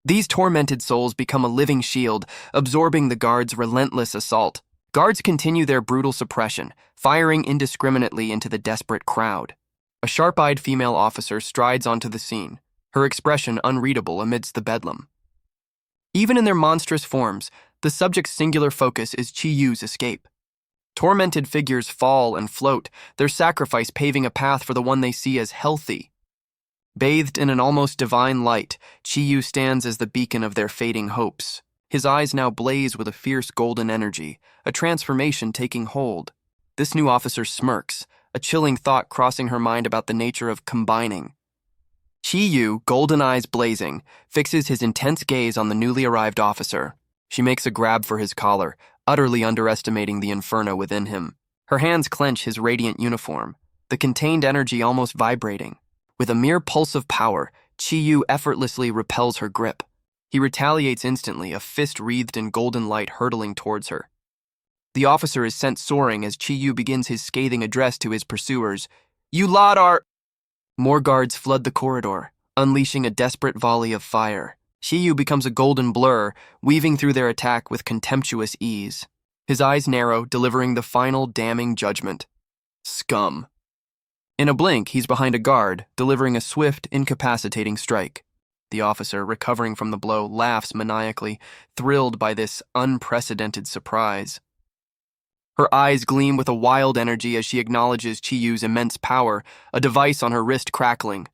These tormented souls become a living shield, absorbing the guards' relentless assault. Guards continue their brutal suppression, firing indiscriminately into the desperate crowd. A sharp-eyed female officer strides onto the scene, her expression unreadable amidst the bedlam. Even in their monstrous forms, the subject's singular focus is Chi-Yu's escape. Tormented figures fall and float, their sacrifice paving a path for the one they see as healthy. Bathed in an almost divine light, Chi-Yu stands as the beacon of their fading hopes. His eyes now blaze with a fierce golden energy, a transformation taking hold. This new officer smirks, a chilling thought crossing her mind about the nature of combining. Chi-Yu, golden eyes blazing, fixes his intense gaze on the newly arrived officer. She makes a grab for his collar, utterly underestimating the inferno within him. Her hands clench his radiant uniform, the contained energy almost vibrating. With a mere pulse of power, Chi-Yu effortlessly repels her grip. He retaliates instantly, a fist wreathed in golden light hurtling towards her. The officer is sent soaring as Chi-Yu begins his scathing address to his pursuers. "You lot are—" More guards flood the corridor, unleashing a desperate volley of fire. Chi-Yu becomes a golden blur, weaving through their attack with contemptuous ease. His eyes narrow, delivering the final damning judgment. Scum. In a blink, he's behind a guard, delivering a swift, incapacitating strike. The officer, recovering from the blow, laughs maniacally, thrilled by this unprecedented surprise. Her eyes gleam with a wild energy as she acknowledges Chi-Yu's immense power, a device on her wrist crackling.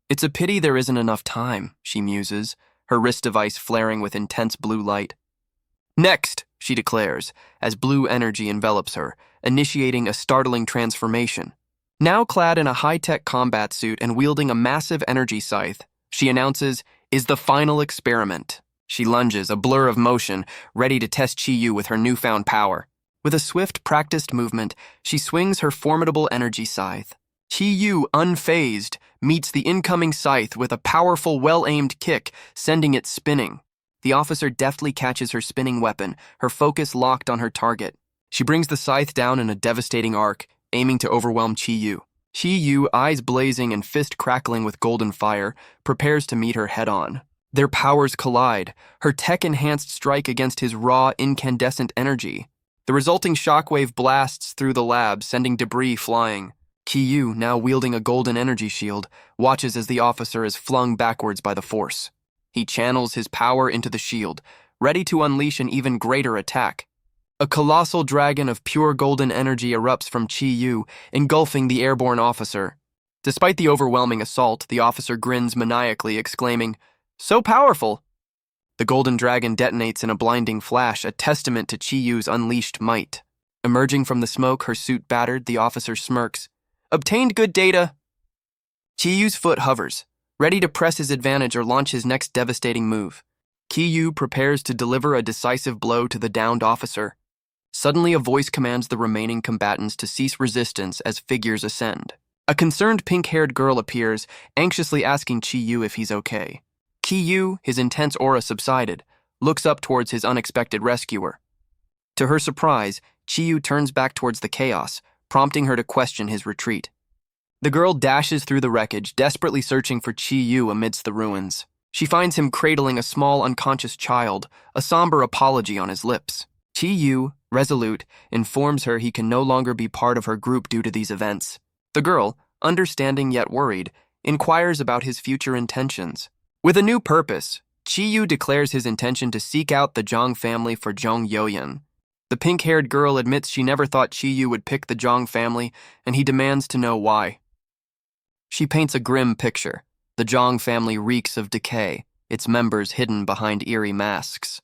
It's a pity there isn't enough time, she muses, her wrist device flaring with intense blue light. Next, she declares, as blue energy envelops her, initiating a startling transformation. Now clad in a high-tech combat suit and wielding a massive energy scythe, she announces, is the final experiment. She lunges, a blur of motion, ready to test Chi-Yu with her newfound power. With a swift, practiced movement, she swings her formidable energy scythe. Chi-Yu, unfazed, meets the incoming scythe with a powerful, well-aimed kick, sending it spinning. The officer deftly catches her spinning weapon, her focus locked on her target. She brings the scythe down in a devastating arc, aiming to overwhelm Chi-Yu. Chi-Yu, eyes blazing and fist crackling with golden fire, prepares to meet her head-on. Their powers collide, her tech-enhanced strike against his raw, incandescent energy. The resulting shockwave blasts through the lab, sending debris flying. Qiyu, now wielding a golden energy shield, watches as the officer is flung backwards by the force. He channels his power into the shield, ready to unleash an even greater attack. A colossal dragon of pure golden energy erupts from Qiyu, engulfing the airborne officer. Despite the overwhelming assault, the officer grins maniacally, exclaiming, "So powerful!" The golden dragon detonates in a blinding flash, a testament to Qiyu's unleashed might. Emerging from the smoke, her suit battered, the officer smirks. "Obtained good data." Qiyu's foot hovers, ready to press his advantage or launch his next devastating move. Qiyu prepares to deliver a decisive blow to the downed officer. Suddenly, a voice commands the remaining combatants to cease resistance as figures ascend. A concerned pink-haired girl appears, anxiously asking Qiyu if he's okay. Qiyu, his intense aura subsided, looks up towards his unexpected rescuer. To her surprise, Qiyu turns back towards the chaos, prompting her to question his retreat. The girl dashes through the wreckage, desperately searching for Qiyu amidst the ruins. She finds him cradling a small, unconscious child, a somber apology on his lips. Qiyu, resolute, informs her he can no longer be part of her group due to these events. The girl, understanding yet worried, inquires about his future intentions. With a new purpose, Qiyu declares his intention to seek out the Jong family for Jong Yuan. The pink-haired girl admits she never thought Qiyu would pick the Jong family, and he demands to know why. She paints a grim picture. The Jong family reeks of decay, its members hidden behind eerie masks.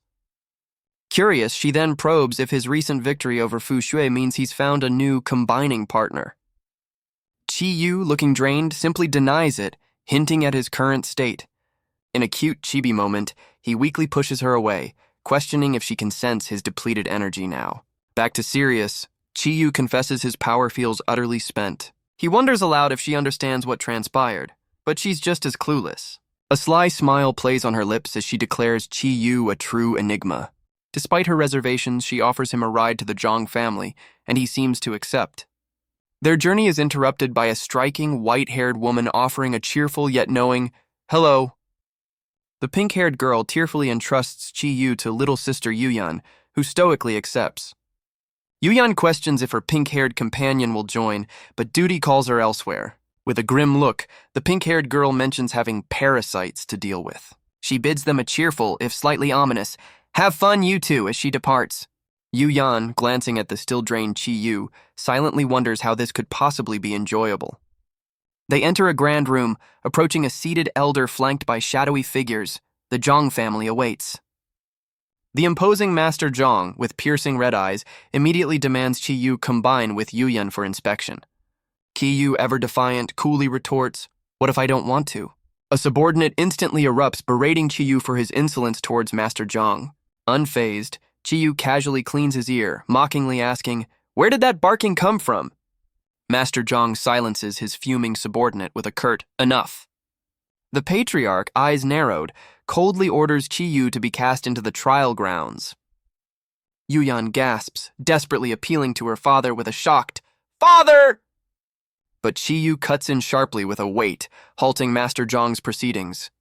Curious, she then probes if his recent victory over FUSES means he's found a new combining partner. Qiyu, looking drained, simply denies it, hinting at his current state. In a cute chibi moment, he weakly pushes her away, questioning if she can sense his depleted energy now. Back to serious, Qiyu confesses his power feels utterly spent. He wonders aloud if she understands what transpired, but she's just as clueless. A sly smile plays on her lips as she declares Qiyu a true enigma. Despite her reservations, she offers him a ride to the Jong family, and he seems to accept. Their journey is interrupted by a striking, white-haired woman offering a cheerful yet knowing, "Hello." The pink-haired girl tearfully entrusts Qiyu to little sister Yuan, who stoically accepts. Yuan questions if her pink-haired companion will join, but duty calls her elsewhere. With a grim look, the pink-haired girl mentions having parasites to deal with. She bids them a cheerful, if slightly ominous, "Have fun, you two," as she departs. Yuan, glancing at the still-drained Qiyu, silently wonders how this could possibly be enjoyable. They enter a grand room, approaching a seated elder flanked by shadowy figures. The Jong family awaits. The imposing Master Jong, with piercing red eyes, immediately demands Qiyu combine with Yuan for inspection. Qiyu, ever defiant, coolly retorts, "What if I don't want to?" A subordinate instantly erupts, berating Qiyu for his insolence towards Master Jong. Unfazed, Qiyu casually cleans his ear, mockingly asking, "Where did that barking come from?" Master Jong silences his fuming subordinate with a curt, "Enough." The patriarch, eyes narrowed, coldly orders Qiyu to be cast into the trial grounds. Yuan gasps, desperately appealing to her father with a shocked, "Father!" But Qiyu cuts in sharply with a weight, halting Master Jong's proceedings.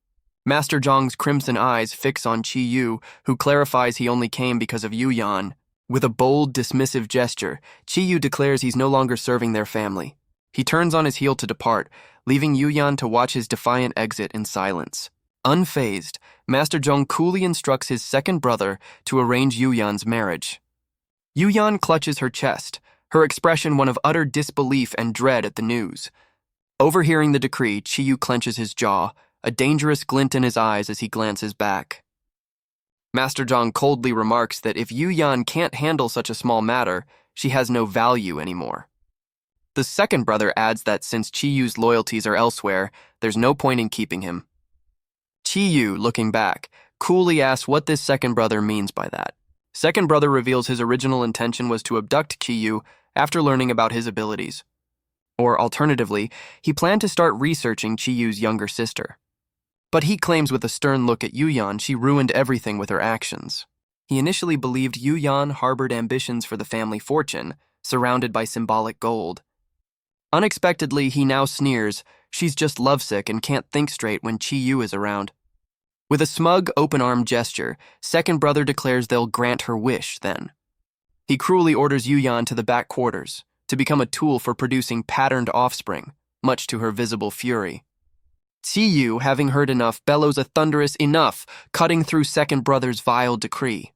Master Jong's crimson eyes fix on Qiyu, who clarifies he only came because of Yuan. With a bold, dismissive gesture, Qiyu declares he's no longer serving their family. He turns on his heel to depart, leaving Yuan to watch his defiant exit in silence. Unfazed, Master Jong coolly instructs his second brother to arrange Yuan's marriage. Yuan clutches her chest, her expression one of utter disbelief and dread at the news. Overhearing the decree, Qiyu clenches his jaw, a dangerous glint in his eyes as he glances back. Master Jong coldly remarks that if Yuan can't handle such a small matter, she has no value anymore. The second brother adds that since Qiyu's loyalties are elsewhere, there's no point in keeping him. Qiyu, looking back, coolly asks what this second brother means by that. Second brother reveals his original intention was to abduct Qiyu after learning about his abilities. Or alternatively, he planned to start researching Qiyu's younger sister. But he claims with a stern look at Yuan she ruined everything with her actions. He initially believed Yuan harbored ambitions for the family fortune, surrounded by symbolic gold. Unexpectedly, he now sneers, she's just lovesick and can't think straight when Qiyu is around. With a smug, open-armed gesture, second brother declares they'll grant her wish then. He cruelly orders Yuan to the back quarters to become a tool for producing patterned offspring, much to her visible fury. Qiyu, having heard enough, bellows a thunderous enough, cutting through second brother's vile decree.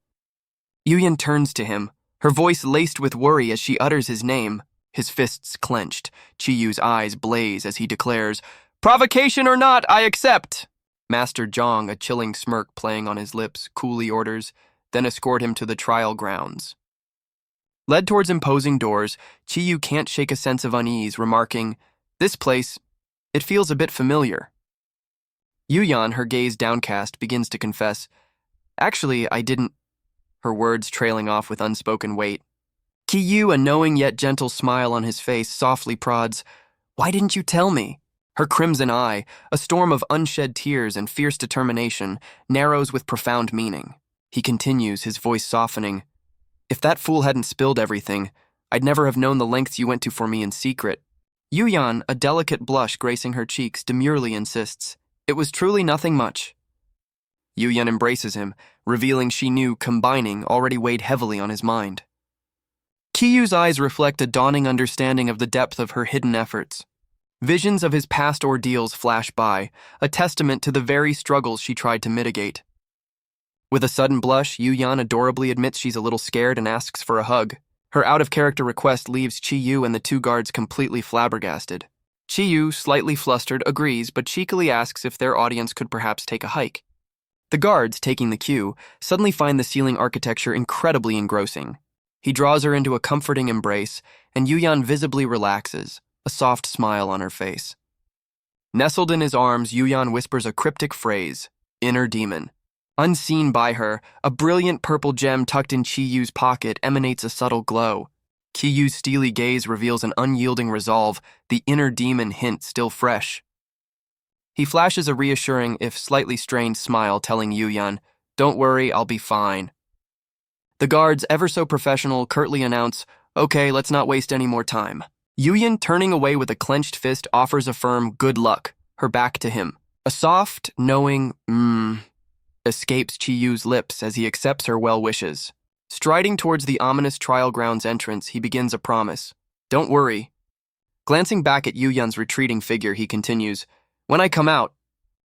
Yuan turns to him, her voice laced with worry as she utters his name, his fists clenched. Qiyu's eyes blaze as he declares, "Provocation or not, I accept!" Master Jong, a chilling smirk playing on his lips, coolly orders, then escort him to the trial grounds. Led towards imposing doors, Qiyu can't shake a sense of unease, remarking, "This place, it feels a bit familiar." Yuan, her gaze downcast, begins to confess, "Actually, I didn't," her words trailing off with unspoken weight. Qiyu, a knowing yet gentle smile on his face, softly prods, "Why didn't you tell me?" Her crimson eye, a storm of unshed tears and fierce determination, narrows with profound meaning. He continues, his voice softening, "If that fool hadn't spilled everything, I'd never have known the lengths you went to for me in secret." Yuan, a delicate blush gracing her cheeks, demurely insists, "It was truly nothing much." Yuan embraces him, revealing she knew combining already weighed heavily on his mind. Qiyu's eyes reflect a dawning understanding of the depth of her hidden efforts. Visions of his past ordeals flash by, a testament to the very struggles she tried to mitigate. With a sudden blush, Yuan adorably admits she's a little scared and asks for a hug. Her out-of-character request leaves Qiyu and the two guards completely flabbergasted. Qiyu, slightly flustered, agrees, but cheekily asks if their audience could perhaps take a hike. The guards, taking the cue, suddenly find the ceiling architecture incredibly engrossing. He draws her into a comforting embrace, and Yuan visibly relaxes, a soft smile on her face. Nestled in his arms, Yuan whispers a cryptic phrase, "Inner demon." Unseen by her, a brilliant purple gem tucked in Qiyu's pocket emanates a subtle glow. Qiyu's steely gaze reveals an unyielding resolve, the inner demon hint still fresh. He flashes a reassuring, if slightly strained smile, telling Yuan, "Don't worry, I'll be fine." The guards, ever so professional, curtly announce, "Okay, let's not waste any more time." Yuan, turning away with a clenched fist, offers a firm "good luck," her back to him. A soft, knowing escapes Qiyu's lips as he accepts her well wishes. Striding towards the ominous trial grounds entrance, he begins a promise. "Don't worry." Glancing back at Yuyan's retreating figure, he continues, "When I come out,"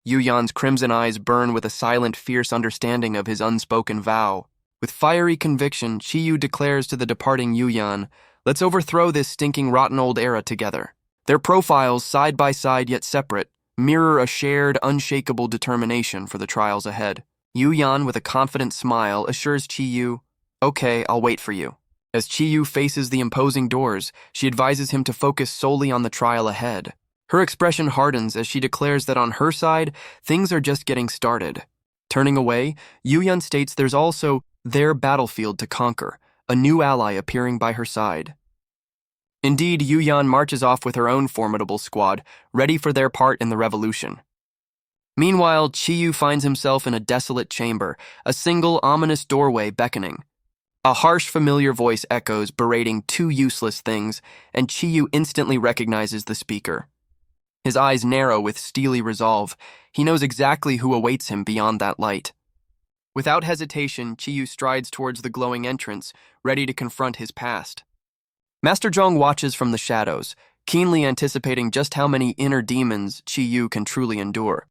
Yuyan's crimson eyes burn with a silent, fierce understanding of his unspoken vow. With fiery conviction, Qiyu declares to the departing Yuan, "Let's overthrow this stinking rotten old era together." Their profiles, side by side yet separate, mirror a shared, unshakable determination for the trials ahead. Yuan, with a confident smile, assures Qiyu, "Okay, I'll wait for you." As Qiyu faces the imposing doors, she advises him to focus solely on the trial ahead. Her expression hardens as she declares that on her side, things are just getting started. Turning away, Yuan states there's also their battlefield to conquer, a new ally appearing by her side. Indeed, Yuan marches off with her own formidable squad, ready for their part in the revolution. Meanwhile, Qiyu finds himself in a desolate chamber, a single ominous doorway beckoning. A harsh, familiar voice echoes, berating two useless things, and Qiyu instantly recognizes the speaker. His eyes narrow with steely resolve. He knows exactly who awaits him beyond that light. Without hesitation, Qiyu strides towards the glowing entrance, ready to confront his past. Master Jong watches from the shadows, keenly anticipating just how many inner demons Qiyu can truly endure.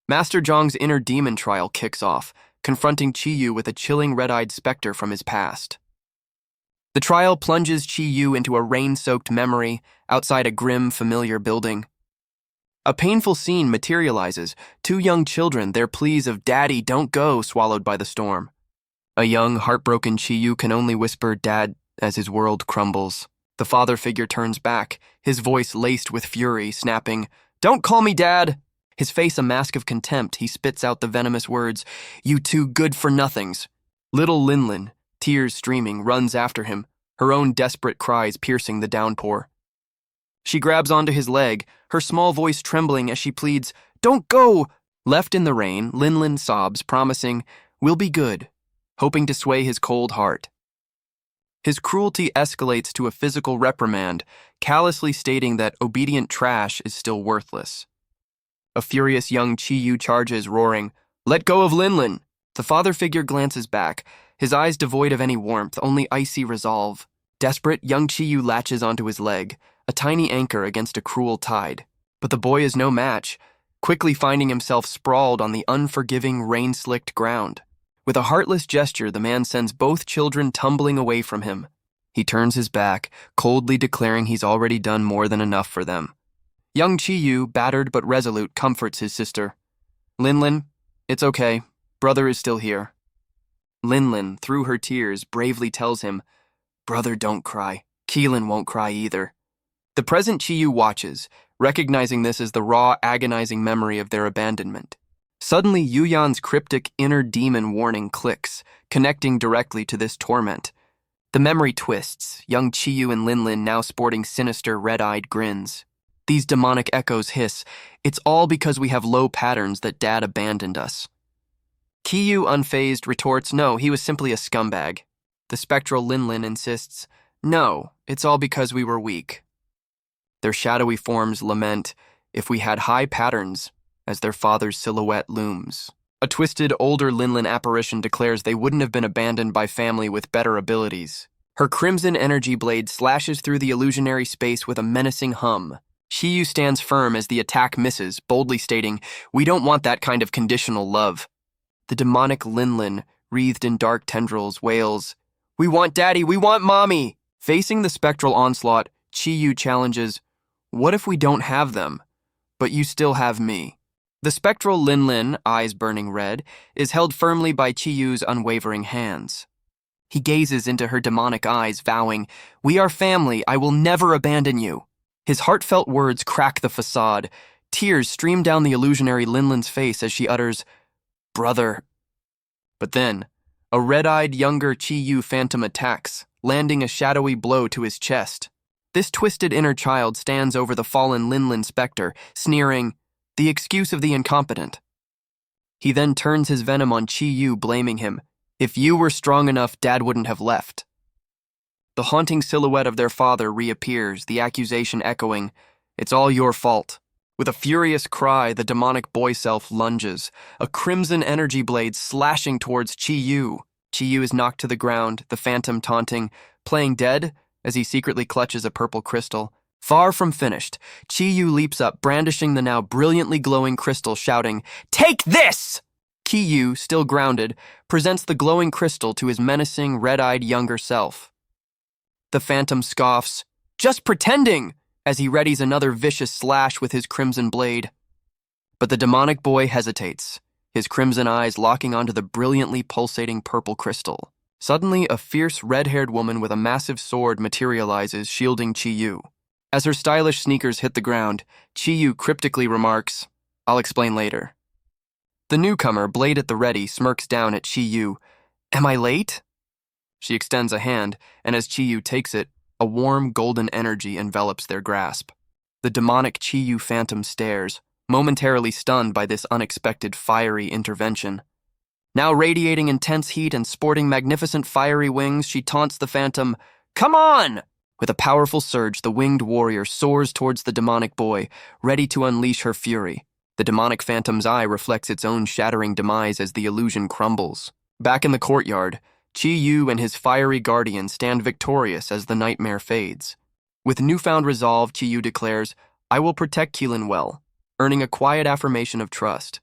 Master Zhong's inner demon trial kicks off, confronting Qiyu with a chilling red-eyed specter from his past. The trial plunges Qiyu into a rain-soaked memory outside a grim, familiar building. A painful scene materializes, two young children, their pleas of "Daddy, don't go," swallowed by the storm. A young, heartbroken Qiyu can only whisper "Dad" as his world crumbles. The father figure turns back, his voice laced with fury, snapping, "Don't call me Dad!" His face a mask of contempt, he spits out the venomous words, "You two good-for-nothings." Little Linlin, tears streaming, runs after him, her own desperate cries piercing the downpour. She grabs onto his leg, her small voice trembling as she pleads, "Don't go!" Left in the rain, Linlin sobs, promising, "We'll be good," hoping to sway his cold heart. His cruelty escalates to a physical reprimand, callously stating that obedient trash is still worthless. A furious young Qiyu charges, roaring, "Let go of Linlin!" The father figure glances back, his eyes devoid of any warmth, only icy resolve. Desperate, young Chi-Yu latches onto his leg, a tiny anchor against a cruel tide. But the boy is no match, quickly finding himself sprawled on the unforgiving, rain-slicked ground. With a heartless gesture, the man sends both children tumbling away from him. He turns his back, coldly declaring he's already done more than enough for them. Young Chi-Yu, battered but resolute, comforts his sister. Lin, it's okay. Brother is still here. Lin, through her tears, bravely tells him, Brother, don't cry. Keelan won't cry either. The present Chi-Yu watches, recognizing this as the raw, agonizing memory of their abandonment. Suddenly, Yuan's cryptic inner demon warning clicks, connecting directly to this torment. The memory twists, young Chi-Yu and Lin now sporting sinister, red-eyed grins. These demonic echoes hiss, it's all because we have low patterns that Dad abandoned us. Chi-Yu, unfazed, retorts, no, he was simply a scumbag. The spectral Lin insists, no, it's all because we were weak. Their shadowy forms lament, if we had high patterns, as their father's silhouette looms. A twisted, older Lin apparition declares they wouldn't have been abandoned by family with better abilities. Her crimson energy blade slashes through the illusionary space with a menacing hum. Chi-Yu stands firm as the attack misses, boldly stating, we don't want that kind of conditional love. The demonic Lin, wreathed in dark tendrils, wails, we want Daddy, we want Mommy! Facing the spectral onslaught, Chi-Yu challenges, what if we don't have them, but you still have me? The spectral Lin, eyes burning red, is held firmly by Chi-Yu's unwavering hands. He gazes into her demonic eyes, vowing, we are family, I will never abandon you. His heartfelt words crack the facade. Tears stream down the illusionary Lin's face as she utters, Brother. But then, a red-eyed younger Chi-Yu phantom attacks, landing a shadowy blow to his chest. This twisted inner child stands over the fallen Lin specter, sneering, the excuse of the incompetent. He then turns his venom on Chi-Yu, blaming him. If you were strong enough, Dad wouldn't have left. The haunting silhouette of their father reappears, the accusation echoing, it's all your fault. With a furious cry, the demonic boy self lunges, a crimson energy blade slashing towards Chi-Yu. Chi-Yu is knocked to the ground, the phantom taunting, playing dead as he secretly clutches a purple crystal. Far from finished, Chi-Yu leaps up, brandishing the now brilliantly glowing crystal, shouting, take this! Chi-Yu, still grounded, presents the glowing crystal to his menacing, red-eyed younger self. The phantom scoffs, just pretending, as he readies another vicious slash with his crimson blade. But the demonic boy hesitates, his crimson eyes locking onto the brilliantly pulsating purple crystal. Suddenly, a fierce red-haired woman with a massive sword materializes, shielding Chi-Yu. As her stylish sneakers hit the ground, Chi-Yu cryptically remarks, I'll explain later. The newcomer, blade at the ready, smirks down at Chi-Yu. Am I late? She extends a hand, and as Chi-Yu takes it, a warm golden energy envelops their grasp. The demonic Chi-Yu phantom stares, momentarily stunned by this unexpected fiery intervention. Now radiating intense heat and sporting magnificent fiery wings, she taunts the phantom, Come on! With a powerful surge, the winged warrior soars towards the demonic boy, ready to unleash her fury. The demonic phantom's eye reflects its own shattering demise as the illusion crumbles. Back in the courtyard, Chi-Yu and his fiery guardian stand victorious as the nightmare fades. With newfound resolve, Chi-Yu declares, I will protect Keelan well, earning a quiet affirmation of trust.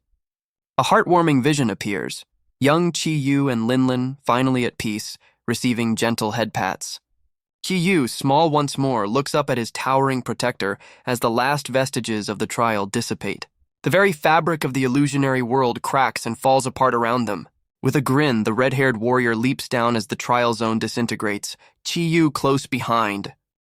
A heartwarming vision appears. Young Chi-Yu and Lin, finally at peace, receiving gentle head pats. Chi-Yu, small once more, looks up at his towering protector as the last vestiges of the trial dissipate. The very fabric of the illusionary world cracks and falls apart around them. With a grin, the red-haired warrior leaps down as the trial zone disintegrates, Chi-Yu close behind,